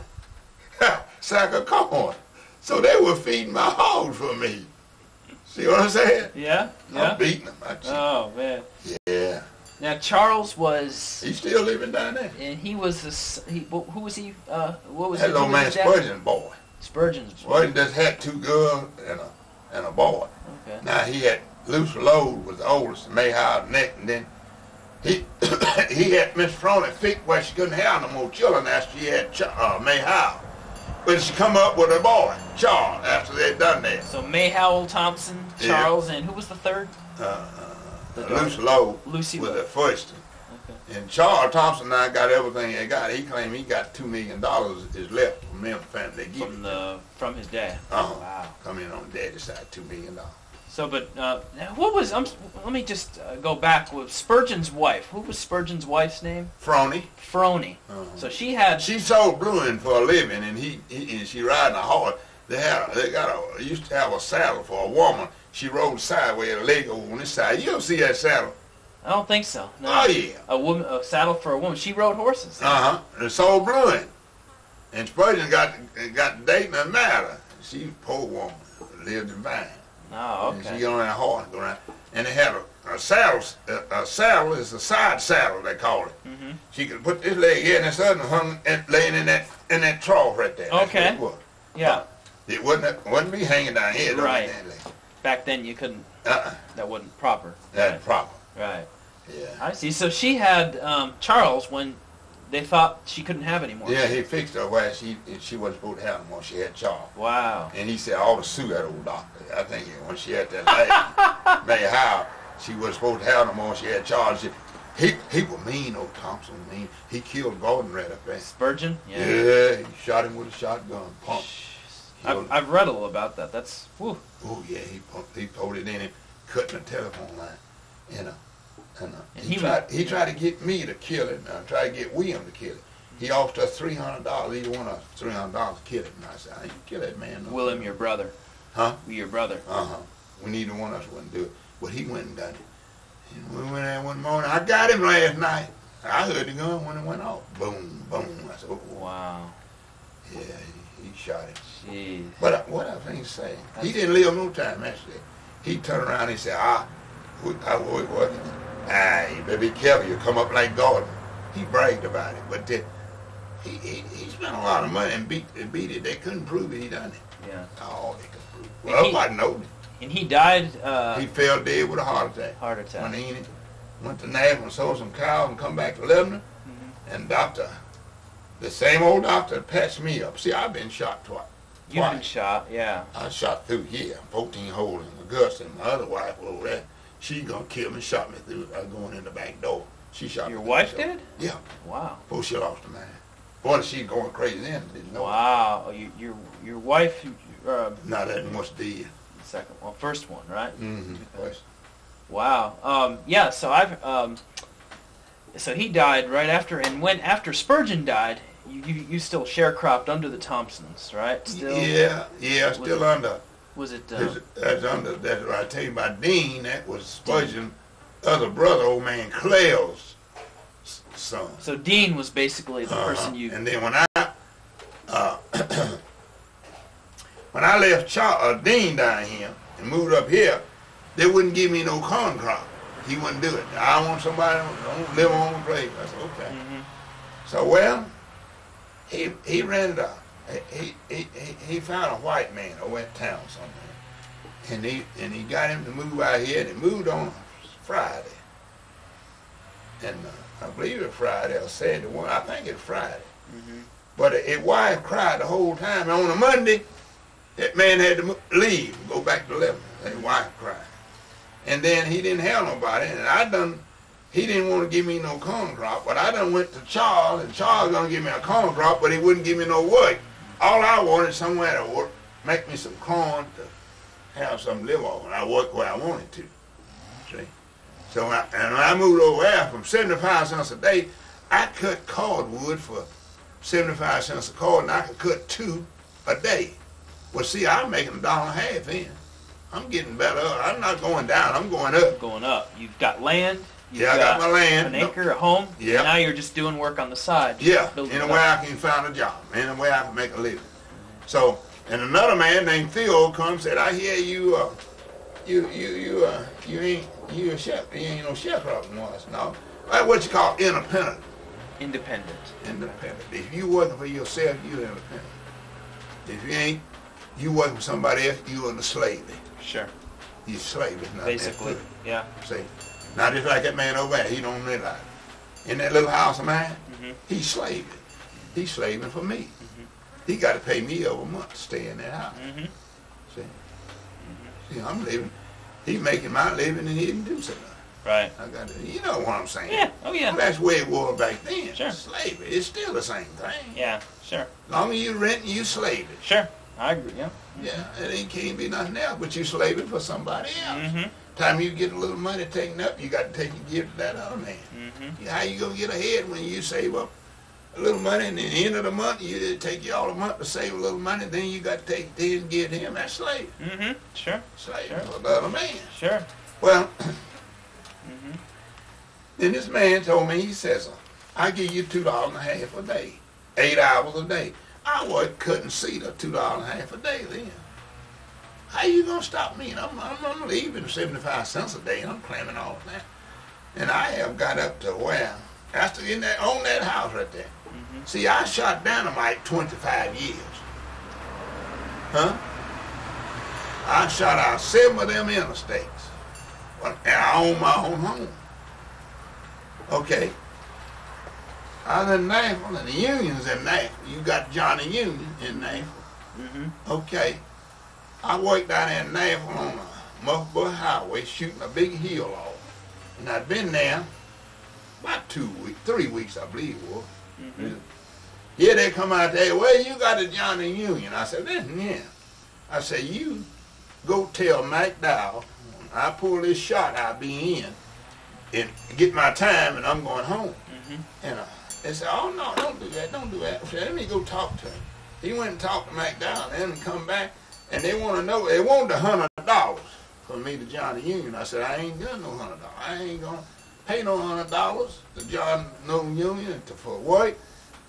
a sack of corn. So they were feeding my hogs for me. See what I'm saying? Yeah. I'm beating them. Oh, man. Yeah. Now, Charles was... He's still living down there. And he was who was he? What was that his little man Spurgeon's boy. Spurgeon's boy. Spurgeon just had 2 girls and a boy. Okay. Now, he had Lucy Load was the oldest, Mayhaw next, and then he had Miss Froney fixed where she couldn't have no more children after she had Mayhaw. But she come up with a boy, Charles, after they'd done that. So Mayhowell Thompson, Charles, and who was the third? Lucy Lowe Lucy was Lowe. the first. Okay. And Charles Thompson now got everything he got. He claimed he got $2 million is left from them family. From his dad. Wow. Come in on daddy's side, $2 million. So, but what was? Let me just go back with Spurgeon's wife. Who was Spurgeon's wife's name? Froney. So she had. She sold bluing for a living, and and she riding a horse. They used to have a saddle for a woman. She rode sideways, a leg over on this side. You ever see that saddle? I don't think so. No. Oh yeah. A saddle for a woman. She rode horses. And sold bluing. And Spurgeon got dating and married. She's a poor woman, lived in Vine. Oh, okay. And she on that horse go around. And they had a saddle. A saddle is a side saddle, they call it. Mm-hmm. She could put this leg here and this other hung and laying in that trough right there. That's okay. what it was. Yeah. It wasn't me hanging down here. Right. That leg. Back then you couldn't. That wasn't proper. That's proper. Right. Yeah. I see. So she had Charles when they thought she couldn't have any more. Yeah, he fixed her where she wasn't supposed to have them when she had Charles. Wow. And he said, I ought to sue that old doctor. I think when she had that lady, May Howe, she wasn't supposed to have no more. She had charge. He was mean, old Thompson, mean. He killed Gordon right up there. Spurgeon? Yeah, he shot him with a shotgun. Pump. I've read a little about that. That's, whew. Oh, yeah, he pulled it in him, cutting the telephone line. And he tried to get me to kill it, and tried to get William to kill it. He offered us $300, either one of us $300 to kill it. And I said, I ain't kill that man. No. William, your brother. Huh? Your brother. Uh-huh. We neither one of us wouldn't do it. But he went and done it. And we went there one morning. I got him last night. I heard the gun when it went off. Boom, boom. I said, oh. Wow. Yeah, he shot him. Jeez. But what I think he's saying, he didn't live no time, actually. He turned around and he said, you better be careful. You come up like Gordon. He bragged about it. But he spent a lot of money and beat it. They couldn't prove it. He done it. Yeah. Oh, they could prove it. Well, I know it. And he died. He fell dead with a heart attack. Heart attack. When he went to Nashville and sold some cows and come back to Lebanon, and the same old doctor patched me up. See, I've been shot twice. You've been shot, yeah. I shot through here, 14 holes in the guts, and my other wife over there, she gonna kill me, shot me through. I was going in the back door. She shot me. Your wife did? Yeah. Wow. Before she lost her mind. Boy, she going crazy then. Didn't know. Wow. Your wife. Not that much dead. Second, well, first one, right? Mm-hmm. Wow. Yeah. So so he died right after, and after Spurgeon died, you still sharecropped under the Thompsons, right? Still. Yeah. Still under. Was it? That's under. That's what I tell you about Dean. That was Spurgeon, other brother, old man Clare's son. So Dean was basically the person you. And then when I left Dean down here and moved up here, they wouldn't give me no corn crop. He wouldn't do it. I want somebody to live on the place. I said, okay. Mm-hmm. So, well, he rented he found a white man over at town somewhere. And he got him to move out here, and he moved on Friday. And I believe it's Friday or Saturday. I think it's Friday. Mm-hmm. But his wife cried the whole time. And on a Monday, that man had to leave and go back to Lebanon. His wife cried. And then he didn't have nobody. And he didn't want to give me no corn crop. But I done went to Charles, and Charles going to give me a corn crop, but he wouldn't give me no work. All I wanted is somewhere to work, make me some corn to have something to live off. And I worked where I wanted to. See? So when I moved over there from 75 cents a day, I cut cordwood for 75 cents a cord, and I could cut 2 a day. Well, see, I'm making $1.50 in. I'm getting better. I'm not going down. I'm going up. Going up. You've got land. I got my land. An acre, a home. Yeah. Now you're just doing work on the side. Yeah. In a way I can find a job. In a way I can make a living. So, and another man named Theo come and said, I hear you ain't a chef. You ain't no sharecropping once. No. That's what you call independent. Independent. If you working for yourself, you're independent. If you ain't, you working for somebody else, you in the slavery. Sure. He's slave. Basically, yeah. See, not just like that man over there. He don't realize. In that little house of mine, he's slaving. He's slaving for me. Mm-hmm. He got to pay me every month to stay in that house. Mm-hmm. See, I'm living. He's making my living, and he didn't do something. Right. I got to. You know what I'm saying? Yeah. Oh yeah. Well, that's the way it was back then. Sure. Slavery. It's still the same thing. Yeah. Sure. As long as you renting, you slaving. Sure. I agree. Yeah. Yeah. It can't be nothing else but you slaving for somebody else. Mm-hmm. Time you get a little money taken up, you got to take and give to that other man. Mm-hmm. How you gonna get ahead when you save up a little money, and at the end of the month you take you all the month to save a little money, then you got to take it and give him. That's slave. Mm-hmm. Sure. Slave sure. for the other man. Sure. Well, then this man told me, he says, I give you $2.50 a day, 8 hours a day. I work cutting cedar $2.50 a day then. How you gonna stop me? I'm leaving 75 cents a day, and I'm claiming all of that. And I have got up to where, after on that house right there. Mm-hmm. See, I shot dynamite 25 years. Huh? I shot out 7 of them interstates. And I own my own home. Okay. I was in Nashville, and the Union's in Nashville. You got Johnny Union in Nashville. Mm-hmm. Okay. I worked down there in Nashville on a Muffborough Highway shooting a big hill off. And I'd been there about 2 weeks, 3 weeks, I believe it was. Mm-hmm. Here they come out there, well, you got a Johnny Union. I said, listen here. I said, you go tell McDowell, I pull this shot I'll be in and get my time and I'm going home. Mm-hmm. And they said, oh, no, don't do that, don't do that. I said, let me go talk to him. He went and talked to McDowell and then come back, and they want to know, they wanted $100 for me to join the union. I said, I ain't got no $100. I ain't going to pay no $100 to join no union for work.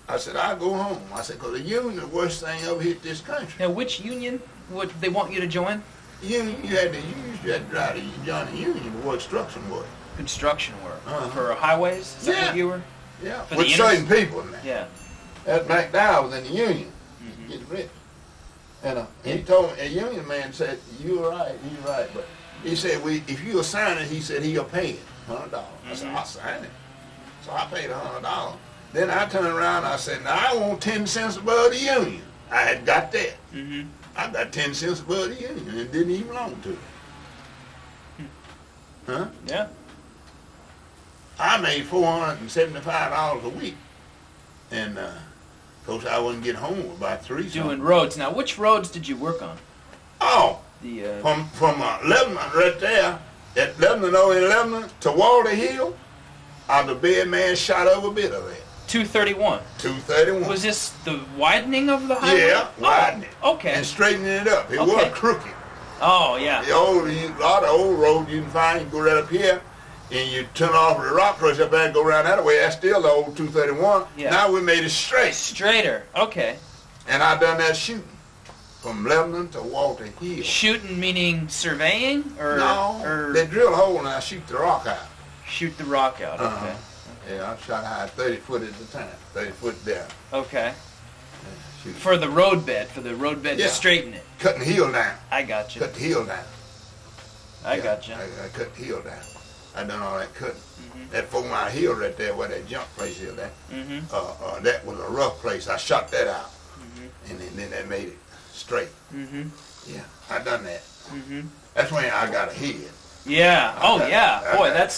I said, I'll go home. I said, because the union is the worst thing ever hit this country. Now, which union would they want you to join? Union, you had to try to join the union to work construction work. Construction work. Uh-huh. For highways? Is that Yeah. what you were? Yeah, For with the certain people in there. Yeah. That McDowell was in the union. Mm-hmm. Get rich. And he told me, a union man said, you're right, he's right. But he said, if you'll sign it, he said, he'll pay it, $100. I said, I'll sign it. So I paid $100. Then I turned around and I said, now I want 10 cents above the union. I had got that. Mm-hmm. I got 10 cents above the union and it didn't even belong to it. Huh? Yeah. I made $475 a week. And, of course, I wouldn't get home about 3 Doing roads. Now, which roads did you work on? Oh, The from Lebanon right there, at Lebanon, over in Lebanon, to Walter Hill, the bed man shot over a bit of it. 231. 231. Was this the widening of the highway? Yeah, widening. Oh, okay. And straightening it up. It Okay. was crooked. Oh, yeah. A lot of old roads you can find, you can go right up here, and you turn off the rock crush up there and go around that way. That's still the old 231. Yeah. Now we made it straight. Straighter. Okay. And I done that shooting from Lebanon to Walter Hill. Shooting meaning surveying? Or They drill a hole and I shoot the rock out. shoot the rock out. Okay. Uh-huh. Yeah, I shot high 30 foot at a time, 30 foot down. Okay. Shoot. For the roadbed to Yeah. straighten it. Cutting the hill down. I got you. Cut the hill down. I got you. I cut the hill down. I done all that cutting. Mm-hmm. That 4 Mile hill right there where that jump place is there, Mm-hmm. that was a rough place. I shot that out. Mm-hmm. And then that made it straight. Mm-hmm. Yeah, I done that. Mm-hmm. That's when I got a head. Yeah. Oh, Okay. yeah. Boy, Okay.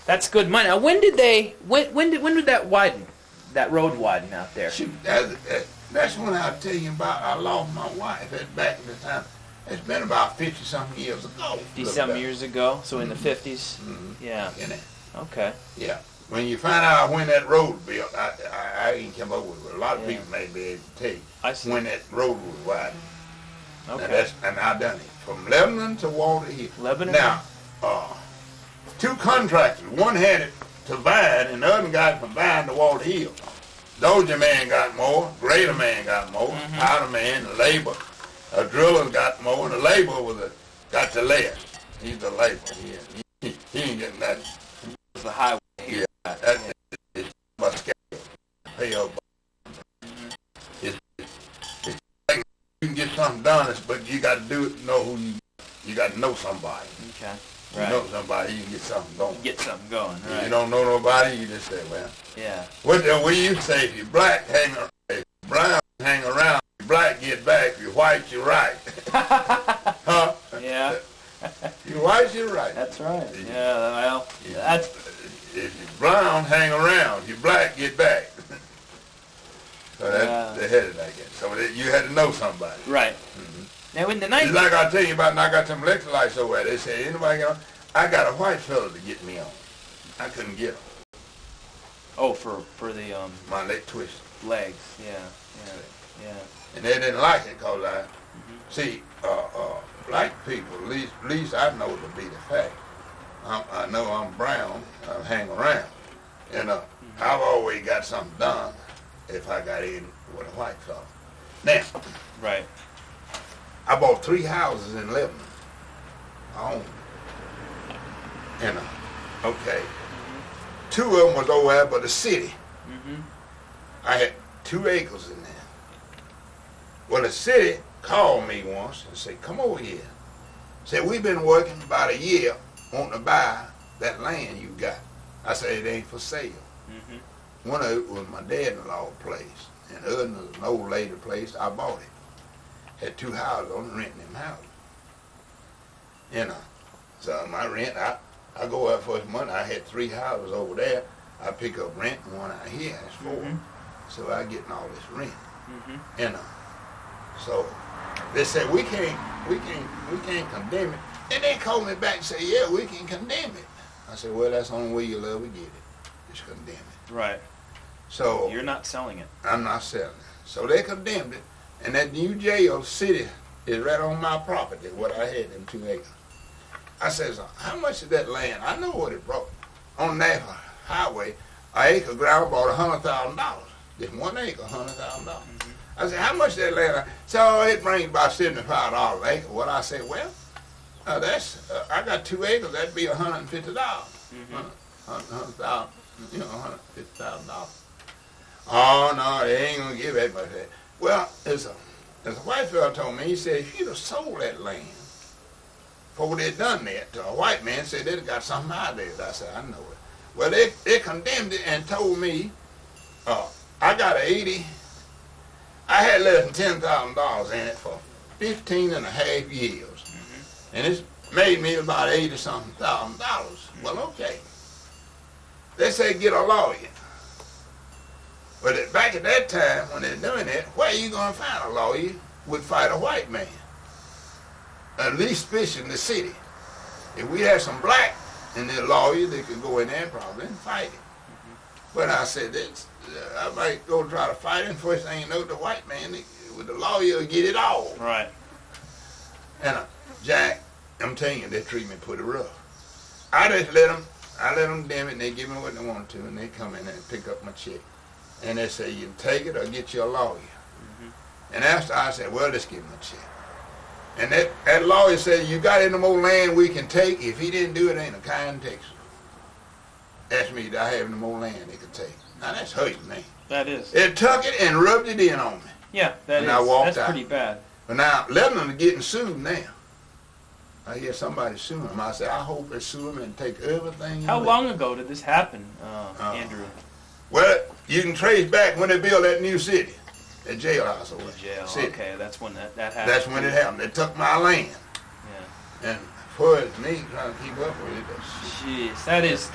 that's good money. Now, when did that widen? That road widen out there? Shoot, that's when I tell you about I lost my wife. That's back in the time. It's been about 50-something years ago. 50-some years ago, so in the 50s? Mm-hmm. Yeah. In it. Okay. Yeah. When you find out when that road was built, I ain't come up with it. A lot of Yeah. people may be able to tell you I see. when that road was wide. Okay. And I done it from Lebanon to Walter Hill. Lebanon? Now, 2 contractors. One had it to Vine, and the other got it from Vine to Walter Hill. Dozier man got more, grader man got more, powder man, the labor, a driller got more, and the labor got the less. He's the labor. He ain't getting that. It's the highway. Yeah, that's about the scale. Pay up. It's like you can get something done, but you got to do it. Know who you got to know somebody. Okay. You Right. know somebody, you can get something going. Get something going. If Right. you don't know nobody, you just say, well. Yeah. What we used to say, if you black, if brown, hang around. If you black, get back. If you white, you're right. Huh? Yeah. If you white, you're right. That's right. Yeah. Well, Yeah. that's If you brown, hang around. If you black, get back. So that's Yeah. they had it, I guess. So you had to know somebody. right. Now in the It's 90s. like I tell you about, and I got some electrolytes over there. They say, anybody get on? I got a white fella to get me on. I couldn't get him. Oh, for the My leg twisted. legs. Yeah. Yeah. And they didn't like it because see, black people, at least I know to be the fact. I know I'm brown, I hang around. And I've always got something done if I got in with a white fella. Now, Yeah. Right. I bought 3 houses in Lebanon. I own them. And, okay. 2 of them was over there by the city. Mm-hmm. I had 2 acres in there. Well, the city called me once and said, come over here. Said, we've been working about a year wanting to buy that land you got. I said, it ain't for sale. Mm-hmm. One of it was my dad-in-law's place, and the other was an old lady place. I bought it. Had 2 houses on it, renting them houses. You know, so my rent, I go out for his money. I had 3 houses over there. I pick up rent, one out here. That's 4. So I getting all this rent. You know. So they said we can't condemn it. And they called me back and said, yeah, we can condemn it. I said, well, that's the only way you'll ever get it. Just condemn it. Right. So you're not selling it. I'm not selling it. So they condemned it, and that new jail city is right on my property, what I had in 2 acres. I says, how much is that land? I know what it brought. On that highway, an acre of ground bought $100,000. Just 1 acre, $100,000. I said, how much is that land? So it brings about $75 an acre. Well, I said, well, that's I got 2 acres. That'd be $150. $100,000, you know, $150,000. Oh no, they ain't gonna give that much. Well, there's a white fellow told me. He said if you'd have sold that land before they'd done that, a white man said they'd got something out of it. I said I know it. Well, they condemned it and told me I got I had less than $10,000 in it for 15 and a half years, and it's made me about $80-something thousand. Well, okay. They say get a lawyer. But back at that time, when they're doing that, where are you going to find a lawyer would fight a white man? At least fish in the city. If we had some black and they're lawyers, they could go in there probably and fight it. But I said, I might go try to fight him. First thing you know, the white man, with the lawyer, will get it all. Right. And Jack, I'm telling you, they treat me pretty rough. I just let them damn it, and they give me what they want to, and they come in and pick up my check. And they say, you can take it or get you a lawyer. And after I said, well, let's give him a check. And that lawyer said, you got any more land we can take? If he didn't do it, ain't a kind in Texas. Asked me, do I have any more land they could take? Now, that's hurting me. That is. It took it and rubbed it in on me. Yeah, that and is. I walked That's out. pretty bad. But now, Lebanon is getting sued now. I hear somebody suing them. I said, I hope they sue them and take everything. How long ago did this happen, Andrew? Well, you can trace back when they built that new city, that jailhouse over there. Jail. City. Okay, that's when that happened. That's when it happened. They took my land. Yeah. And for me trying to keep up with it, Jeez, that's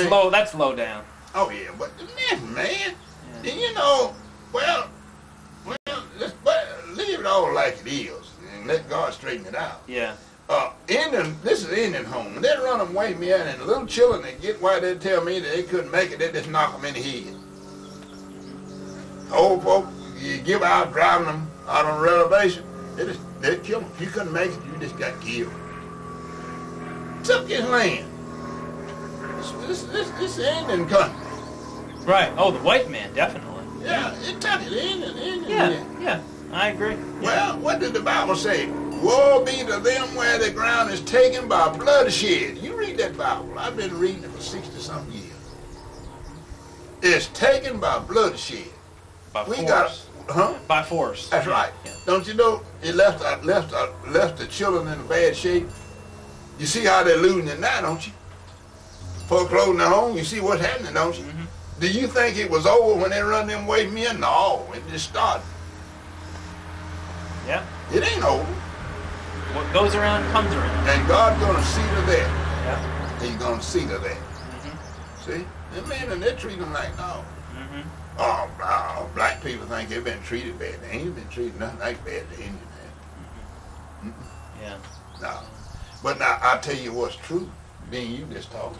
low. That's low down. oh yeah, but man, and you know, well, leave it all like it is and let God straighten it out. Yeah. This is Indian home. They run them away, man, and the little children that get why they tell me that they couldn't make it, they just knock them in the head. Old folk, you give out driving them out on reservation, they'd kill them. If you couldn't make it, you just got killed. Took his land. This is Indian country. Right. Oh, the white man, definitely. Yeah, it took it. Indian. Yeah, I agree. Well, what did the Bible say? Woe be to them where the ground is taken by bloodshed. You read that Bible. I've been reading it for 60-something years. It's taken by bloodshed. By force. By force. That's right. Yeah. Don't you know it left the children in a bad shape? You see how they're losing it now, don't you? Foreclosing their home, you see what's happening, don't you? Do you think it was over when they run them away from you? No, it just started. Yeah. It ain't over. What goes around comes around. And God's gonna see to that. Yeah. He's gonna see to that. See? And man, and they treat them like no. Oh, black people think they've been treated bad. They ain't been treated nothing like bad to Indian have. Yeah. No. But now, I'll tell you what's true, being you just talking.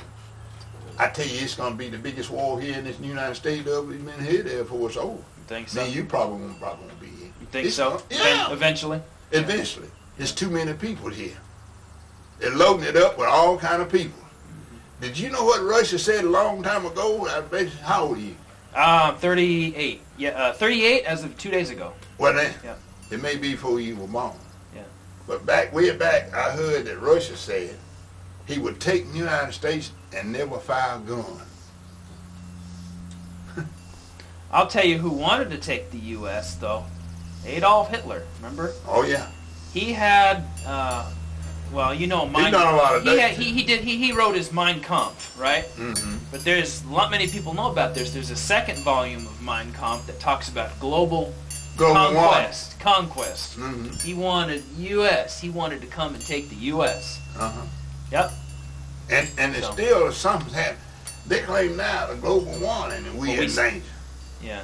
I tell you, it's going to be the biggest war here in this United States that we've been here there before it's over. You think so? Me, you probably won't be here. You think so? Yeah. Eventually? Eventually. There's too many people here. They're loading it up with all kind of people. Did you know what Russia said a long time ago? How old are you? 38. Yeah, 38 as of 2 days ago. Well then, Yeah. it may be before you were born. Yeah. But way back, I heard that Russia said he would take the United States and never fire a gun. I'll tell you who wanted to take the U.S., though. Adolf Hitler, remember? Oh yeah. He had, well, you know, He done a lot of that. he wrote his Mein Kampf, right? Mm-hmm. But there's not many people know about this. There's a second volume of Mein Kampf that talks about global conquest. Conquest. Mm-hmm. He wanted U.S. He wanted to come and take the U.S. Uh-huh. Yep. And it's still something's happening. They claim now the global warming and we're in danger. Yeah.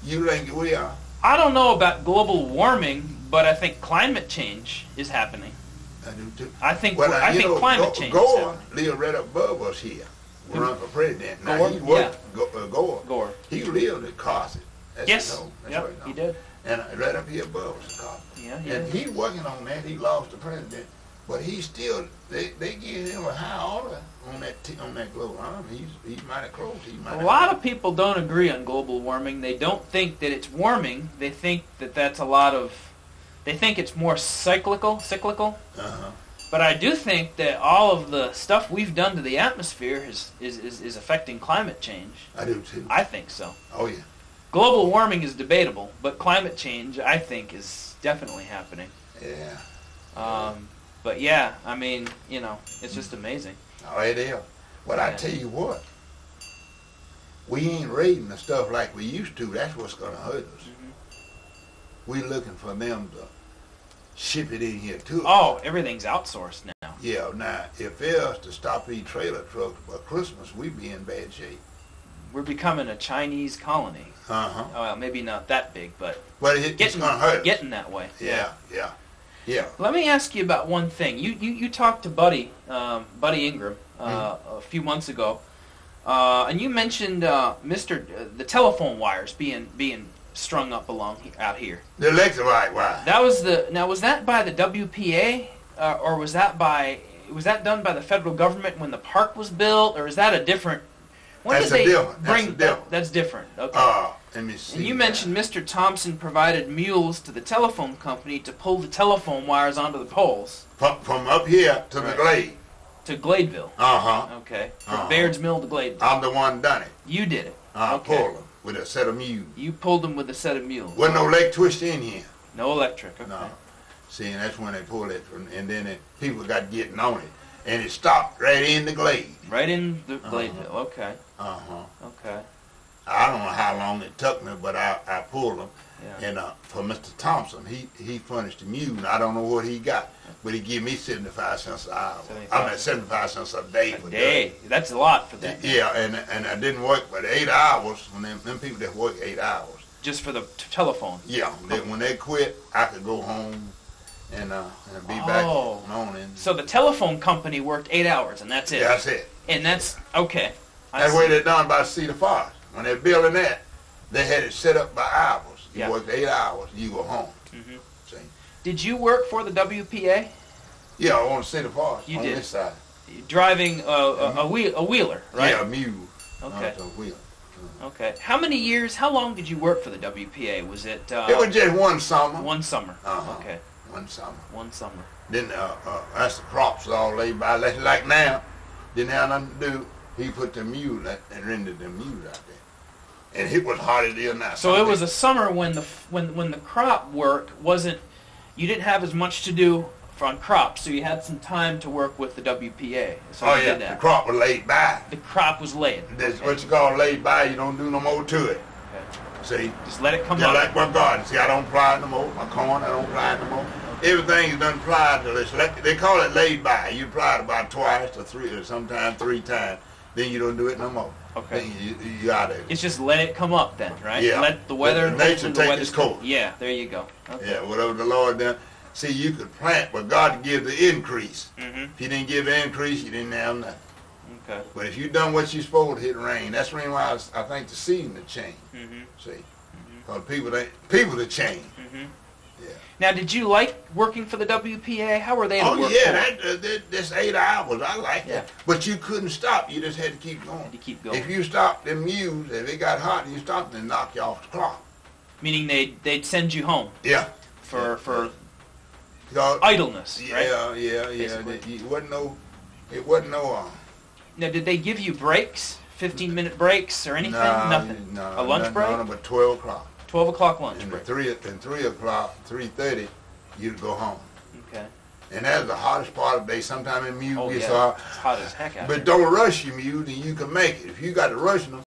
You think we are? I don't know about global warming, but I think climate change is happening. I do too. I think climate change is Gore happening. lived right above us here. We run for president. Now Gore? he worked, Gore. Gore. He lived at Carson. Yes. That's right. He did. And right up here above us, Carson. Yeah. And he's working on that. He lost the president, but he still they give him a high order on that global. He's mighty close. A lot of people don't agree on global warming. They don't think that it's warming. They think that that's a lot of. They think it's more cyclical. Uh-huh. But I do think that all of the stuff we've done to the atmosphere is affecting climate change. I do too. I think so. Oh yeah. Global warming is debatable, but climate change, I think, is definitely happening. Yeah. But yeah, I mean, it's just amazing. Oh, it is. But I tell you what, we ain't raiding the stuff like we used to. That's what's going to hurt us. Mm-hmm. We're looking for them to ship it in here to us. Oh, everything's outsourced now. Yeah, now, if they was to stop these trailer trucks by Christmas, we'd be in bad shape. We're becoming a Chinese colony. Uh-huh. Well, maybe not that big, but it's going to hurt us. Getting that way. Yeah. Let me ask you about one thing. You talked to Buddy Ingram a few months ago, and you mentioned the telephone wires being strung up out here. The electric wire. Was that by the WPA, or was that done by the federal government when the park was built, or is that a different? That's different. That's different. Okay. Let me see. And you mentioned Mr. Thompson provided mules to the telephone company to pull the telephone wires onto the poles. From up here to the glade. To Gladeville. Uh-huh. Okay. From Baird's Mill to Gladeville. I'm the one done it. You did it. Okay. Pulled them with a set of mules. You pulled them with a set of mules. Wasn't no leg twist in here. No electric. Okay. No. See, and that's when they pulled it, and then people got getting on it, and it stopped right in the glade. Right in the Gladeville. Okay. Uh-huh. Okay. I don't know how long it took me, but I pulled them. Yeah. And for Mr. Thompson, he furnished the mule. And I don't know what he got, but he gave me 75 cents an hour. 75 cents a day. A day. That's a lot for that. Yeah, and I didn't work but 8 hours. When them people that work 8 hours. Just for the telephone. Yeah. When they quit, I could go home and be back morning. So the telephone company worked 8 hours, and that's it. That's it. And that's okay. That's the way they're done by Cedar Forest. When they're building that, they had it set up by hours. You worked 8 hours, you go home. Mm-hmm. See? Did you work for the WPA? Yeah, on Cedar Forest. You on did. This side. Driving a wheeler, right? Yeah, a mule. Okay. A wheeler. Okay. How long did you work for the WPA? Was it? It was just one summer. One summer. Uh-huh. Okay. One summer. One summer. Then as the crops all laid by, like now, didn't have nothing to do. He put the mule and rendered the mule out there, and it was hot as hell now. So it was a summer when the crop work wasn't. You didn't have as much to do on crops, so you had some time to work with the WPA. So oh yeah, the crop was laid by. The crop was laid. That's what you call laid by. You don't do no more to it. Okay. See? Just let it come up. Just like my garden. See, I don't ply no more. My corn, I don't ply no more. Everything is done plied till it's they call it laid by. You ply it about twice or three, or sometimes 3 times. Then you don't do it no more. Okay. Then you out of it. It's just let it come up then, right? Yeah. Let the weather. Nature take its course. Yeah. There you go. Okay. Yeah. Whatever the Lord done. See, you could plant, but God gives the increase. Mm-hmm. If He didn't give the increase, you didn't have nothing. Okay. But if you done what you're supposed to, hit rain. That's the reason why I think the season to change. Mm-hmm. See, because people to change. Mm-hmm. Yeah. Now, did you like working for the WPA? How were they to work that's 8 hours. I like Yeah. that. But you couldn't stop. You just had to keep going. Had to keep going. If you stopped them mules, if it got hot, you stopped and knock you off the clock. Meaning they'd send you home. Yeah. For idleness, right? Yeah. It wasn't no. Now, did they give you breaks? 15-minute breaks or anything? Nothing. No. A lunch break? No, but 12 o'clock. 12 o'clock lunch And break. 3 o'clock, 3:30, you'd go home. Okay. And that's the hottest part of the day. Sometimes in mule Oh gets yeah, hot. it's hot as heck out But there. don't rush your mule, then you can make it. If you got to rush them,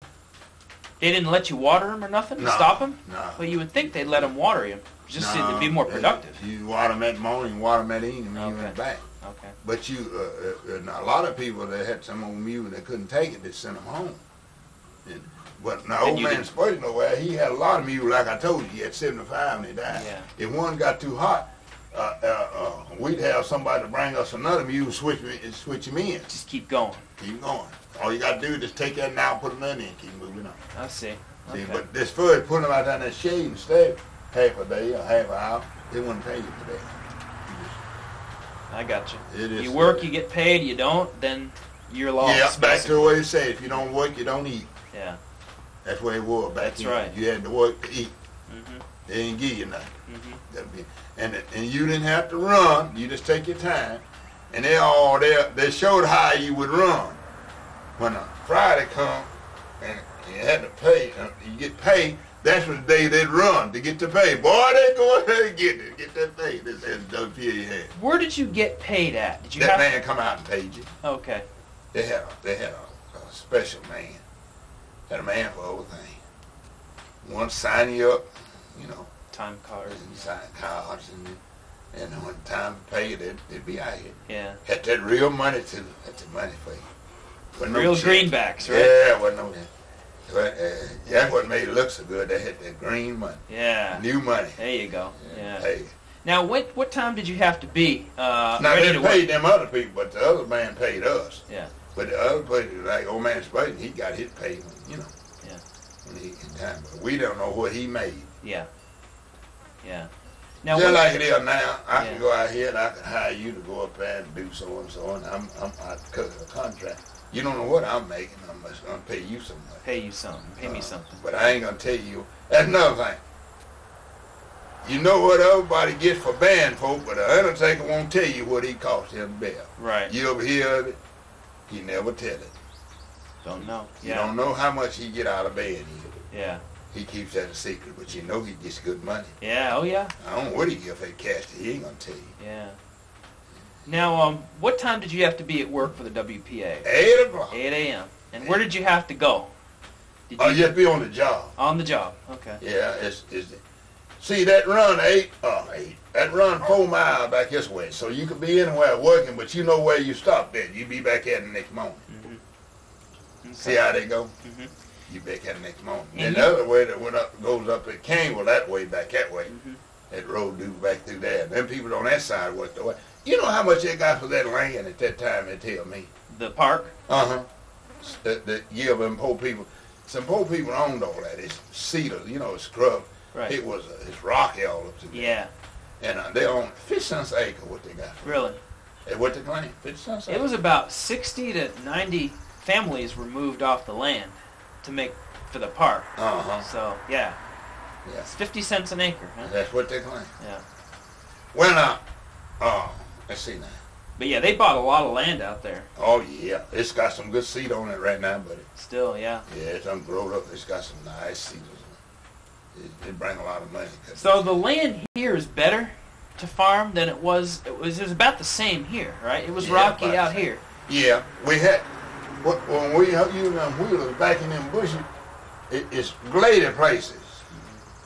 They didn't let you water them or nothing to No, stop them? no. Well, you would think they'd let them water you, just so they'd be more productive. You water them at morning, water them at evening, and you Okay. went back. Okay. But a lot of people that had some old mule that couldn't take it, they sent them home. But the old man Spurgeon, he had a lot of mule, like I told you. He had 75 when he died. Yeah. If one got too hot, we'd have somebody to bring us another mule, switch him in. Just keep going. Keep going. All you got to do is just take that now, put another in, and keep moving on. I see. Okay. See, but this first, putting them out there in that shade and stay half a day or half an hour, they wouldn't pay you for that. I got you. It is, you work, you get paid. You don't, then you're lost. Yeah, back to the way you say, if you don't work, you don't eat. Yeah. That's where it was back then. That's right. You had to work to eat. Mm-hmm. They didn't give you nothing. Mm-hmm. That'd be, and you didn't have to run. You just take your time. And they showed how you would run. When a Friday come and you had to pay, you get paid, that's the day they'd run to get the pay. Boy, they go ahead and get that pay. This is WPA had. Where did you get paid at? Did you That man come out and paid you. Okay. They had a special man. Had a man for everything. One sign you up, Time cards. and sign cards, and when time to pay, they'd be out here. Yeah. Had that real money too. Had the money for you. Wasn't no Real check. greenbacks, right? Yeah, wasn't no. But that's what made it look so good. They had that green money, Yeah. new money. There you go. Yeah. Hey. Now, what time did you have to be Now ready they to paid work? them other people, but the other man paid us. Yeah. But the other people, like old man Spade, he got his pay, Yeah. when he in time. But we don't know what he made. Yeah. Yeah. Now, Just like it is now, I Yeah. can go out here and I can hire you to go up there and do so and so, and I cut a contract. You don't know what I'm making. I'm just gonna pay you so much. pay you something. Pay me something. But I ain't gonna tell you. That's another thing. You know what everybody gets for band folk, but the undertaker won't tell you what he cost him to bell. Right. You ever hear of it? He never tell it. Don't know. You Yeah. don't know how much he get out of band either. Yeah. He keeps that a secret, but you know he gets good money. Yeah. Oh, yeah. I don't know what he get for that cash. He ain't gonna tell you. Yeah. Now, what time did you have to be at work for the WPA? 8 o'clock. 8 a.m. And where did you have to go? Did Oh, you have to be on the job. On the job. Okay. Yeah, see that run that run 4 miles back this way, so you could be anywhere working, but you know where you stopped at. You be back at the next morning. Mm-hmm. Okay. See how they go? Mm-hmm. You back at the next morning. And And the other way that goes up at Caneville that way, back that way. Mm-hmm. That road do back through there. And them people on that side work the way. You know how much they got for that land at that time? They tell me. The park. That give them poor people. Some poor people owned all that. It's cedars, it's scrub. Right. It's rocky all up to there. Yeah. And they own 50 cents an acre. What they got? Really. What they claim? 50 cents an It acre. was about 60 to 90 families were moved off the land to make for the park. So yeah, Yeah. it's 50 cents an acre. Huh? That's what they claim. Yeah. Well now, let's see now. But yeah, they bought a lot of land out there. Oh yeah, it's got some good seed on it right now, buddy. Still, yeah. Yeah, it's ungrown up. It's got some nice seeds. It bring a lot of money. So the land here is better to farm than it was. It was about the same here, right? It was Yeah, rocky about out the same. here. Yeah, we had when we using them wheelers back in them bushes. It's graded places,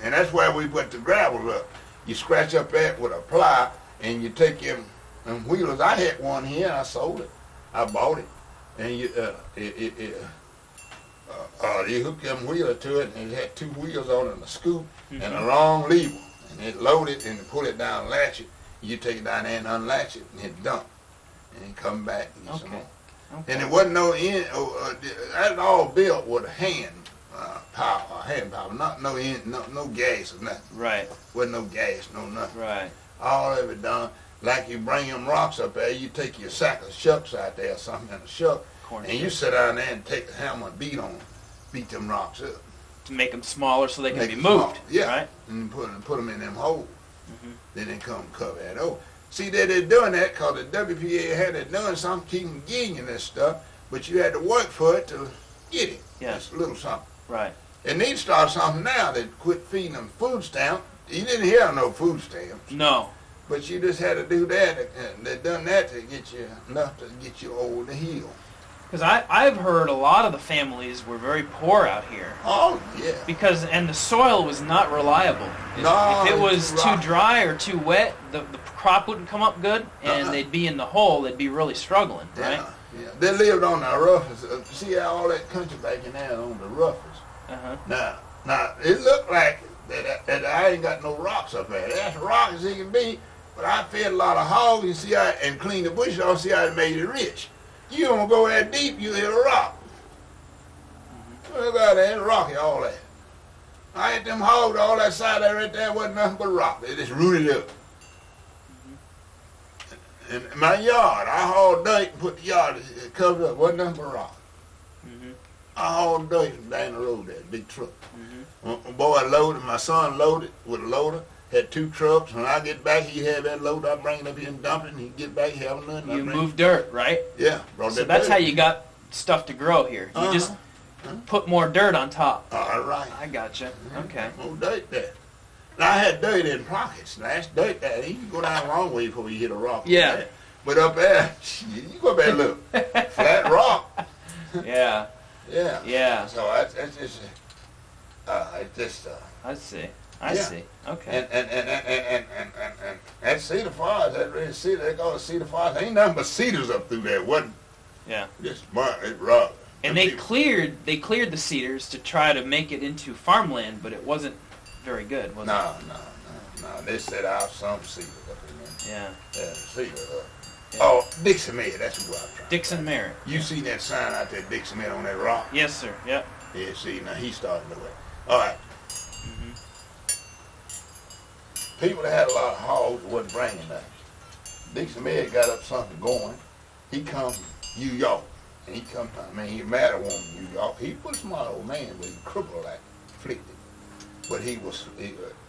and that's where we put the gravel up. You scratch up that with a plow, and you take them wheelers. I had one here, and I sold it. I bought it, and you hook them wheeler to it, and it had 2 wheels on it, and a scoop, and a long lever, and it loaded and pull it down, latch it. You take it down there and unlatch it, and hit dump, and then come back and get some more. Okay. And it wasn't no that all built with a hand power, not no gas or nothing. Right. Wasn't no gas, no nothing. Right. All of it done. Like you bring them rocks up there, you take your sack of shucks out there or something in a shuck, Corn and you sit down there and take the hammer and beat them rocks up. To make them smaller so they can Make be them moved. small, yeah. Right. And put them in them holes. Mm-hmm. Then they come cover that over. See, they're doing that because the WPA had it done something, keep them getting you this stuff, but you had to work for it to get it. Yeah. It's a little something. Right. They need to start something now that quit feeding them food stamps. You didn't hear no food stamps, No. but you just had to do that. And they done that to get you enough to get you over the hill. Because I've heard a lot of the families were very poor out here. Oh, yeah. And the soil was not reliable. If it was too dry or too wet, the crop wouldn't come up good, and they'd be in the hole. They'd be really struggling, right? Yeah. They lived on the roughest. See how all that country back in there on the roughest. Now it looked like that I ain't got no rocks up there. That's rock as it can be, but I fed a lot of hogs and see how and cleaned the bushes off. See how it made it rich. You don't go that deep, you hit a rock. Look out there, it's rocky, all that. I hit them hogs, all that side there right there wasn't nothing but rock. They just rooted up. In my yard, I hauled dirt and put the yard covered up, wasn't nothing but rock. I hauled dirt from down the road there, big truck. My boy loaded, my son loaded with a loader. Had 2 trucks. When I get back, he had that load. I bring it up here and dump it, and he get back, he have nothing. You move dirt, right? Yeah. So that's how you got stuff to grow here. You just put more dirt on top. All right. I gotcha. Okay. More dirt there. Now, I had dirt in pockets. Now, that's dirt there. You can go down a long way before you hit a rock. Yeah. Like but up there, you go up there and look. Flat rock. Yeah. Yeah. Yeah. So that's just, I see. I see. Okay. And that Cedar Falls, that red cedar, they call it Cedar Falls. Ain't nothing but cedars up through there. Wasn't just mud, it's rock. And they cleared the cedars to try to make it into farmland, but it wasn't very good, was it? No. They set out some cedars up in there. Yeah. Cedar. Oh, Dixon Merritt, that's who I'm trying. Dixon Merritt. You seen that sign out there, Dixon Merritt, on that rock? Yes, sir. Yep. Yeah, see, now he's starting to way. All right. People that had a lot of hogs wasn't bringing nothing. Dixon Merritt got up something going. He come from New York. And he come, he a matter one in New York. He was a smart old man, but he crippled like afflicted. But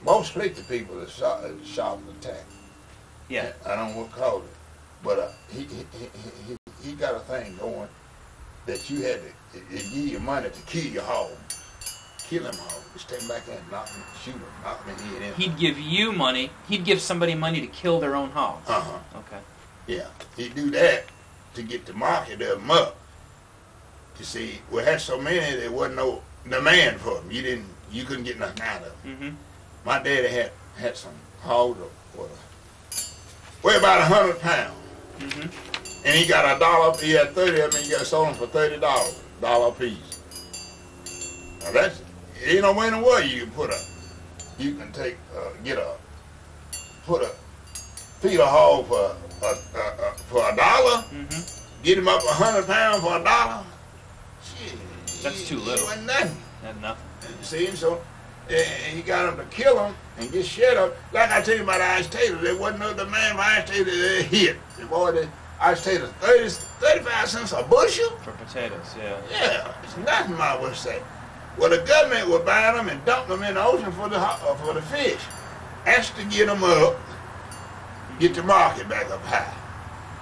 most afflicted people are shot and attack. Yeah. I don't know what caused it. But he got a thing going that you had to give you money to kill your hog. Kill him hog. Just take him back there and knock him, shoot him, knock him in the head. He'd give you money. He'd give somebody money to kill their own hogs. Okay. Yeah. He'd do that to get the market of them up. You see, we had so many there wasn't no demand for them. You couldn't get nothing out of them. My daddy had some hogs weigh about 100 pounds. And he got $1. He had 30 of them. And he got sold them for $30, $1 a piece. Now that's ain't no way in the world you can feed a hog for $1. Get him up 100 pounds for $1. Shit, that's too little. It wasn't nothing. That's nothing. See, so he got him to kill him and get shit up. Like I tell you about ice taters, there wasn't no demand for ice taters. They hit. Boy, the ice taters 35 cents a bushel for potatoes. Yeah. Yeah, it's nothing. I would say. Well, the government would buy them and dump them in the ocean for the fish. That's to get them up, get the market back up high.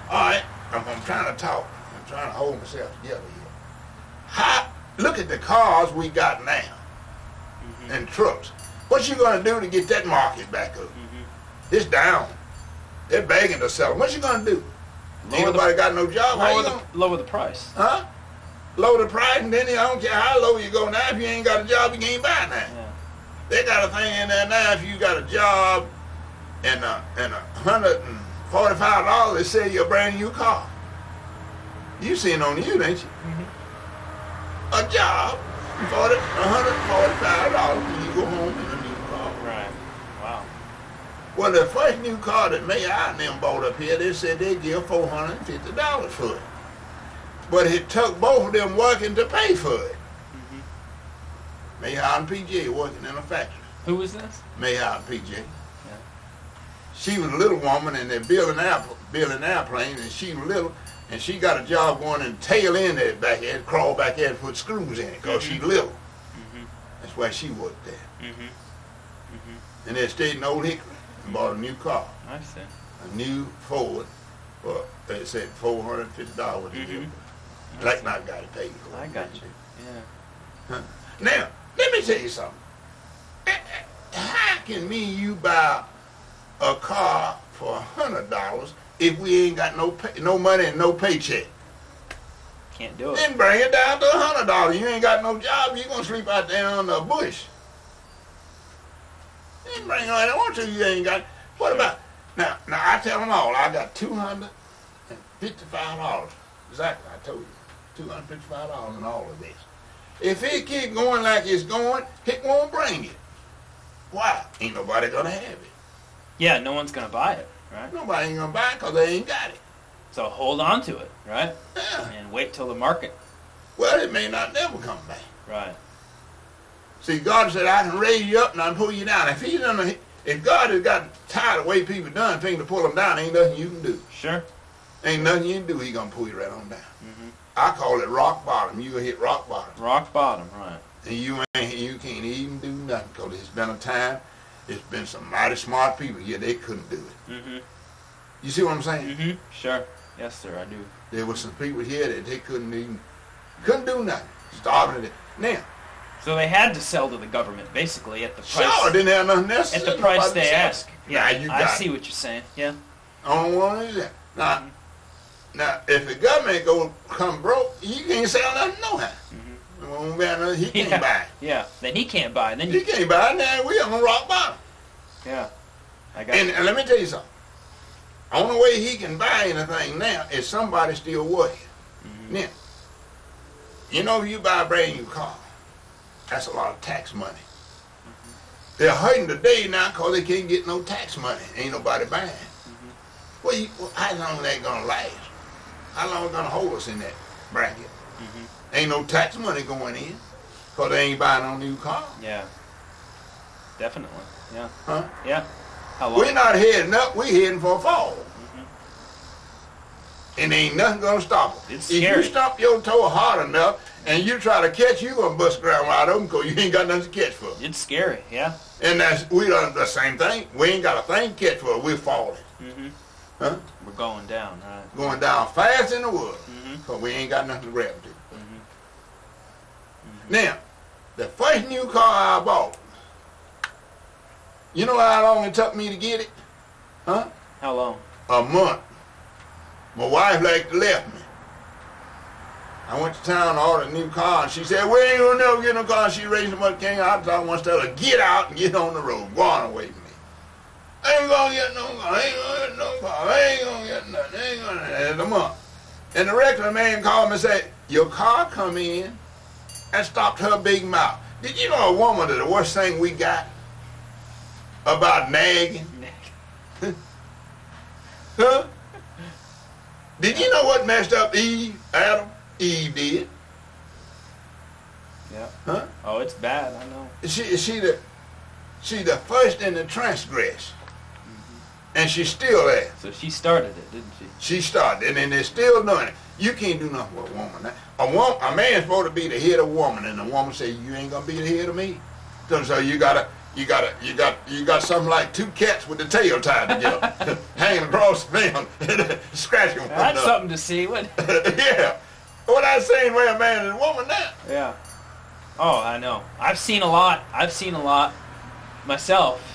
All right, I'm trying to talk. I'm trying to hold myself together here. Look at the cars we got now and trucks. What you gonna do to get that market back up? It's down. They're begging to sell them. What you gonna do? Ain't nobody got no job. Lower the price. Huh? Lower the price, and then I don't care how low you go now. If you ain't got a job, you can't buy now. Yeah. They got a thing in there now. If you got a job and $145, they sell you a brand new car. You seen on you, ain't you? A job, $145, and you go home in a new car. Right. Wow. Well, the first new car that Mayor and them bought up here, they said they'd give $450 for it. But it took both of them working to pay for it. Mayor and PJ working in a factory. Who was this? Mayor and PJ. Yeah. She was a little woman, and they're building airplanes, and she was little, and she got a job going and tail in there back there, crawl back there and put screws in it, because she's little. That's why she worked there. And they stayed in Old Hickory and bought a new car. I see. A new Ford, for they said $450 to give. Like not got to pay for it. I got you. Yeah. Now, let me tell you something. How can me and you buy a car for $100 if we ain't got no money and no paycheck? Can't do it. Then bring it down to $100. You ain't got no job. You gonna sleep out there on the bush. Then bring it on. I want to. You ain't got. What about now? Now I tell them all. I got $255. Exactly. I told you, $255 in all of this. If it keep going like it's going, it won't bring it. Why? Ain't nobody gonna have it. Yeah, no one's gonna buy it, right? Nobody ain't gonna buy it because they ain't got it. So hold on to it, right? Yeah. And wait till the market. Well, it may not never come back. Right. See, God said, I can raise you up and I can pull you down. If God has got tired of the way people done things to pull them down, ain't nothing you can do. Sure. Ain't nothing you can do. He gonna pull you right on down. Mm-hmm. I call it rock bottom. You gonna hit rock bottom. Rock bottom, right. And you can't even do nothing because it's been a time, it's been some mighty smart people here, they couldn't do it. Mm-hmm. You see what I'm saying? Mm-hmm. Sure. Yes, sir, I do. There were some people here that they couldn't do nothing. Starving to death. Now, So they had to sell to the government, basically, at the price. sure, didn't have nothing else. At the price they ask. Yeah, Yeah, you I got see it. what you're saying. Yeah. I don't want to do that. Now, if the government go come broke, you can't sell nothing no how. He can't Yeah. buy it. Yeah. Then he can't buy. Then He you. can't buy it. Now we on rock bottom. Yeah. I got. And let me tell you something. Only way he can buy anything now is somebody still working. Mm-hmm. Now, you know, if you buy a brand new car, that's a lot of tax money. They're hurting today now because they can't get no tax money. Ain't nobody buying. Well, how long that gonna last? How long it gonna hold us in that bracket? Ain't no tax money going in because they ain't buying no new car. Yeah. Definitely. Yeah. Huh? Yeah. How long? We're not heading up, we're heading for a fall. And ain't nothing gonna stop us. It's If scary. you stomp your toe hard enough and you try to catch, you gonna bust ground wide open because you ain't got nothing to catch for. It's scary. Yeah. And we done the same thing. We ain't got a thing to catch for. We're falling. Mm-hmm. Huh? We're going down. Right. Going down fast in the woods Mm-hmm. because we ain't got nothing to grab to. Mm-hmm. Now, the first new car I bought, you know how long it took me to get it? Huh? How long? A month. My wife left me. I went to town and ordered a new car, and she said, we ain't gonna never get no car. She raised so much king. I thought I tell her, get out and get on the road. Go on away from me. I ain't gonna get no car. I ain't gonna get no car. I ain't gonna get nothing. I ain't gonna get a month. And the regular man called me and said, your car come in, and stopped her big mouth. Did you know a woman is the worst thing we got about nagging? Huh? Did you know what messed up Eve, Adam? Eve did. Yeah. Huh? Oh, it's bad. I know. She the first in the transgress. And she's still there. So she started it, didn't she? She started, and then they're still doing it. You can't do nothing with a woman. A man's supposed to be the head of a woman, and the woman say, you ain't gonna be the head of me. So you got something like two cats with the tail tied together, hanging across them, scratching one That's another. something to see. What? Yeah. What I saying, where a man and a woman now. Yeah. Oh, I know. I've seen a lot myself.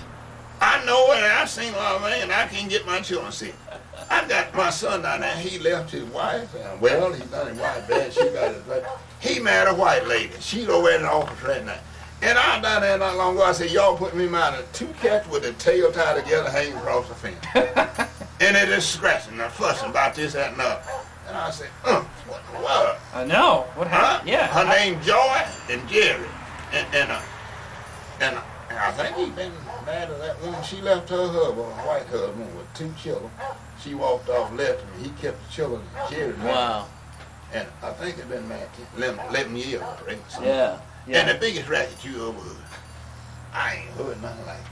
I know it. I've seen a lot of men. I can't get my children sick. I got my son down there. He left his wife. And well, he done his wife bad. She got his wife. He married a white lady. She's over in the office right now. And I down there not long ago. I said, y'all put me out of two cats with their tail tied together hanging across the fence. And they're just scratching and fussing about this, that, and that. And I said, what in the world? I know. What happened? Huh? Yeah. Her name Joy and Jerry. And I think he been mad at that woman. She left her husband, a white husband, with two children. She walked off, left him. He kept the children, Jerry. Wow. And I think it been mad 11 years. Right? Yeah. Yeah. And the biggest racket you ever heard. I ain't heard nothing like it.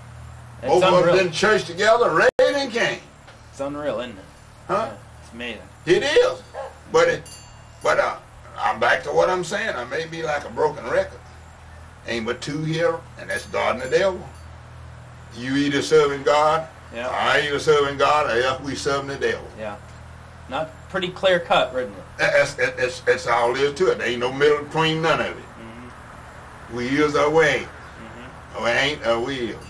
It's Both of them unreal. in church together, raised and came. It's unreal, isn't it? Huh? Yeah, it's amazing. It is. But I'm back to what I'm saying. I may be like a broken record. Ain't but two here, and that's God and the devil. You either serving God, Yeah. I either serving God, or else we serving the devil. Yeah. Not pretty clear cut, isn't it? That's all there is to it. There ain't no middle between none of it. Mm-hmm. We is our way. Mm-hmm. Or ain't our wheels.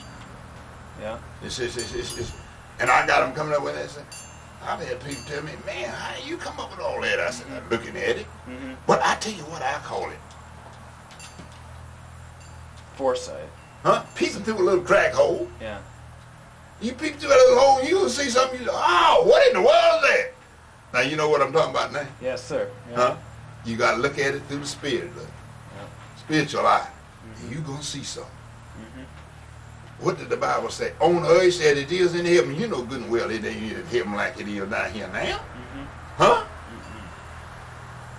Yeah. It's, and I got them coming up with that. Say, I've had people tell me, man, how do you come up with all that? I said, I'm looking at it. But I tell you what I call it. Foresight. Huh? Peeping through a little crack hole. Yeah. You peep through that little hole, you will see something, you say, oh, what in the world is that? Now, you know what I'm talking about now? Yes, sir. Yeah. Huh? You got to look at it through the spirit, look. Yeah. Spiritual eye. And you going to see something. What did the Bible say? On earth said it is in heaven. You know good and well it ain't in heaven like it is down here now. Huh?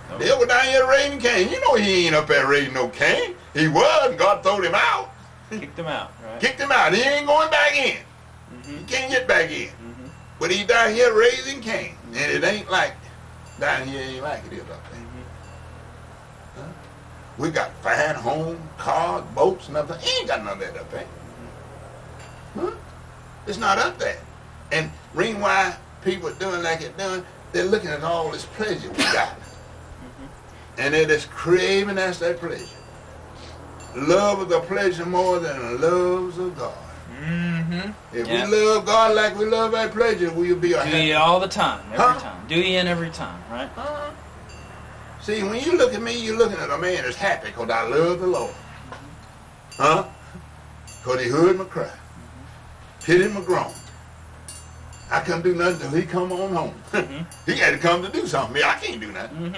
Nope. The devil down here raising Cain. You know he ain't up there raising no Cain. He was, and God throwed him out. Kicked him out, right? Kicked him out. He ain't going back in. He can't get back in. But he down here raising Cain. And it ain't like, down here ain't like it is up there. Huh? We got fine home, cars, boats, nothing. He ain't got none of that up there. Huh? It's not up there. And reason why people are doing like it's doing, they're looking at all this pleasure we got. And they're just craving after that pleasure. Love of the pleasure more than the loves of God. If we love God like we love that pleasure, we'll be a happy. Do you all the time, every time. Do you in every time, right? See, when you look at me, you're looking at a man that's happy because I love the Lord. Huh? Because he heard my cry. Pity my groan. I couldn't do nothing until he come on home. He had to come to do something. Me, I can't do nothing.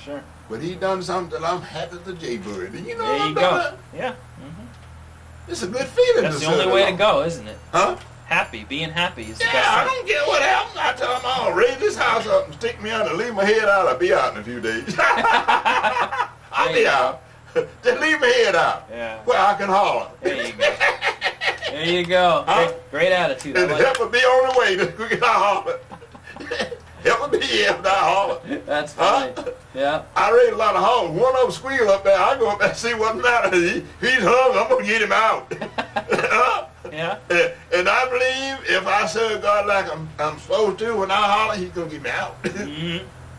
Sure. But he done something that I'm happy as a jaybird. And you know There what you I'm go. doing? Yeah. It's a good feeling. That's to the only serve way the to Lord. go, isn't it? Huh? Happy, being happy is the Yeah, best I thing. don't care what happens. I tell them, I'll raise this house up and stick me under, leave my head out. I'll be out in a few days. I'll be out. Just leave my head out. Yeah. Where I can holler. There you go. There you go. Huh? Great attitude. I And like help me be on the way. Just quick, I'll holler. Help me be here after I holler. it. That's funny. Yeah. I raised a lot of hollers. One of them squeal up there. I go up there and see what's the matter. He's hung. I'm going to get him out. Yeah. And I believe if I serve God like I'm supposed to, when I holler, he's going to get me out.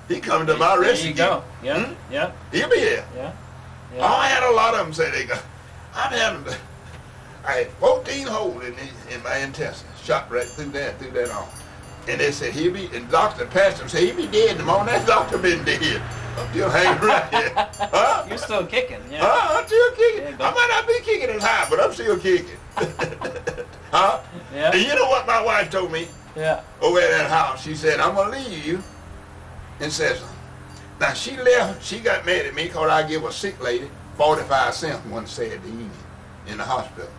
He coming to my rescue. There you go. Yeah. Yeah. He'll be here. Yeah. Oh, I had a lot of them say they go. I had 14 holes in my intestines, shot right through that arm. And they said, he'll be, and doctor passed him, said, he'll be dead in the morning. That doctor been dead. I'm still hanging right here. Huh? You're still kicking. Yeah. Huh? I'm still kicking. Yeah, I might not be kicking as high, but I'm still kicking. Huh? Yeah. And you know what my wife told me Yeah. over at that house? She said, I'm going to leave you and says, now she left, she got mad at me because I give a sick lady 45 cents one Saturday evening in the hospital.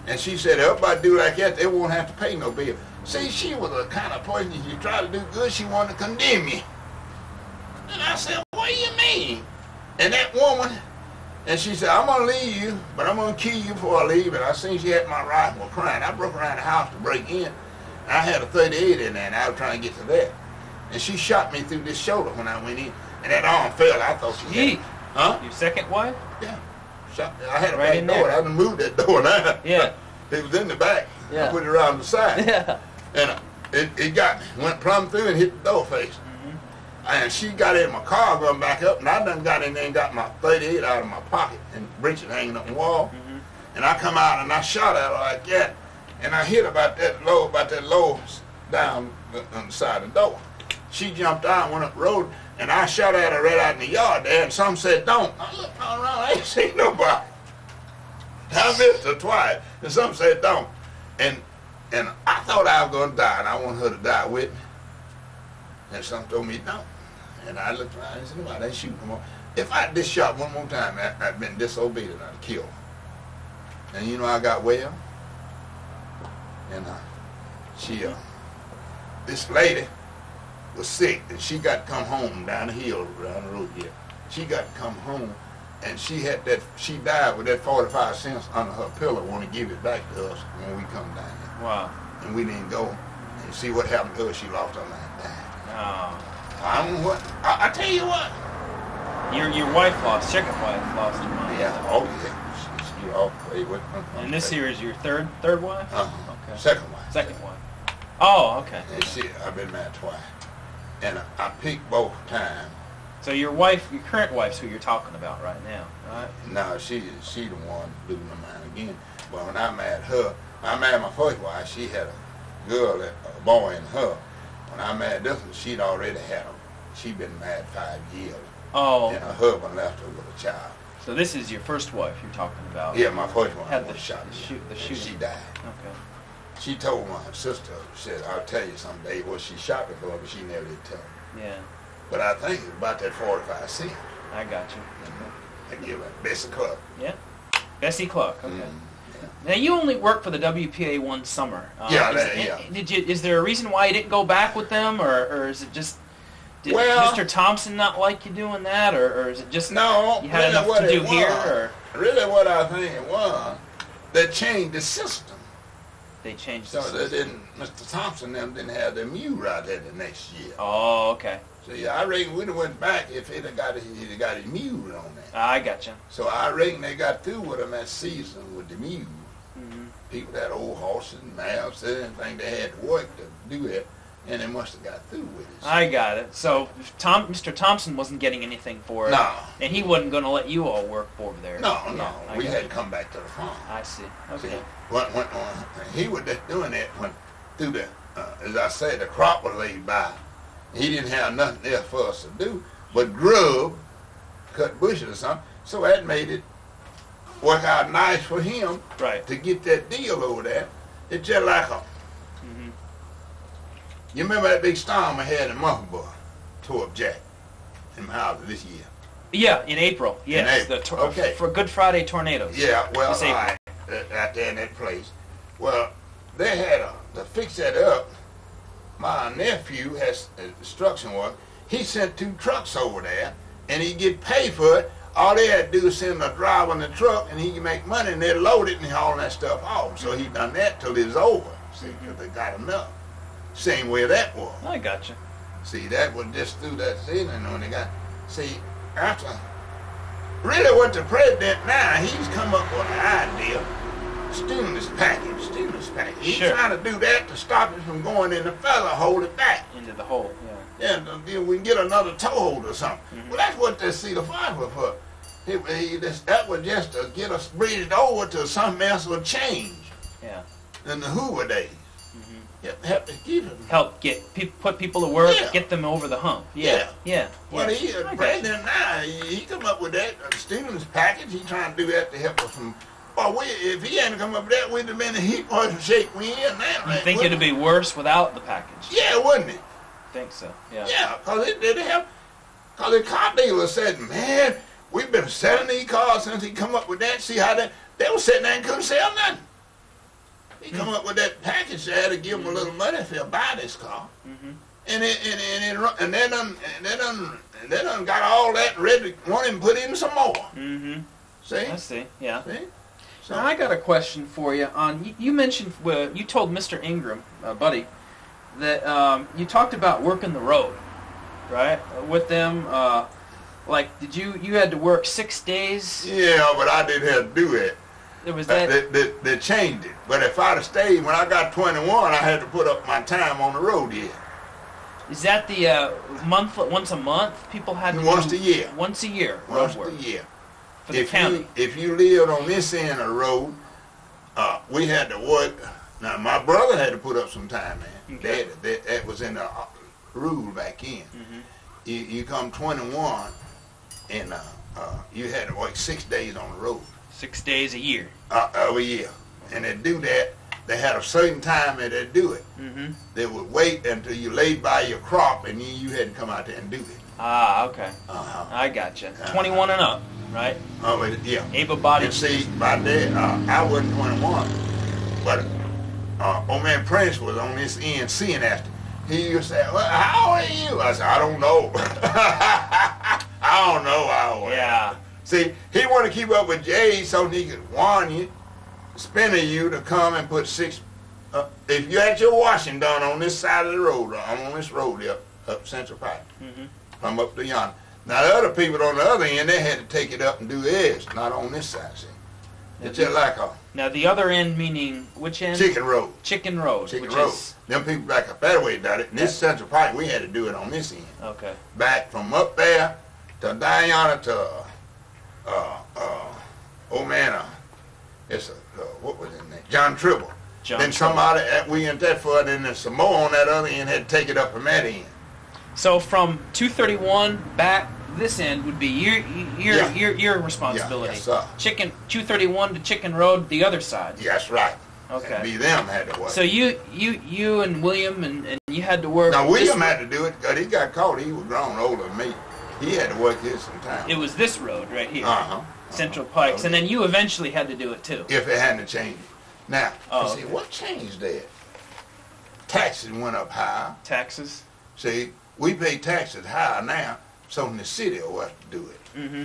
And she said, everybody do like that, they won't have to pay no bill. See, she was the kind of person, if you try to do good, she wanted to condemn you. And I said, what do you mean? And that woman, and she said, I'm going to leave you, but I'm going to kill you before I leave. And I seen she had my rifle crying. I broke around the house to break in. I had a 38 in there, and I was trying to get to that. And she shot me through this shoulder when I went in. And that arm fell. I thought she had it. Huh? Your second wife? Yeah. Shot me. I had a Right back in door. there. I done moved that door now. Yeah. It was in the back. Yeah. I put it around the side. Yeah. And it got me. Went plumb through and hit the door face. And she got in my car going back up, and I done got in there and got my 38 out of my pocket and breeches hanging up the wall. And I come out and I shot at her like that, and I hit about that low down on the side of the door. She jumped out and went up the road, and I shot at her right out in the yard there, and some said, don't. I looked all around, I ain't seen nobody. I missed her twice, and some said, don't. And I thought I was going to die, and I wanted her to die with me. And some told me, don't. And I looked around and said, nobody ain't shooting no more. If I had this shot one more time, I'd been disobedient, I'd have killed her. And you know, I got well. And this lady was sick, and she got to come home down the hill, down the road here. She got to come home, and she died with that 45 cents under her pillow, want to give it back to us when we come down here. Wow. And we didn't go. And see what happened to her, she lost her life, died. Oh. I don't know what, I tell you what. Your wife lost, second wife lost her mind. Yeah, oh yeah, she all played with her. And this here is your third wife? Okay. Second wife. Second wife. Oh, okay. And I've been married twice. And I picked both times. So your wife, your current wife's who you're talking about right now, right? No, she the one blew my mind again. But when I married her, I married my first wife, she had a girl, a boy in her. When I married this one, she'd already had them. She'd been married 5 years. Oh. And her husband left her with a child. So this is your first wife you're talking about? Yeah, my first one Had was the shot. shooting. She died. Okay. She told my sister, she said, I'll tell you someday what she shot before, but she never did tell me. Yeah. But I think it's about that 45 cents. I got you. I give her Bessie Club. Yeah. Bessie Cluck. Okay. Yeah. Now you only worked for the WPA one summer. Yeah. Is there a reason why you didn't go back with them, or is it just did Well, Mr. Thompson not like you doing that, or is it just No, you had really enough what to do it here? was, Or really what I think it was, they changed the system. they changed So the they system? didn't, Mr. Thompson and them didn't have their mule right there the next year. Oh, okay. So yeah, I reckon we'd have went back if he'd have got his mule on that. I got you. So I reckon they got through with him that season with the mule. Mm-hmm. People that old horses and mares, anything they had to work to do it, and they must have got through with it. I got it. So Mr. Thompson wasn't getting anything for it. No. And he wasn't going to let you all work over there. No, Yeah, I we got had you. to come back to the farm. I see. See, Okay. when he was just doing that when through the, as I said, the crop was laid by. He didn't have nothing there for us to do but grub, cut bushes or something. So that made it work out nice for him Right. to get that deal over there. It's just like a. Mm-hmm. You remember that big storm we had in Muffleboro, tore up Jack in my house this year. Yeah, in April. Yes. April. Okay. For Good Friday tornadoes. Yeah, well, This April. all right, out there in that place. Well, they had to fix that up. My nephew has construction work. He sent 2 trucks over there, and he get paid for it. All they had to do is send a driver in the truck, and he can make money, and they load it and haul that stuff off. So he done that till it's over. See, because they got enough. Same way that was. I got you. See, that was just through that season when they got. See, after really what the president now, he's come up with an idea. Stimulus package. He's Sure. trying to do that to stop it from going in the feather, hold it back. Into the hole. Yeah, then we can get another toehold or something. Mhm. Well, that's what this Cedar Farm was for. That was just to get us breathed over till something else will change. Yeah. In the Hoover days. Have to keep it. Help put people to work, Yeah. get them over the hump. Yeah. Yeah. Well, he I got president now. He come up with that stimulus package. He trying to do that to help us from. Well, if he hadn't come up with that, we'd have been in heat wasn't shape we in now. You think it'd be worse without the package? Yeah, wouldn't it? I think so. Yeah. Yeah, because it did have. Because the car dealer said, man, we've been selling these cars since he come up with that. See how they were sitting there and couldn't sell nothing. He come up with that package there to give them a little money if they'll buy this car. Mm-hmm. And they done got all that ready to want him to put in some more. Mm-hmm. See? I see. Yeah. See? So, Now I got a question for you. You mentioned you told Mr. Ingram, buddy, that you talked about working the road, right? With them, like did you had to work 6 days? yeah, but I didn't have to do it. There was that. They changed it. But if I'd have stayed, when I got 21, I had to put up my time on the road here. Is that the once a month people had to Once do, a year. Once a year road Once work a year. for the county. If you lived on this end of the road, we had to work. Now, my brother had to put up some time, man. Okay. That was in the rule back in. Mm-hmm. You come 21, and you had to work 6 days on the road. 6 days a year. Every year. And they do that. They had a certain time that they do it. Mm-hmm. They would wait until you laid by your crop, and then you had to come out there and do it. Ah, okay. Uh-huh. I gotcha. 21 and up, right? Oh, yeah. Able-bodied. And see, by that, I wasn't 21, but old man Prince was on this end seeing after. He used to say, well, how old are you? I said, I don't know. I don't know how old. Yeah. See, he wanted to keep up with Jay so he could warn you, spinning you to come and put 6. If you had your washing done on this side of the road, I'm on this road up Central Pike, from up to yonder. Now the other people on the other end, they had to take it up and do theirs, not on this side. See, it's just like a Now the other end meaning which end? chicken road. Chicken Road. Chicken which road. Is, Them people back up that way done it. And this Central Pike, we had to do it on this end. okay. Back from up there to down yonder to old man, what was his name? John Tribble. Then somebody, we went that far, then there's some more on that other end, had to take it up from that end. So from 231 back, this end would be your responsibility. Yes, sir. 231 to Chicken Road, the other side. That's right. Okay. It'd be them had to work. So you and William and you had to work. Now William had to do it because he got caught. He was grown older than me. He had to work his sometime. It was this road right here, Uh-huh. Central Pikes, and then you eventually had to do it too. If it hadn't changed. Now, you see, okay. what changed there? Taxes went up high. Taxes. See, we pay taxes higher now, so the city will have to do it. Mm-hmm.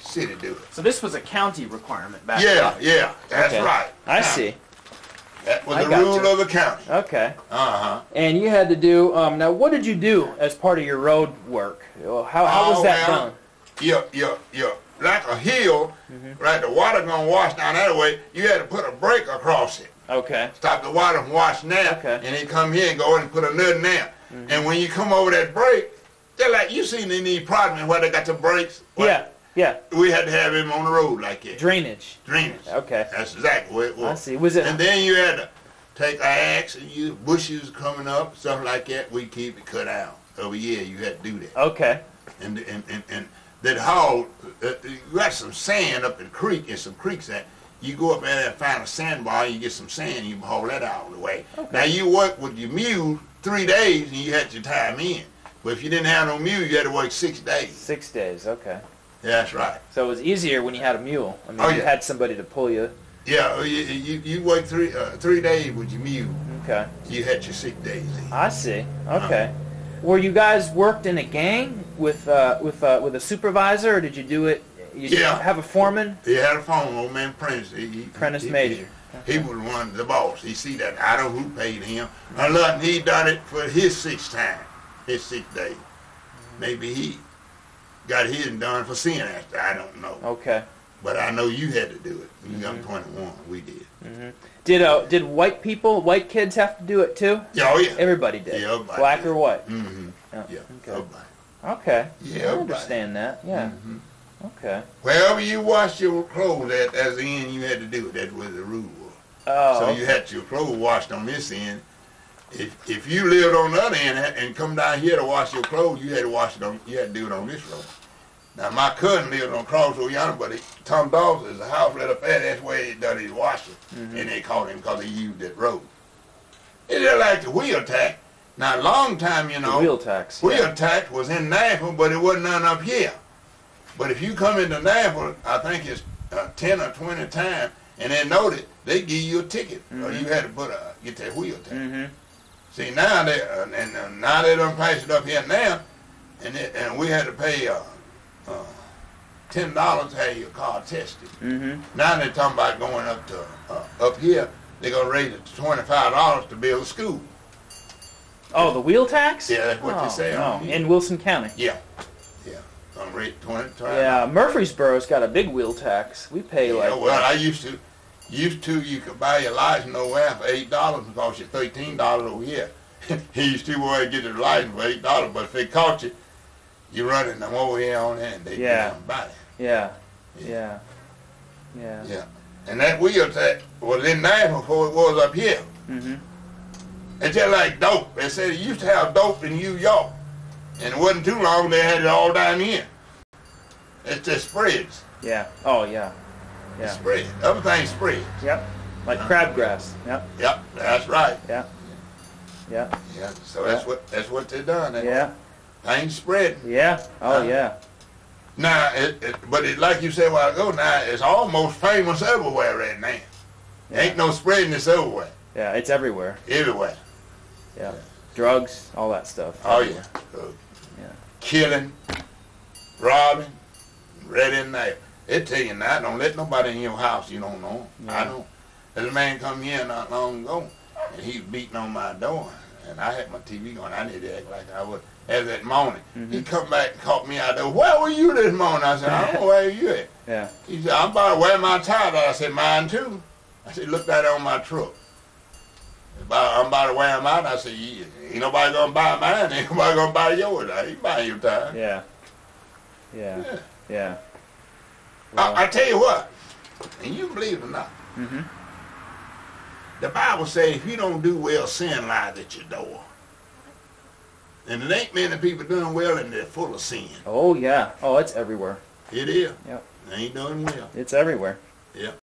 City do it. So this was a county requirement back Yeah, then. yeah, that's Okay. right. I Now, see. That was I the got rule you. of the county. Okay. Uh-huh. And you had to do, now what did you do as part of your road work? How was that done? You're like a hill, right? The water gonna wash down that way. You had to put a break across it. Okay. Stop the water from washing there, Okay. and then come here and go and put another there. And when you come over that break, they're like, you seen in these apartments where they got the breaks? Well, Yeah. we had to have him on the road like that. Drainage. Drainage. Okay. That's exactly what it was. I see. Was it? And then you had to take an axe and you bushes coming up, stuff like that. We keep it cut out. Over here, you had to do that. Okay. And that haul, you got some sand up in the creek, and some creeks that you go up there and find a sandbar, you get some sand, and you haul that out of the way. Okay. Now you work with your mule 3 days, and you had your time in. But if you didn't have no mule, you had to work 6 days. 6 days. Okay. That's right. So it was easier when you had a mule. I mean, Oh, you yeah. had somebody to pull you. Yeah, you work 3 days with your mule. Okay. You had your 6 days in. I see. Okay. Were you guys worked in a gang with a supervisor, or did you do it? You Yeah. have a foreman? He had a phone, old man Prentice. Prentice Major. He was one the boss. He see that. I don't know who paid him. Unless he done it for his 6th time, his 6th day. Maybe he got his done for sin after. I don't know. Okay. But I know you had to do it. When you got 21, we did. Did white white kids have to do it too? Yeah, oh yeah. Everybody did. Yeah, everybody Black did. or white? Mm-hmm. Yeah. Yeah, Okay. everybody. Okay. Yeah, I everybody. understand that. Yeah. Mhm. Okay. Wherever you wash your clothes at, as the end you had to do it. That was the rule. Oh. So you had your clothes washed on this end. If you lived on the other end and come down here to wash your clothes, you had to wash it on. You had to do it on this road. Now my cousin lived on Crossroad yonder, but Tom Dawson's a house right up there. That's where he done his washing, and they called him because he used that road. It's just like the wheel tax. Now a long time, you know, The wheel tax. wheel tax was in Nashville, but it wasn't none up here. But if you come into Nashville, I think it's 10 or 20 times, and they noted they give you a ticket, or you had to get that wheel tax. Mm-hmm. See now now they done pass it up here now, and we had to pay $10 to have your car tested. Mm-hmm. Now they're talking about going up to up here. They're gonna raise it to $25 to build a school. Oh, the wheel tax? Yeah, that's what they say No. on here. In Wilson County. Yeah. Gonna raise 20. Yeah, Murfreesboro's got a big wheel tax. We pay Yeah, like. well, I used to you could buy your license over there for $8 and cost you $13 over here. He used to go and get your license for $8, but if they caught you, you running them over here on there and they Yeah. don't buy it. Yeah. Yeah. Yeah. Yeah. And that wheel tax was in Nashville before it was up here. Mm-hmm. It's just like dope. They said it used to have dope in New York. And it wasn't too long they had it all down here. It just spreads. Yeah. Oh, yeah. It Yeah. spreads. Everything spreads. Yep. Like crabgrass. Yep. Yep, that's right. Yeah. Yeah. Yeah. So that's what they done. Yeah. Things spread. Yeah. Oh, yeah. Now, but like you said a while ago, now it's almost famous everywhere right now. Yeah. Ain't no spreading this everywhere. Yeah. It's everywhere. Everywhere. Yeah. Drugs, all that stuff. Oh yeah. Yeah. Killing, robbing, right in there. They tell you now, don't let nobody in your house you don't know. Yeah. I know. There's a man come here not long ago, and he was beating on my door, and I had my TV going. I need to act like I would. As that morning, he come back and caught me out there. Where were you this morning? I said, I don't know where you at. Yeah. He said, I'm about to wear my tie. I said, mine too. I said, look that on my truck. I'm about to wear them out. I said, yeah, ain't nobody gonna buy mine. Ain't nobody gonna buy yours. I ain't buying your tie. Yeah. Yeah. Yeah. Yeah. Well, I tell you what, and you believe it or not, mm-hmm. The Bible says if you don't do well, sin lies at your door. And it ain't many people doing well, and they're full of sin. Oh, yeah. Oh, it's everywhere. It is. Yep. They ain't doing well. It's everywhere. Yep.